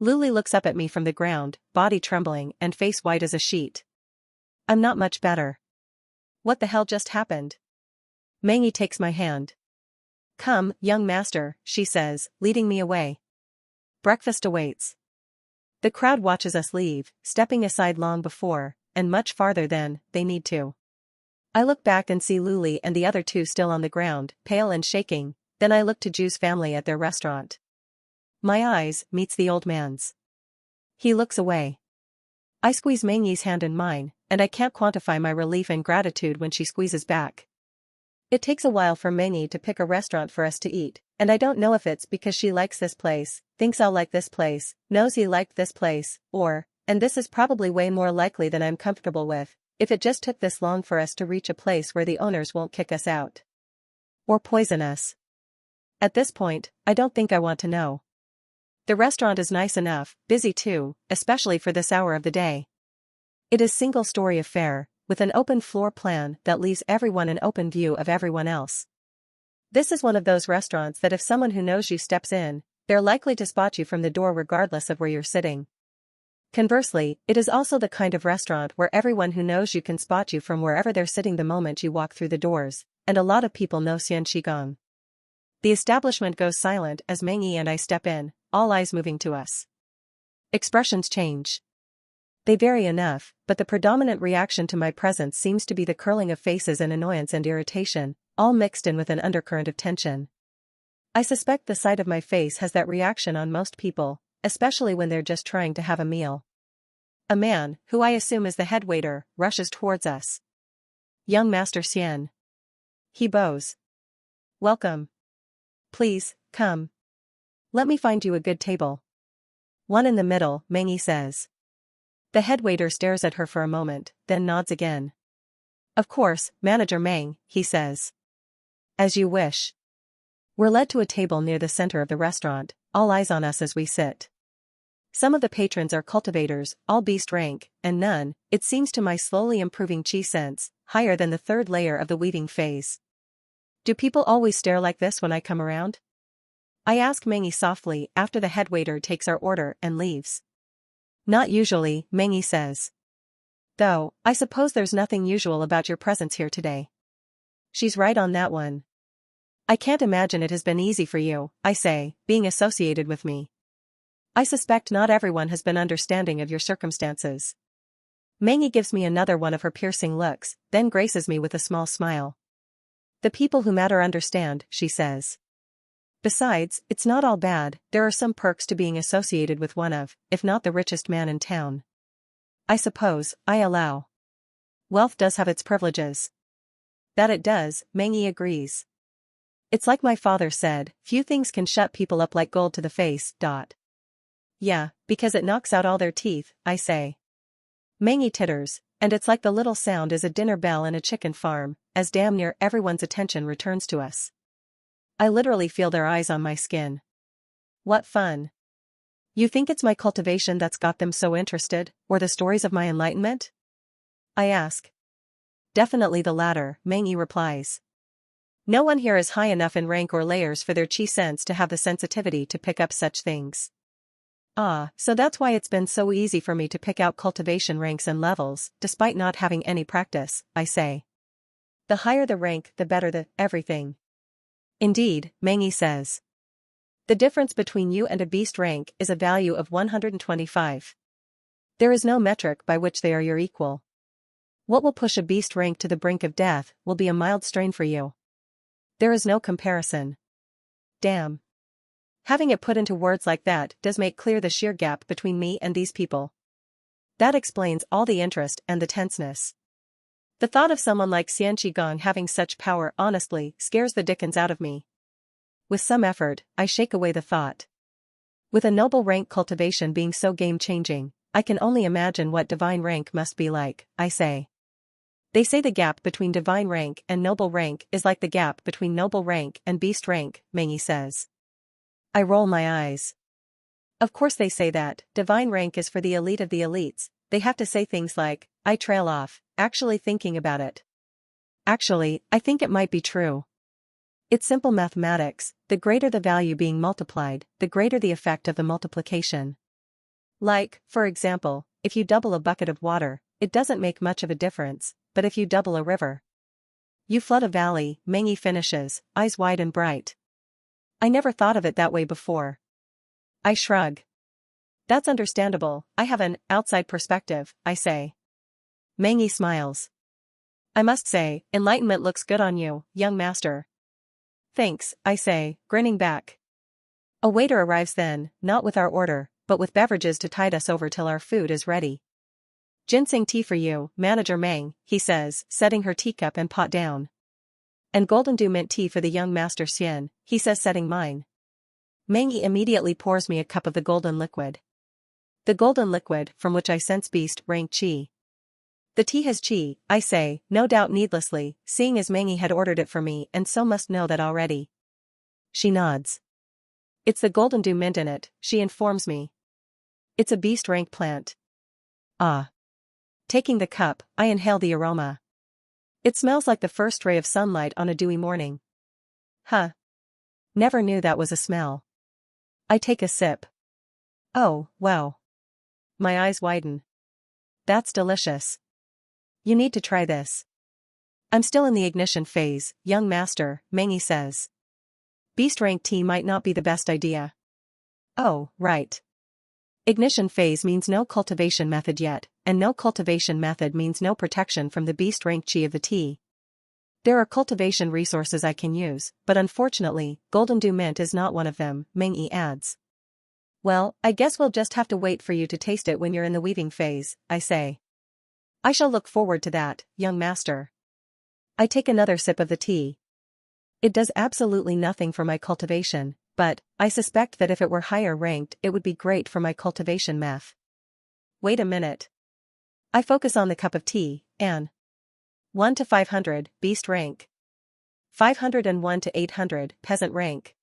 Luli looks up at me from the ground, body trembling and face white as a sheet. I'm not much better. What the hell just happened? Meng Yi takes my hand. "Come, young master," she says, leading me away. "Breakfast awaits." The crowd watches us leave, stepping aside long before, and much farther than, they need to. I look back and see Luli and the other two still on the ground, pale and shaking, then I look to Ju's family at their restaurant. My eyes meets the old man's. He looks away. I squeeze Meng Yi's hand in mine, and I can't quantify my relief and gratitude when she squeezes back. It takes a while for Meng Yi to pick a restaurant for us to eat, and I don't know if it's because she likes this place, thinks I'll like this place, knows he liked this place, or, and this is probably way more likely than I'm comfortable with, if it just took this long for us to reach a place where the owners won't kick us out. Or poison us. At this point, I don't think I want to know. The restaurant is nice enough, busy too, especially for this hour of the day. It is single-story affair, with an open floor plan that leaves everyone an open view of everyone else. This is one of those restaurants that if someone who knows you steps in, they're likely to spot you from the door regardless of where you're sitting. Conversely, it is also the kind of restaurant where everyone who knows you can spot you from wherever they're sitting the moment you walk through the doors, and a lot of people know Xian Qigong. The establishment goes silent as Meng Yi and I step in, all eyes moving to us. Expressions change. They vary enough, but the predominant reaction to my presence seems to be the curling of faces and annoyance and irritation, all mixed in with an undercurrent of tension. I suspect the sight of my face has that reaction on most people, especially when they're just trying to have a meal. A man, who I assume is the head waiter, rushes towards us. Young Master Xian. He bows. Welcome. Please, come. Let me find you a good table. One in the middle, Meng Yi says. The head waiter stares at her for a moment, then nods again. Of course, Manager Meng, he says. As you wish. We're led to a table near the center of the restaurant, all eyes on us as we sit. Some of the patrons are cultivators, all beast rank, and none, it seems to my slowly improving chi sense, higher than the third layer of the weaving phase. Do people always stare like this when I come around? I ask Meng Yi softly after the head waiter takes our order and leaves. Not usually, Meng Yi says. Though, I suppose there's nothing usual about your presence here today. She's right on that one. I can't imagine it has been easy for you, I say, being associated with me. I suspect not everyone has been understanding of your circumstances. Meng Yi gives me another one of her piercing looks, then graces me with a small smile. The people who matter understand, she says. Besides, it's not all bad, there are some perks to being associated with one of, if not the richest man in town. I suppose, I allow. Wealth does have its privileges. That it does, Meng Yi agrees. It's like my father said, few things can shut people up like gold to the face. Yeah, because it knocks out all their teeth, I say. Meng Yi titters, and it's like the little sound is a dinner bell in a chicken farm, as damn near everyone's attention returns to us. I literally feel their eyes on my skin. What fun. You think it's my cultivation that's got them so interested, or the stories of my enlightenment? I ask. Definitely the latter, Meng Yi replies. No one here is high enough in rank or layers for their chi sense to have the sensitivity to pick up such things. Ah, so that's why it's been so easy for me to pick out cultivation ranks and levels, despite not having any practice, I say. The higher the rank, the better the everything. Indeed, Meng Yi says. The difference between you and a beast rank is a value of 125. There is no metric by which they are your equal. What will push a beast rank to the brink of death will be a mild strain for you. There is no comparison. Damn. Having it put into words like that does make clear the sheer gap between me and these people. That explains all the interest and the tenseness. The thought of someone like Xian Qigong having such power honestly scares the dickens out of me. With some effort, I shake away the thought. With a noble rank cultivation being so game-changing, I can only imagine what divine rank must be like, I say. They say the gap between divine rank and noble rank is like the gap between noble rank and beast rank, Meng Yi says. I roll my eyes. Of course they say that, divine rank is for the elite of the elites, they have to say things like, I trail off, actually thinking about it. Actually, I think it might be true. It's simple mathematics, the greater the value being multiplied, the greater the effect of the multiplication. Like, for example, if you double a bucket of water, it doesn't make much of a difference, but if you double a river. You flood a valley, Meng Yi finishes, eyes wide and bright. I never thought of it that way before. I shrug. That's understandable, I have an outside perspective, I say. Meng Yi smiles. I must say, enlightenment looks good on you, young master. Thanks, I say, grinning back. A waiter arrives then, not with our order, but with beverages to tide us over till our food is ready. Ginseng tea for you, Manager Meng, he says, setting her teacup and pot down. And golden dew mint tea for the young master Xian, he says, setting mine. Meng Yi immediately pours me a cup of the golden liquid. The golden liquid, from which I sense beast rank chi. The tea has chi, I say, no doubt needlessly, seeing as Meng Yi had ordered it for me and so must know that already. She nods. It's the golden dew mint in it, she informs me. It's a beast rank plant. Ah. Taking the cup, I inhale the aroma. It smells like the first ray of sunlight on a dewy morning. Huh. Never knew that was a smell. I take a sip. Oh, wow. My eyes widen. That's delicious. You need to try this. I'm still in the ignition phase, young master, Mengyi says. Beast rank tea might not be the best idea. Oh, right. Ignition phase means no cultivation method yet, and no cultivation method means no protection from the beast rank chi of the tea. There are cultivation resources I can use, but unfortunately, golden dew mint is not one of them, Mengyi adds. Well, I guess we'll just have to wait for you to taste it when you're in the weaving phase, I say. I shall look forward to that, young master. I take another sip of the tea. It does absolutely nothing for my cultivation, but I suspect that if it were higher ranked it would be great for my cultivation meth. Wait a minute. I focus on the cup of tea, and 1 to 500, beast rank. 501 to 800, peasant rank.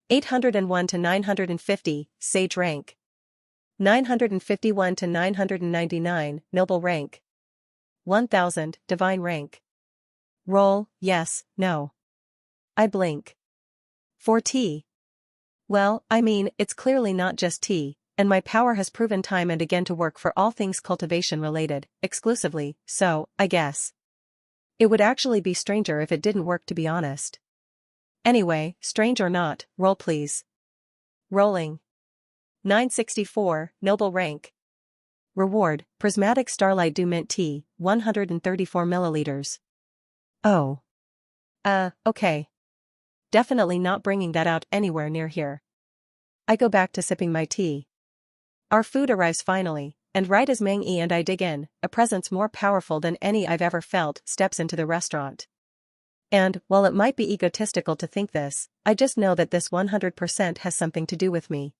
801 to 950, sage rank. 951 to 999, noble rank. 1000, divine rank. Roll, yes, no. I blink. For tea. Well, I mean, it's clearly not just tea, and my power has proven time and again to work for all things cultivation related, exclusively, so, I guess. It would actually be stranger if it didn't work, to be honest. Anyway, strange or not, roll please. Rolling. 964, noble rank. Reward, prismatic starlight dew mint tea, 134 milliliters. Oh. Okay. Definitely not bringing that out anywhere near here. I go back to sipping my tea. Our food arrives finally, and right as Mengyi and I dig in, a presence more powerful than any I've ever felt steps into the restaurant. And, while it might be egotistical to think this, I just know that this 100% has something to do with me.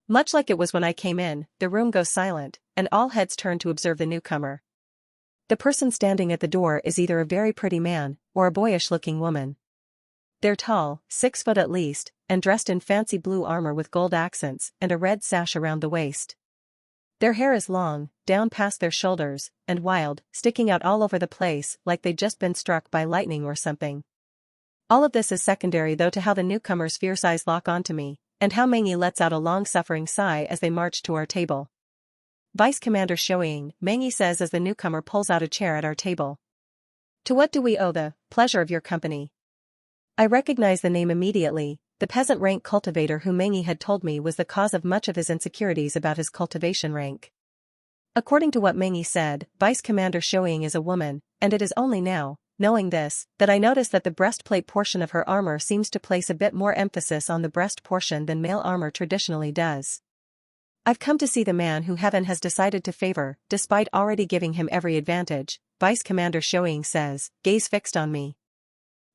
Much like it was when I came in, the room goes silent, and all heads turn to observe the newcomer. The person standing at the door is either a very pretty man, or a boyish-looking woman. They're tall, 6 foot at least, and dressed in fancy blue armor with gold accents and a red sash around the waist. Their hair is long, down past their shoulders, and wild, sticking out all over the place like they'd just been struck by lightning or something. All of this is secondary though to how the newcomer's fierce eyes lock onto me, and how Mengyi lets out a long-suffering sigh as they march to our table. Vice Commander Xian, Mengyi says as the newcomer pulls out a chair at our table. To what do we owe the pleasure of your company? I recognize the name immediately, the peasant rank cultivator who Mengyi had told me was the cause of much of his insecurities about his cultivation rank. According to what Mengyi said, Vice Commander Xian is a woman, and it is only now, knowing this, that I notice that the breastplate portion of her armor seems to place a bit more emphasis on the breast portion than male armor traditionally does. I've come to see the man who heaven has decided to favor, despite already giving him every advantage, Vice Commander Xian says, gaze fixed on me.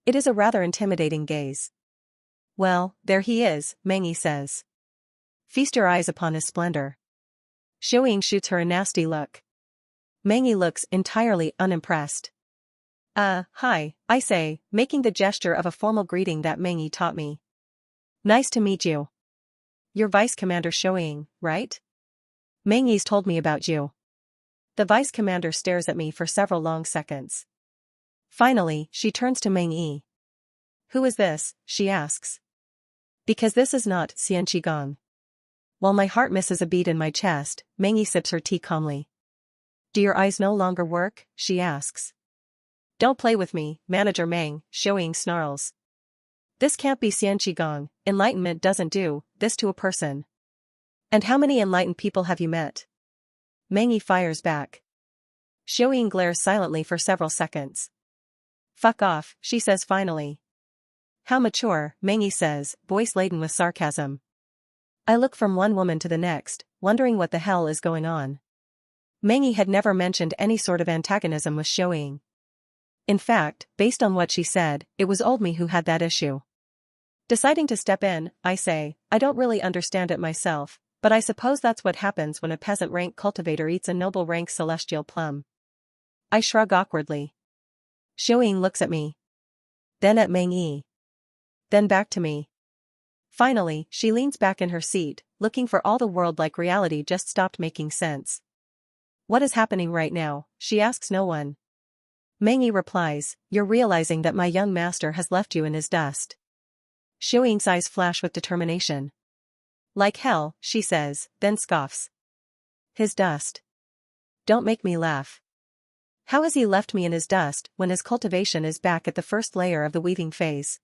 It is a rather intimidating gaze. Well, there he is, Mengyi says. Feast your eyes upon his splendor. Xian shoots her a nasty look. Mengyi looks entirely unimpressed. Hi, I say, making the gesture of a formal greeting that Mengyi taught me. Nice to meet you. You're Vice Commander Xian, right? Mengyi's told me about you. The Vice Commander stares at me for several long seconds. Finally, she turns to Mengyi. Who is this, she asks. Because this is not Xian. While my heart misses a beat in my chest, Mengyi sips her tea calmly. Do your eyes no longer work, she asks. Don't play with me, Manager Meng, Xian snarls. This can't be Xian. Enlightenment doesn't do this to a person. And how many enlightened people have you met? Mengyi fires back. Xian glares silently for several seconds. Fuck off, she says finally. How mature, Mengyi says, voice laden with sarcasm. I look from one woman to the next, wondering what the hell is going on. Mengyi had never mentioned any sort of antagonism with Xian. In fact, based on what she said, it was old me who had that issue. Deciding to step in, I say, I don't really understand it myself, but I suppose that's what happens when a peasant rank cultivator eats a noble rank celestial plum. I shrug awkwardly. Xian looks at me. Then at Mengyi. Then back to me. Finally, she leans back in her seat, looking for all the world like reality just stopped making sense. What is happening right now? She asks no one. Mengyi replies, you're realizing that my young master has left you in his dust. Xian's eyes flash with determination. Like hell, she says, then scoffs. His dust. Don't make me laugh. How has he left me in his dust when his cultivation is back at the first layer of the weaving phase?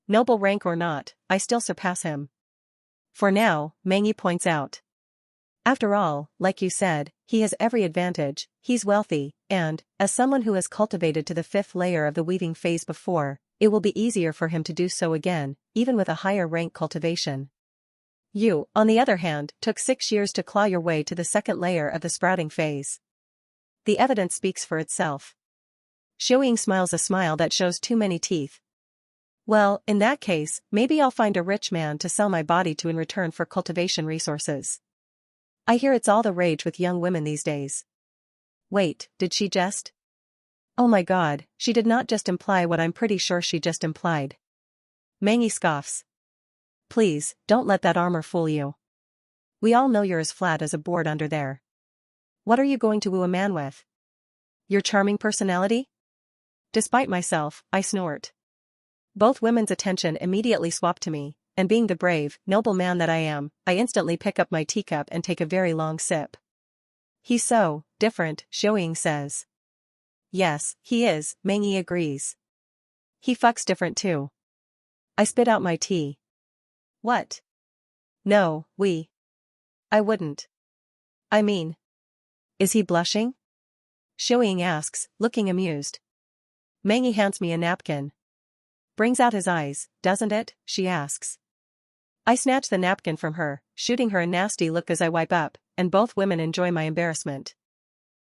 Noble rank or not, I still surpass him. For now, Mangi points out. After all, like you said, he has every advantage, he's wealthy, and, as someone who has cultivated to the fifth layer of the weaving phase before, it will be easier for him to do so again, even with a higher rank cultivation. You, on the other hand, took 6 years to claw your way to the second layer of the sprouting phase. The evidence speaks for itself. Xian smiles a smile that shows too many teeth. Well, in that case, maybe I'll find a rich man to sell my body to in return for cultivation resources. I hear it's all the rage with young women these days. Wait, did she just? Oh my god, she did not just imply what I'm pretty sure she just implied. Mangi scoffs. Please, don't let that armor fool you. We all know you're as flat as a board under there. What are you going to woo a man with? Your charming personality? Despite myself, I snort. Both women's attention immediately swap to me, and being the brave, noble man that I am, I instantly pick up my teacup and take a very long sip. He's so different, Xian says. Yes, he is, Mangi agrees. He fucks different too. I spit out my tea. What? No, I wouldn't. I mean. Is he blushing? Xian asks, looking amused. Mangi hands me a napkin. Brings out his eyes, doesn't it? She asks. I snatch the napkin from her, shooting her a nasty look as I wipe up, and both women enjoy my embarrassment.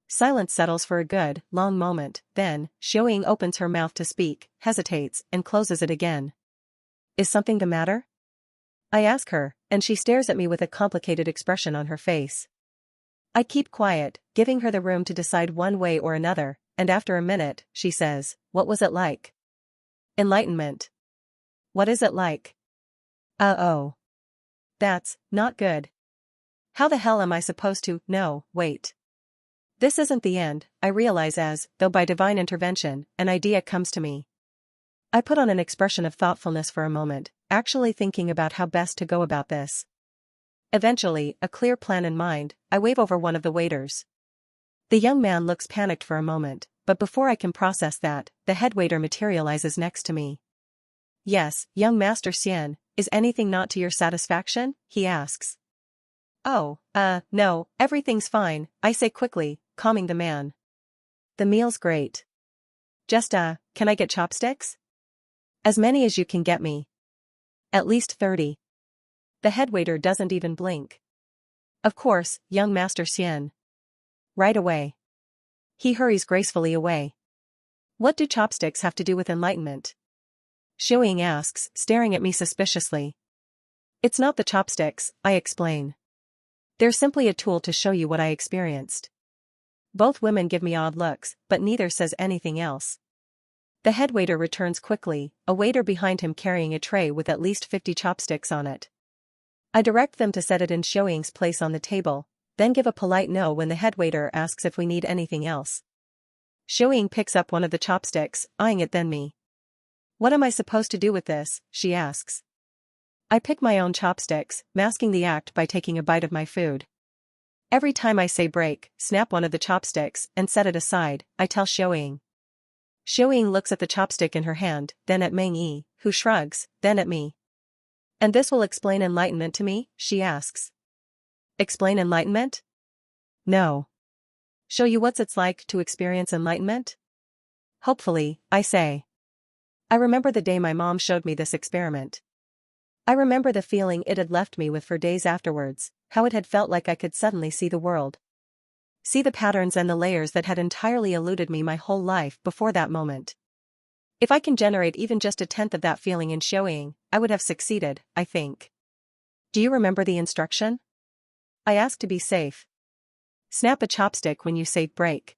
Silence settles for a good, long moment, then, Xian opens her mouth to speak, hesitates, and closes it again. Is something the matter? I ask her, and she stares at me with a complicated expression on her face. I keep quiet, giving her the room to decide one way or another, and after a minute, she says, "What was it like?" Enlightenment. What is it like? Oh. That's not good. How the hell am I supposed to? No, wait. This isn't the end, I realize as, though by divine intervention, an idea comes to me. I put on an expression of thoughtfulness for a moment, actually thinking about how best to go about this. Eventually, a clear plan in mind, I wave over one of the waiters. The young man looks panicked for a moment, but before I can process that, the head waiter materializes next to me. Yes, young Master Xian, is anything not to your satisfaction? He asks. Oh, no, everything's fine, I say quickly, calming the man. The meal's great. Just, can I get chopsticks? As many as you can get me. At least 30. The head waiter doesn't even blink. Of course, young Master Xian. Right away. He hurries gracefully away. What do chopsticks have to do with enlightenment? Xian asks, staring at me suspiciously. It's not the chopsticks, I explain. They're simply a tool to show you what I experienced. Both women give me odd looks, but neither says anything else. The head waiter returns quickly, a waiter behind him carrying a tray with at least 50 chopsticks on it. I direct them to set it in Xian's place on the table, then give a polite no when the head waiter asks if we need anything else. Xian picks up one of the chopsticks, eyeing it then me. What am I supposed to do with this? She asks. I pick my own chopsticks, masking the act by taking a bite of my food. Every time I say break, snap one of the chopsticks and set it aside, I tell Xian. Xian looks at the chopstick in her hand, then at Mangi, who shrugs, then at me. And this will explain enlightenment to me? She asks. Explain enlightenment? No. Show you what it's like to experience enlightenment? Hopefully, I say. I remember the day my mom showed me this experiment. I remember the feeling it had left me with for days afterwards, how it had felt like I could suddenly see the world. See the patterns and the layers that had entirely eluded me my whole life before that moment. If I can generate even just a tenth of that feeling in Xian, I would have succeeded, I think. Do you remember the instruction? I ask to be safe. Snap a chopstick when you say break.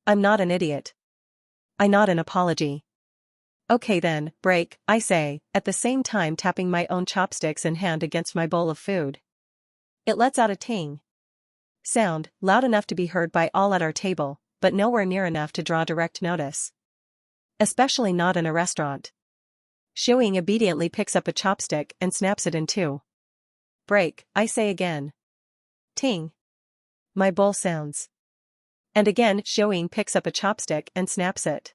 I'm not an idiot. I nod an apology. Okay then, break, I say, at the same time tapping my own chopsticks in hand against my bowl of food. It lets out a ting. Sound, loud enough to be heard by all at our table, but nowhere near enough to draw direct notice. Especially not in a restaurant. Xian obediently picks up a chopstick and snaps it in two. Break, I say again. Ting. my bowl sounds. And again Xian picks up a chopstick and snaps it.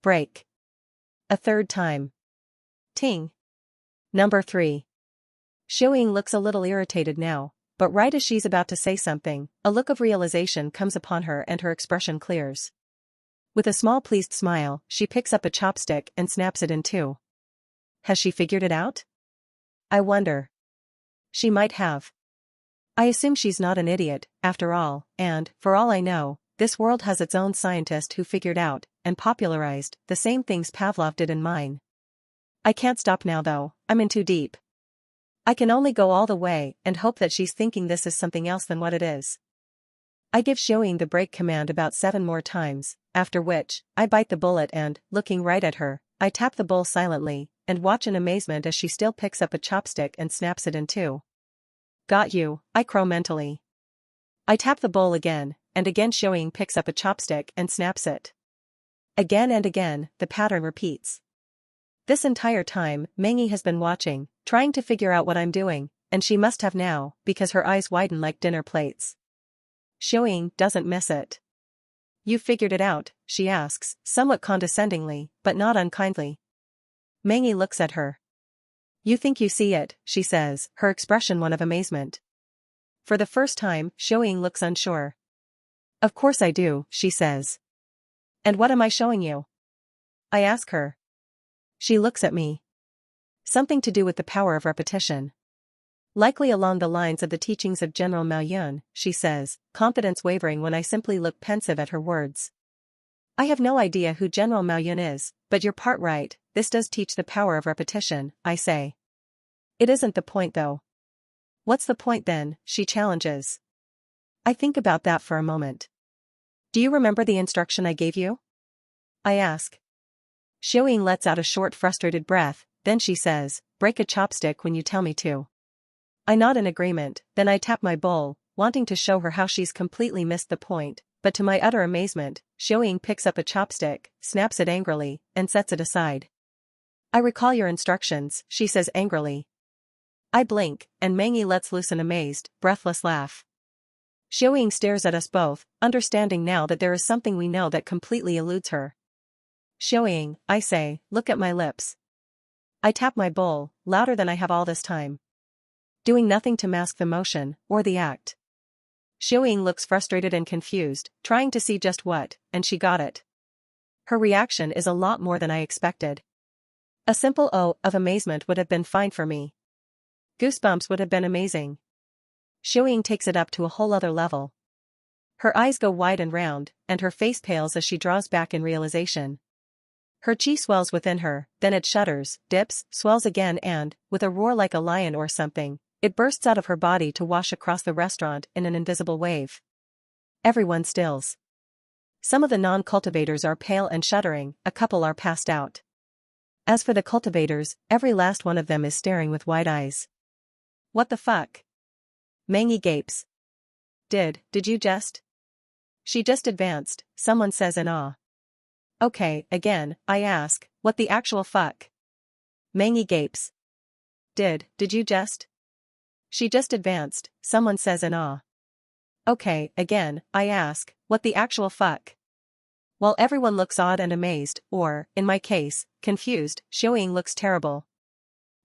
Break. A third time. Ting. Number 3. Xian looks a little irritated now, but right as she's about to say something, a look of realization comes upon her and her expression clears. With a small pleased smile, she picks up a chopstick and snaps it in two. Has she figured it out? I wonder. She might have. I assume she's not an idiot, after all, and, for all I know, this world has its own scientist who figured out, and popularized, the same things Pavlov did in mine. I can't stop now though, I'm in too deep. I can only go all the way and hope that she's thinking this is something else than what it is. I give Xian the break command about 7 more times, after which, I bite the bullet and, looking right at her, I tap the bowl silently, and watch in amazement as she still picks up a chopstick and snaps it in two. Got you, I crow mentally. I tap the bowl again, and again Xian picks up a chopstick and snaps it. Again and again, the pattern repeats. This entire time, Mengi has been watching, trying to figure out what I'm doing, and she must have now, because her eyes widen like dinner plates. Xian doesn't miss it. You figured it out, she asks, somewhat condescendingly, but not unkindly. Mengi looks at her. You think you see it, she says, her expression one of amazement. For the first time, Xian looks unsure. Of course I do, she says. And what am I showing you? I ask her. She looks at me. Something to do with the power of repetition. Likely along the lines of the teachings of General Maoyun, she says, confidence wavering when I simply look pensive at her words. I have no idea who General Maoyun is, but you're part right, this does teach the power of repetition, I say. It isn't the point though. What's the point then, she challenges. I think about that for a moment. Do you remember the instruction I gave you? I ask. Xian lets out a short frustrated breath, then she says, break a chopstick when you tell me to. I nod in agreement, then I tap my bowl, wanting to show her how she's completely missed the point, but to my utter amazement, Xian picks up a chopstick, snaps it angrily, and sets it aside. I recall your instructions, she says angrily. I blink, and Mengi lets loose an amazed, breathless laugh. Xian stares at us both, understanding now that there is something we know that completely eludes her. Xian, I say, look at my lips. I tap my bowl, louder than I have all this time. Doing nothing to mask the motion, or the act. Xian looks frustrated and confused, trying to see just what, and she got it. Her reaction is a lot more than I expected. A simple "oh" of amazement would have been fine for me. Goosebumps would have been amazing. Xian takes it up to a whole other level. Her eyes go wide and round, and her face pales as she draws back in realization. Her chi swells within her, then it shudders, dips, swells again and, with a roar like a lion or something, it bursts out of her body to wash across the restaurant in an invisible wave. Everyone stills. Some of the non-cultivators are pale and shuddering, a couple are passed out. As for the cultivators, every last one of them is staring with wide eyes. What the fuck? Mengi gapes. Did you just? She just advanced, someone says in awe. Okay, again, I ask, what the actual fuck? Mengi gapes. Did you just? She just advanced, someone says in awe. Okay, again, I ask, what the actual fuck? While everyone looks awed and amazed, or, in my case, confused, Xian looks terrible.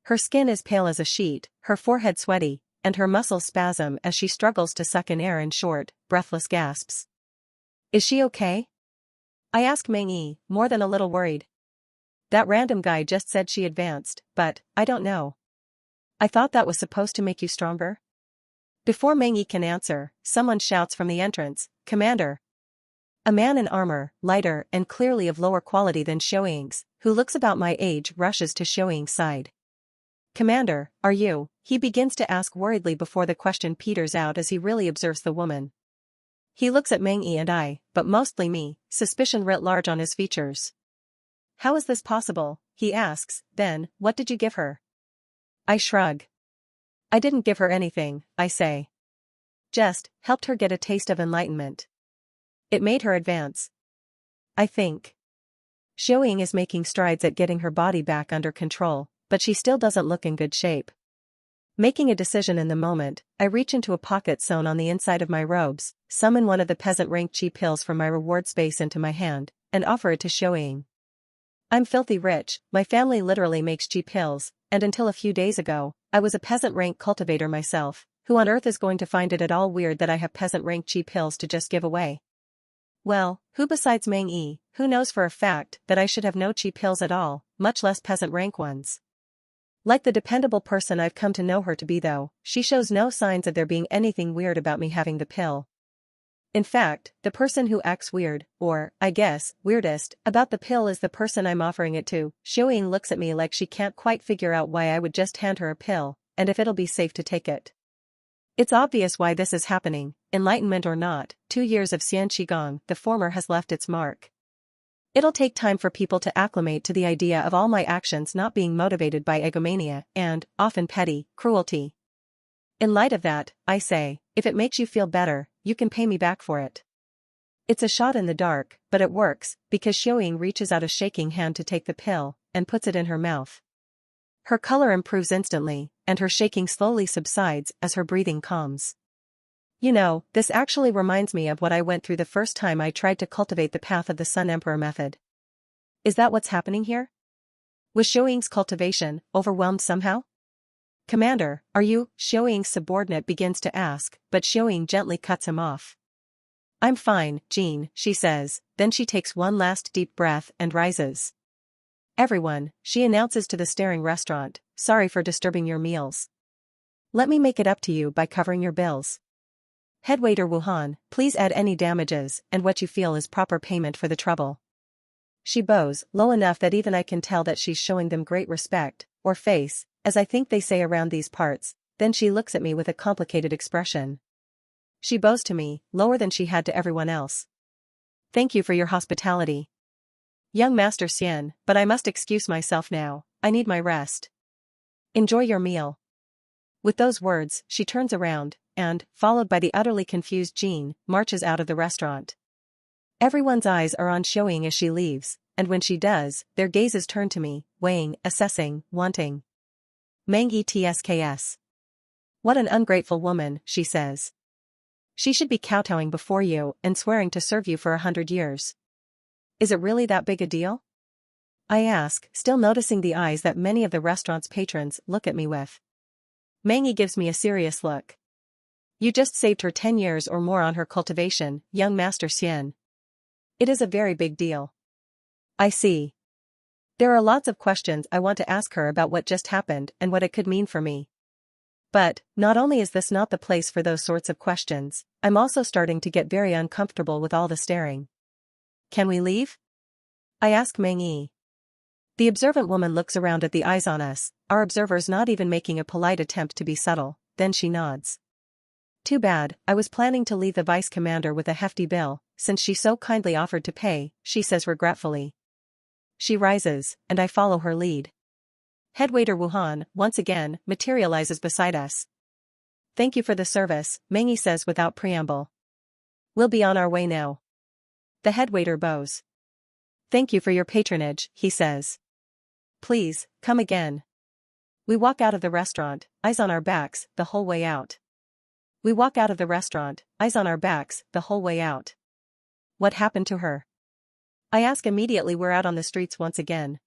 Her skin is pale as a sheet, her forehead sweaty, and her muscles spasm as she struggles to suck in air in short, breathless gasps. Is she okay? I ask Mengi, more than a little worried. That random guy just said she advanced, but, I don't know. I thought that was supposed to make you stronger? Before Mengi can answer, someone shouts from the entrance, Commander. A man in armor, lighter and clearly of lower quality than Xian's, who looks about my age rushes to Xian's side. Commander, are you? He begins to ask worriedly before the question peters out as he really observes the woman. He looks at Mengi and I, but mostly me, suspicion writ large on his features. How is this possible? He asks, then, what did you give her? I shrug. I didn't give her anything, I say. Just, helped her get a taste of enlightenment. It made her advance. I think. Xian is making strides at getting her body back under control, but she still doesn't look in good shape. Making a decision in the moment, I reach into a pocket sewn on the inside of my robes, summon one of the peasant rank chi pills from my reward space into my hand, and offer it to Xian. I'm filthy rich, my family literally makes chi pills, and until a few days ago, I was a peasant rank cultivator myself. Who on earth is going to find it at all weird that I have peasant rank chi pills to just give away? Well, who besides Meng Yi, who knows for a fact that I should have no chi pills at all, much less peasant rank ones? Like the dependable person I've come to know her to be though, she shows no signs of there being anything weird about me having the pill. In fact, the person who acts weird, or, I guess, weirdest, about the pill is the person I'm offering it to. Xiaoying looks at me like she can't quite figure out why I would just hand her a pill, and if it'll be safe to take it. It's obvious why this is happening, enlightenment or not, 2 years of Xian Qigong, the former has left its mark. It'll take time for people to acclimate to the idea of all my actions not being motivated by egomania and, often petty, cruelty. In light of that, I say, if it makes you feel better, you can pay me back for it. It's a shot in the dark, but it works, because Xiaoying reaches out a shaking hand to take the pill, and puts it in her mouth. Her color improves instantly, and her shaking slowly subsides as her breathing calms. You know, this actually reminds me of what I went through the first time I tried to cultivate the path of the Sun Emperor method. Is that what's happening here? Was Xiaoying's cultivation overwhelmed somehow? Commander, are you? Xiaoying's subordinate begins to ask, but Xiaoying gently cuts him off. I'm fine, Jean, she says, then she takes one last deep breath and rises. Everyone, she announces to the staring restaurant, sorry for disturbing your meals. Let me make it up to you by covering your bills. Headwaiter Wuhan, please add any damages and what you feel is proper payment for the trouble. She bows, low enough that even I can tell that she's showing them great respect, or face, as I think they say around these parts, then she looks at me with a complicated expression. She bows to me, lower than she had to everyone else. Thank you for your hospitality. Young Master Xian, but I must excuse myself now, I need my rest. Enjoy your meal. With those words, she turns around, and, followed by the utterly confused Jean, marches out of the restaurant. Everyone's eyes are on Xiaoying as she leaves, and when she does, their gazes turn to me, weighing, assessing, wanting. Meng Etsks. What an ungrateful woman, she says. She should be kowtowing before you and swearing to serve you for 100 years. Is it really that big a deal? I ask, still noticing the eyes that many of the restaurant's patrons look at me with. Meng Yi gives me a serious look. You just saved her 10 years or more on her cultivation, young Master Xian. It is a very big deal. I see. There are lots of questions I want to ask her about what just happened and what it could mean for me. But, not only is this not the place for those sorts of questions, I'm also starting to get very uncomfortable with all the staring. Can we leave? I ask Meng Yi. The observant woman looks around at the eyes on us, our observers not even making a polite attempt to be subtle, then she nods. Too bad, I was planning to leave the vice commander with a hefty bill, since she so kindly offered to pay, she says regretfully. She rises, and I follow her lead. Headwaiter Wuhan, once again, materializes beside us. Thank you for the service, Meng Yi says without preamble. We'll be on our way now. The headwaiter bows. Thank you for your patronage, he says. Please, come again. We walk out of the restaurant, eyes on our backs, the whole way out. We walk out of the restaurant, eyes on our backs, the whole way out. What happened to her? I ask immediately. We're out on the streets once again.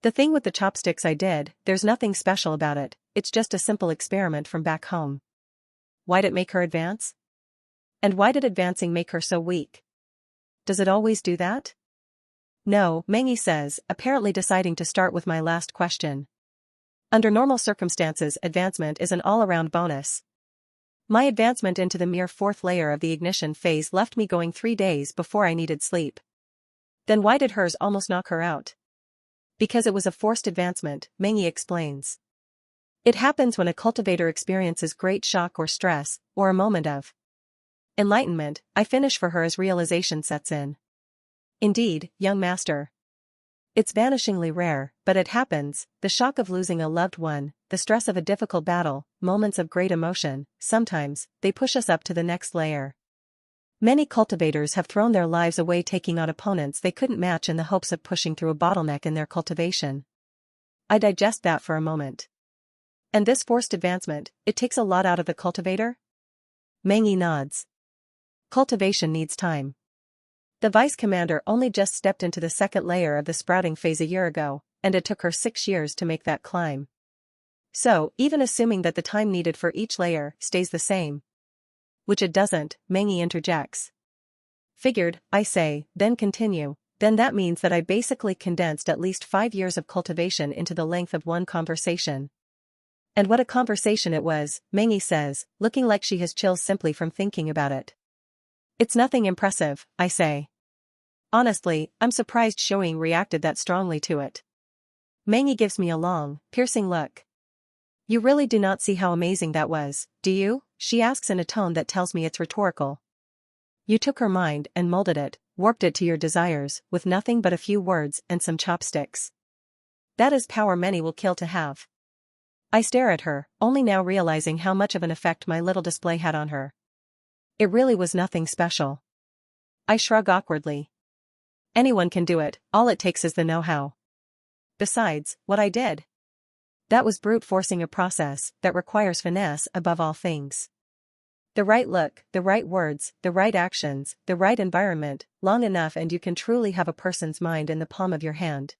The thing with the chopsticks I did, there's nothing special about it, it's just a simple experiment from back home. Why'd it make her advance? And why did advancing make her so weak? Does it always do that? No, Meng Yi says, apparently deciding to start with my last question. Under normal circumstances, advancement is an all-around bonus. My advancement into the mere 4th layer of the ignition phase left me going 3 days before I needed sleep. Then why did hers almost knock her out? Because it was a forced advancement, Meng Yi explains. It happens when a cultivator experiences great shock or stress, or a moment of enlightenment. I finish for her as realization sets in. Indeed, young master. It's vanishingly rare, but it happens, the shock of losing a loved one, the stress of a difficult battle, moments of great emotion, sometimes, they push us up to the next layer. Many cultivators have thrown their lives away taking on opponents they couldn't match in the hopes of pushing through a bottleneck in their cultivation. I digest that for a moment. And this forced advancement, it takes a lot out of the cultivator? Meng Yi nods. Cultivation needs time. The vice commander only just stepped into the second layer of the sprouting phase a year ago, and it took her 6 years to make that climb. So, even assuming that the time needed for each layer stays the same, which it doesn't, Meng Yi interjects. Figured, I say, then continue. Then that means that I basically condensed at least 5 years of cultivation into the length of one conversation. And what a conversation it was, Meng Yi says, looking like she has chills simply from thinking about it. It's nothing impressive, I say. Honestly, I'm surprised Xian reacted that strongly to it. Meng Yi gives me a long, piercing look. You really do not see how amazing that was, do you? She asks in a tone that tells me it's rhetorical. You took her mind and molded it, warped it to your desires, with nothing but a few words and some chopsticks. That is power many will kill to have. I stare at her, only now realizing how much of an effect my little display had on her. It really was nothing special. I shrug awkwardly. Anyone can do it, all it takes is the know-how. Besides, what I did. That was brute forcing a process that requires finesse above all things. The right look, the right words, the right actions, the right environment, long enough and you can truly have a person's mind in the palm of your hand.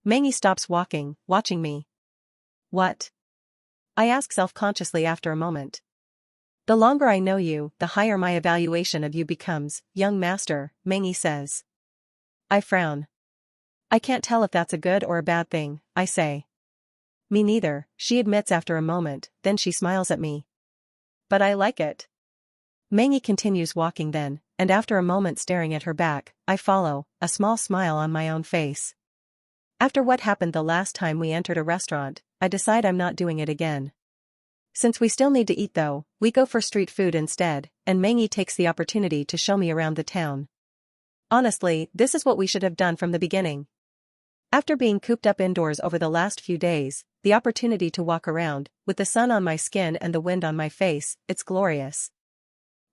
Meng Yi stops walking, watching me. What? I ask self-consciously after a moment. The longer I know you, the higher my evaluation of you becomes, young master, Meng Yi says. I frown. I can't tell if that's a good or a bad thing, I say. Me neither, she admits after a moment, then she smiles at me. But I like it. Meng Yi continues walking then, and after a moment staring at her back, I follow, a small smile on my own face. After what happened the last time we entered a restaurant, I decide I'm not doing it again. Since we still need to eat though, we go for street food instead, and Meng Yi takes the opportunity to show me around the town. Honestly, this is what we should have done from the beginning. After being cooped up indoors over the last few days, the opportunity to walk around, with the sun on my skin and the wind on my face, it's glorious.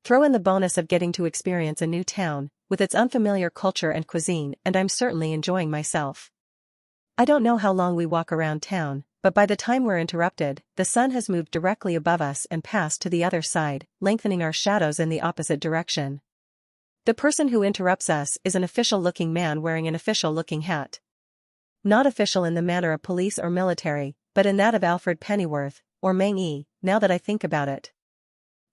Throw in the bonus of getting to experience a new town, with its unfamiliar culture and cuisine, and I'm certainly enjoying myself. I don't know how long we walk around town, but by the time we're interrupted, the sun has moved directly above us and passed to the other side, lengthening our shadows in the opposite direction. The person who interrupts us is an official-looking man wearing an official-looking hat. Not official in the manner of police or military, but in that of Alfred Pennyworth, or Meng Yi, now that I think about it.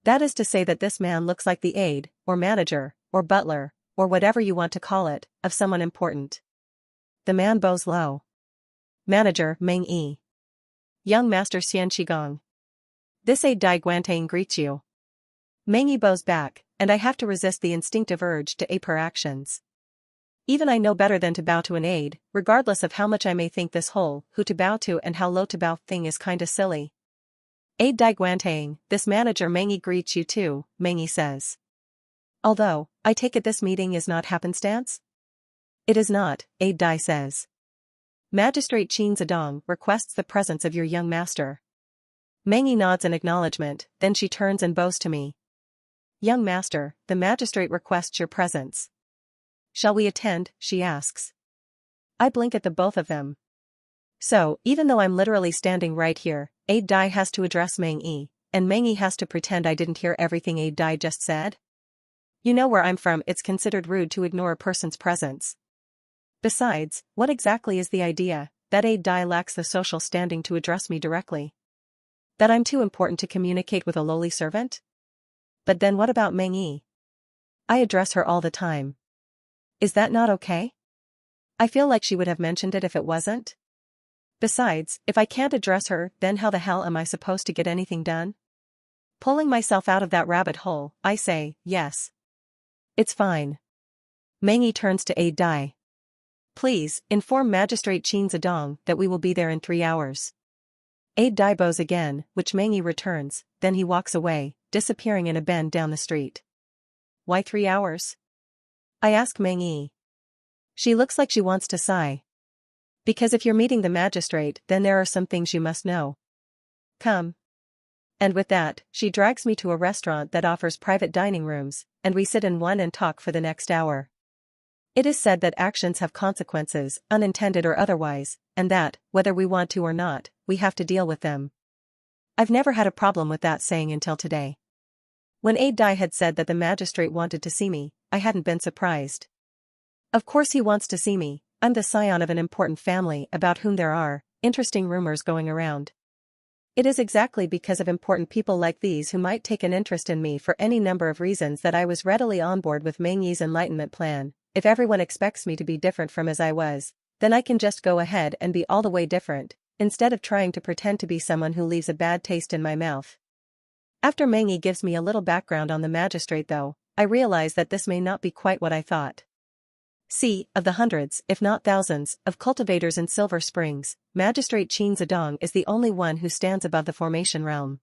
That is to say that this man looks like the aide, or manager, or butler, or whatever you want to call it, of someone important. The man bows low. Manager Meng Yi. Young Master Xian. This aide Dai Guantang greets you. Meng Yi bows back, and I have to resist the instinctive urge to ape her actions. Even I know better than to bow to an aide, regardless of how much I may think this whole who to bow to and how low to bow thing is kinda silly. Aide Dai Guantang, this manager Meng Yi greets you too, Meng Yi says. Although, I take it this meeting is not happenstance? It is not, Aide Dai says. Magistrate Qian Zedong requests the presence of your young master. Meng Yi nods in acknowledgement, then she turns and bows to me. Young master, the magistrate requests your presence. Shall we attend, she asks. I blink at the both of them. So, even though I'm literally standing right here, Aide Dai has to address Meng Yi, and Meng Yi has to pretend I didn't hear everything Aide Dai just said? You know where I'm from, it's considered rude to ignore a person's presence. Besides, what exactly is the idea, that Aide Dai lacks the social standing to address me directly? That I'm too important to communicate with a lowly servant? But then what about Meng Yi? I address her all the time. Is that not okay? I feel like she would have mentioned it if it wasn't. Besides, if I can't address her, then how the hell am I supposed to get anything done? Pulling myself out of that rabbit hole, I say, yes. It's fine. Meng Yi turns to Aide Dai. Please, inform Magistrate Qian Zedong that we will be there in 3 hours. Aide Dai bows again, which Meng Yi returns, then he walks away, disappearing in a bend down the street. Why 3 hours? I ask Meng Yi. She looks like she wants to sigh. Because if you're meeting the magistrate, then there are some things you must know. Come. And with that, she drags me to a restaurant that offers private dining rooms, and we sit in one and talk for the next hour. It is said that actions have consequences, unintended or otherwise, and that, whether we want to or not, we have to deal with them. I've never had a problem with that saying until today. When Aid Dai had said that the magistrate wanted to see me, I hadn't been surprised. Of course he wants to see me. I'm the scion of an important family about whom there are interesting rumors going around. It is exactly because of important people like these who might take an interest in me for any number of reasons that I was readily on board with Meng Yi's enlightenment plan. If everyone expects me to be different from as I was, then I can just go ahead and be all the way different, instead of trying to pretend to be someone who leaves a bad taste in my mouth. After Meng Yi gives me a little background on the magistrate though, I realize that this may not be quite what I thought. See, of the hundreds, if not thousands, of cultivators in Silver Springs, Magistrate Qin Zedong is the only one who stands above the formation realm.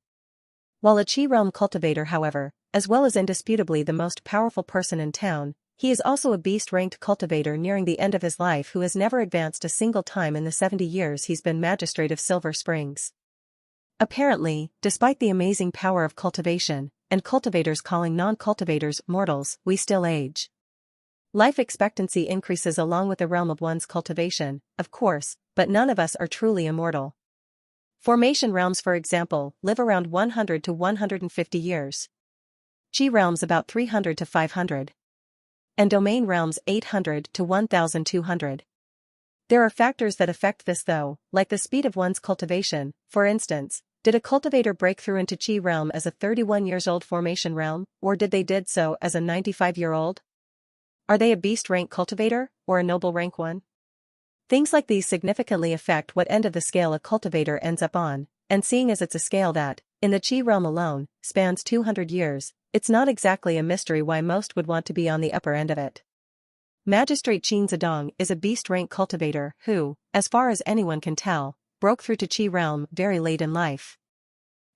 While a Qi realm cultivator however, as well as indisputably the most powerful person in town, he is also a beast-ranked cultivator nearing the end of his life who has never advanced a single time in the 70 years he's been Magistrate of Silver Springs. Apparently, despite the amazing power of cultivation, and cultivators calling non-cultivators mortals, we still age. Life expectancy increases along with the realm of one's cultivation, of course, but none of us are truly immortal. Formation realms for example, live around 100 to 150 years. Qi realms about 300 to 500. And domain realms 800 to 1200. There are factors that affect this though, like the speed of one's cultivation. For instance, did a cultivator break through into Qi realm as a 31-years-old formation realm, or did they did so as a 95-year-old? Are they a beast rank cultivator, or a noble rank one? Things like these significantly affect what end of the scale a cultivator ends up on, and seeing as it's a scale that, in the Qi realm alone, spans 200 years, it's not exactly a mystery why most would want to be on the upper end of it. Magistrate Qin Zedong is a beast rank cultivator who, as far as anyone can tell, broke through to Qi realm very late in life.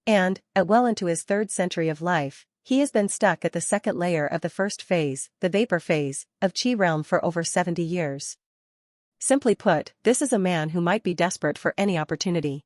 And, at well into his 3rd century of life, he has been stuck at the second layer of the first phase, the vapor phase, of Qi realm for over 70 years. Simply put, this is a man who might be desperate for any opportunity.